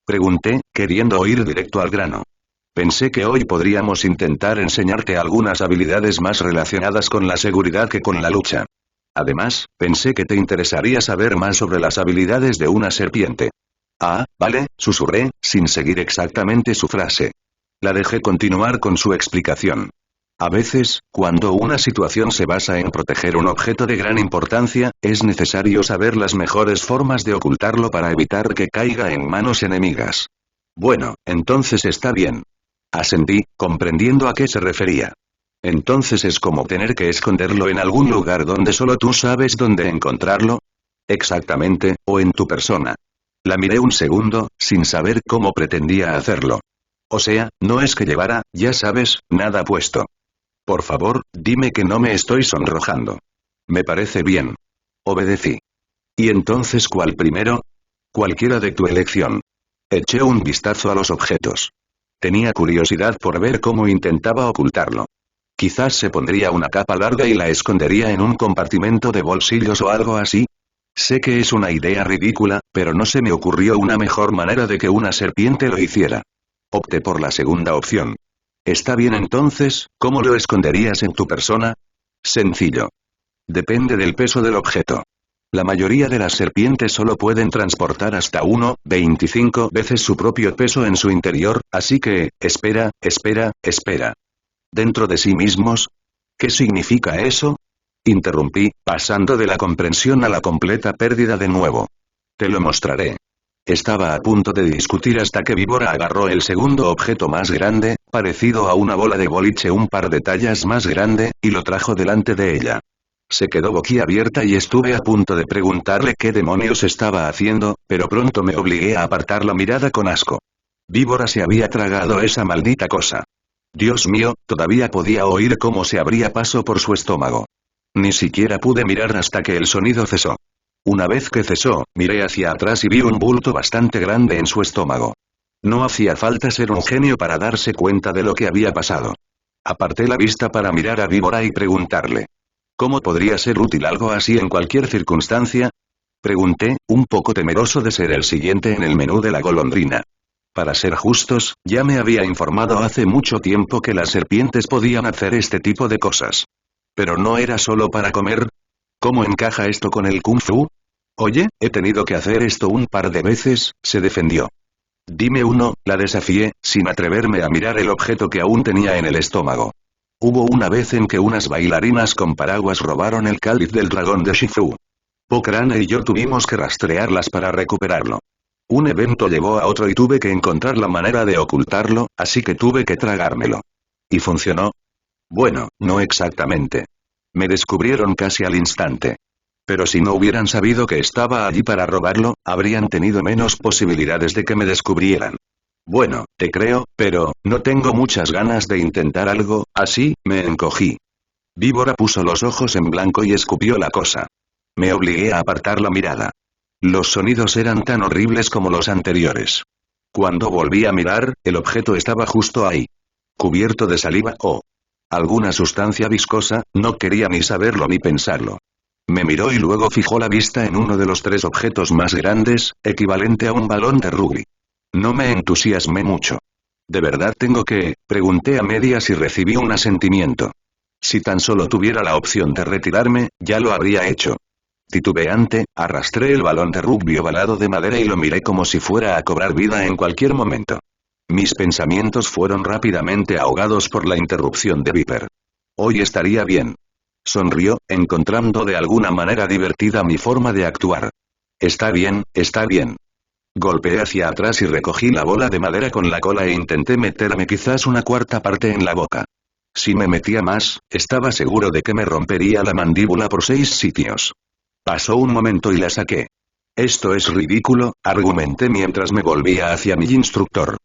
Pregunté, queriendo ir directo al grano. Pensé que hoy podríamos intentar enseñarte algunas habilidades más relacionadas con la seguridad que con la lucha. Además, pensé que te interesaría saber más sobre las habilidades de una serpiente. Ah, vale, susurré, sin seguir exactamente su frase. La dejé continuar con su explicación. A veces, cuando una situación se basa en proteger un objeto de gran importancia, es necesario saber las mejores formas de ocultarlo para evitar que caiga en manos enemigas. Bueno, entonces está bien. Asentí, comprendiendo a qué se refería. Entonces es como tener que esconderlo en algún lugar donde solo tú sabes dónde encontrarlo. Exactamente, o en tu persona. La miré un segundo, sin saber cómo pretendía hacerlo. O sea, no es que llevara, ya sabes, nada puesto. Por favor, dime que no me estoy sonrojando. Me parece bien. Obedecí. ¿Y entonces cuál primero? Cualquiera de tu elección. Eché un vistazo a los objetos. Tenía curiosidad por ver cómo intentaba ocultarlo. Quizás se pondría una capa larga y la escondería en un compartimento de bolsillos o algo así. Sé que es una idea ridícula, pero no se me ocurrió una mejor manera de que una serpiente lo hiciera. Opté por la segunda opción. Está bien entonces, ¿cómo lo esconderías en tu persona? Sencillo. Depende del peso del objeto. La mayoría de las serpientes solo pueden transportar hasta 1,25 veces su propio peso en su interior, así que, espera. ¿Dentro de sí mismos? ¿Qué significa eso? Interrumpí, pasando de la comprensión a la completa pérdida de nuevo. Te lo mostraré. Estaba a punto de discutir hasta que Víbora agarró el segundo objeto más grande, parecido a una bola de boliche un par de tallas más grande, y lo trajo delante de ella. Se quedó boquiabierta y estuve a punto de preguntarle qué demonios estaba haciendo, pero pronto me obligué a apartar la mirada con asco. Víbora se había tragado esa maldita cosa. Dios mío, todavía podía oír cómo se abría paso por su estómago. Ni siquiera pude mirar hasta que el sonido cesó. Una vez que cesó, miré hacia atrás y vi un bulto bastante grande en su estómago. No hacía falta ser un genio para darse cuenta de lo que había pasado. Aparté la vista para mirar a Víbora y preguntarle. ¿Cómo podría ser útil algo así en cualquier circunstancia? Pregunté, un poco temeroso de ser el siguiente en el menú de la golondrina. Para ser justos, ya me había informado hace mucho tiempo que las serpientes podían hacer este tipo de cosas. Pero no era solo para comer. ¿Cómo encaja esto con el Kung Fu? Oye, he tenido que hacer esto un par de veces, se defendió. Dime uno, la desafié, sin atreverme a mirar el objeto que aún tenía en el estómago. Hubo una vez en que unas bailarinas con paraguas robaron el cáliz del dragón de Shifu. Pokrane y yo tuvimos que rastrearlas para recuperarlo. Un evento llevó a otro y tuve que encontrar la manera de ocultarlo, así que tuve que tragármelo. ¿Y funcionó? Bueno, no exactamente. Me descubrieron casi al instante. Pero si no hubieran sabido que estaba allí para robarlo, habrían tenido menos posibilidades de que me descubrieran. Bueno, te creo, pero, no tengo muchas ganas de intentar algo, así, me encogí. Víbora puso los ojos en blanco y escupió la cosa. Me obligué a apartar la mirada. Los sonidos eran tan horribles como los anteriores. Cuando volví a mirar, el objeto estaba justo ahí. Cubierto de saliva o alguna sustancia viscosa, no quería ni saberlo ni pensarlo. Me miró y luego fijó la vista en uno de los 3 objetos más grandes, equivalente a un balón de rugby. No me entusiasmé mucho. ¿De verdad tengo que? Pregunté a medias y recibí un asentimiento. Si tan solo tuviera la opción de retirarme, ya lo habría hecho. Titubeante, arrastré el balón de rugby ovalado de madera y lo miré como si fuera a cobrar vida en cualquier momento. Mis pensamientos fueron rápidamente ahogados por la interrupción de Viper. Hoy estaría bien. Sonrió, encontrando de alguna manera divertida mi forma de actuar. Está bien, está bien. Golpeé hacia atrás y recogí la bola de madera con la cola e intenté meterme quizás una cuarta parte en la boca. Si me metía más, estaba seguro de que me rompería la mandíbula por 6 sitios. Pasó un momento y la saqué. Esto es ridículo, argumenté mientras me volvía hacia mi instructor.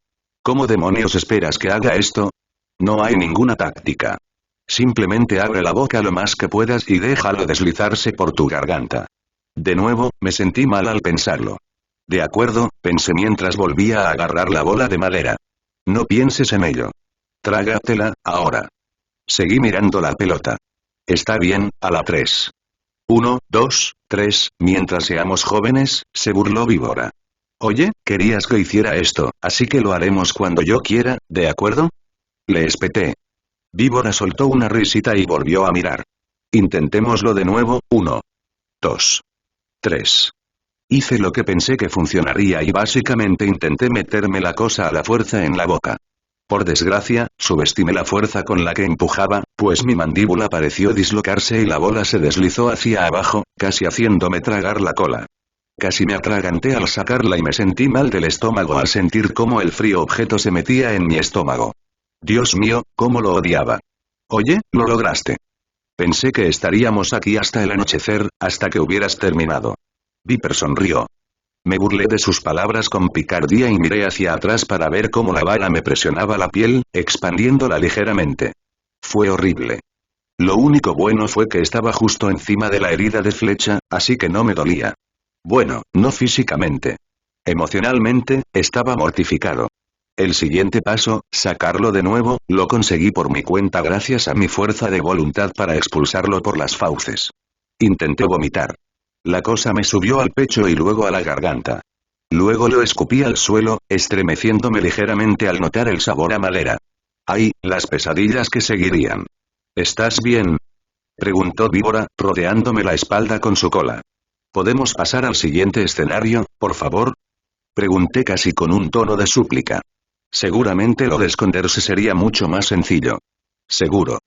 ¿Cómo demonios esperas que haga esto? No hay ninguna táctica. Simplemente abre la boca lo más que puedas y déjalo deslizarse por tu garganta. De nuevo, me sentí mal al pensarlo. De acuerdo, pensé mientras volvía a agarrar la bola de madera. No pienses en ello. Trágatela, ahora. Seguí mirando la pelota. Está bien, a la 3. 1, 2, 3, mientras seamos jóvenes, se burló Víbora. Oye, querías que hiciera esto, así que lo haremos cuando yo quiera, ¿de acuerdo? Le espeté. Víbora soltó una risita y volvió a mirar. Intentémoslo de nuevo, 1, 2, 3. Hice lo que pensé que funcionaría y básicamente intenté meterme la cosa a la fuerza en la boca. Por desgracia, subestimé la fuerza con la que empujaba, pues mi mandíbula pareció dislocarse y la bola se deslizó hacia abajo, casi haciéndome tragar la cola. Casi me atraganté al sacarla y me sentí mal del estómago al sentir cómo el frío objeto se metía en mi estómago. Dios mío, cómo lo odiaba. Oye, lo lograste. Pensé que estaríamos aquí hasta el anochecer, hasta que hubieras terminado. Viper sonrió. Me burlé de sus palabras con picardía y miré hacia atrás para ver cómo la bala me presionaba la piel, expandiéndola ligeramente. Fue horrible. Lo único bueno fue que estaba justo encima de la herida de flecha, así que no me dolía. Bueno, no físicamente. Emocionalmente, estaba mortificado. El siguiente paso, sacarlo de nuevo, lo conseguí por mi cuenta gracias a mi fuerza de voluntad para expulsarlo por las fauces. Intenté vomitar. La cosa me subió al pecho y luego a la garganta. Luego lo escupí al suelo, estremeciéndome ligeramente al notar el sabor a madera. ¡Ay, las pesadillas que seguirían! ¿Estás bien?, preguntó Víbora, rodeándome la espalda con su cola. ¿Podemos pasar al siguiente escenario, por favor?, pregunté casi con un tono de súplica. Seguramente lo de esconderse sería mucho más sencillo. Seguro.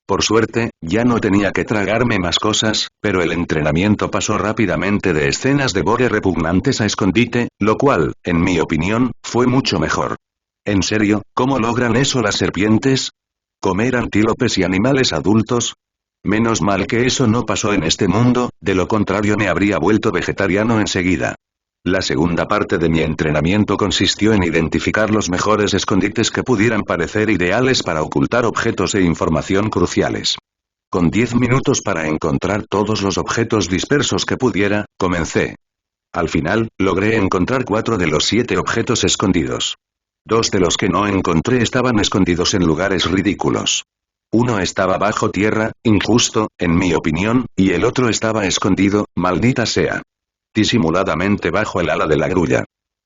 Por suerte, ya no tenía que tragarme más cosas, pero el entrenamiento pasó rápidamente de escenas de gore repugnantes a escondite, lo cual, en mi opinión, fue mucho mejor. ¿En serio, cómo logran eso las serpientes? ¿Comer antílopes y animales adultos? Menos mal que eso no pasó en este mundo, de lo contrario me habría vuelto vegetariano enseguida. La segunda parte de mi entrenamiento consistió en identificar los mejores escondites que pudieran parecer ideales para ocultar objetos e información cruciales. Con 10 minutos para encontrar todos los objetos dispersos que pudiera, comencé. Al final, logré encontrar 4 de los 7 objetos escondidos. 2 de los que no encontré estaban escondidos en lugares ridículos. Uno estaba bajo tierra, injusto, en mi opinión, y el otro estaba escondido, maldita sea, disimuladamente bajo el ala de la grulla.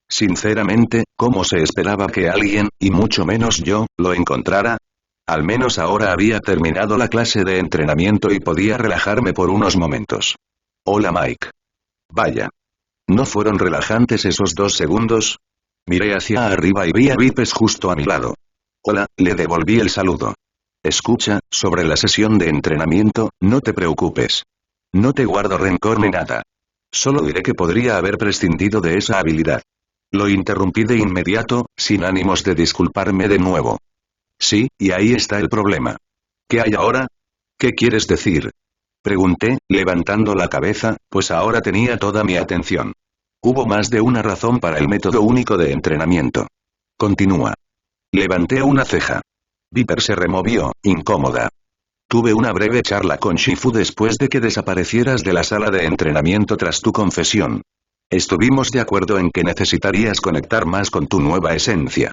Sinceramente, ¿cómo se esperaba que alguien, y mucho menos yo, lo encontrara? Al menos ahora había terminado la clase de entrenamiento y podía relajarme por unos momentos. Hola Mike. Vaya. ¿No fueron relajantes esos 2 segundos? Miré hacia arriba y vi a Vipes justo a mi lado. Hola, le devolví el saludo. Escucha, sobre la sesión de entrenamiento, no te preocupes. No te guardo rencor ni nada. Solo diré que podría haber prescindido de esa habilidad. Lo interrumpí de inmediato, sin ánimos de disculparme de nuevo. Sí, y ahí está el problema. ¿Qué hay ahora? ¿Qué quieres decir?, pregunté, levantando la cabeza, pues ahora tenía toda mi atención. Hubo más de una razón para el método único de entrenamiento. Continúa. Levanté una ceja. Viper se removió, incómoda. Tuve una breve charla con Shifu después de que desaparecieras de la sala de entrenamiento tras tu confesión. Estuvimos de acuerdo en que necesitarías conectar más con tu nueva esencia.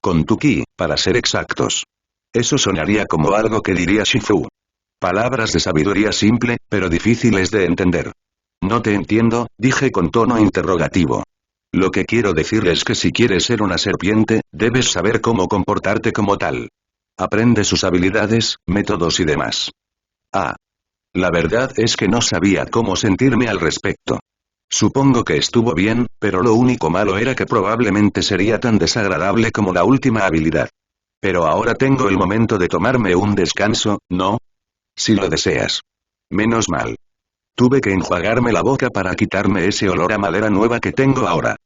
Con tu ki, para ser exactos. Eso sonaría como algo que diría Shifu. Palabras de sabiduría simple, pero difíciles de entender. No te entiendo, dije con tono interrogativo. Lo que quiero decir es que si quieres ser una serpiente, debes saber cómo comportarte como tal. Aprende sus habilidades, métodos y demás. Ah. La verdad es que no sabía cómo sentirme al respecto. Supongo que estuvo bien, pero lo único malo era que probablemente sería tan desagradable como la última habilidad. Pero ahora tengo el momento de tomarme un descanso, ¿no? Si lo deseas. Menos mal. Tuve que enjuagarme la boca para quitarme ese olor a madera nueva que tengo ahora.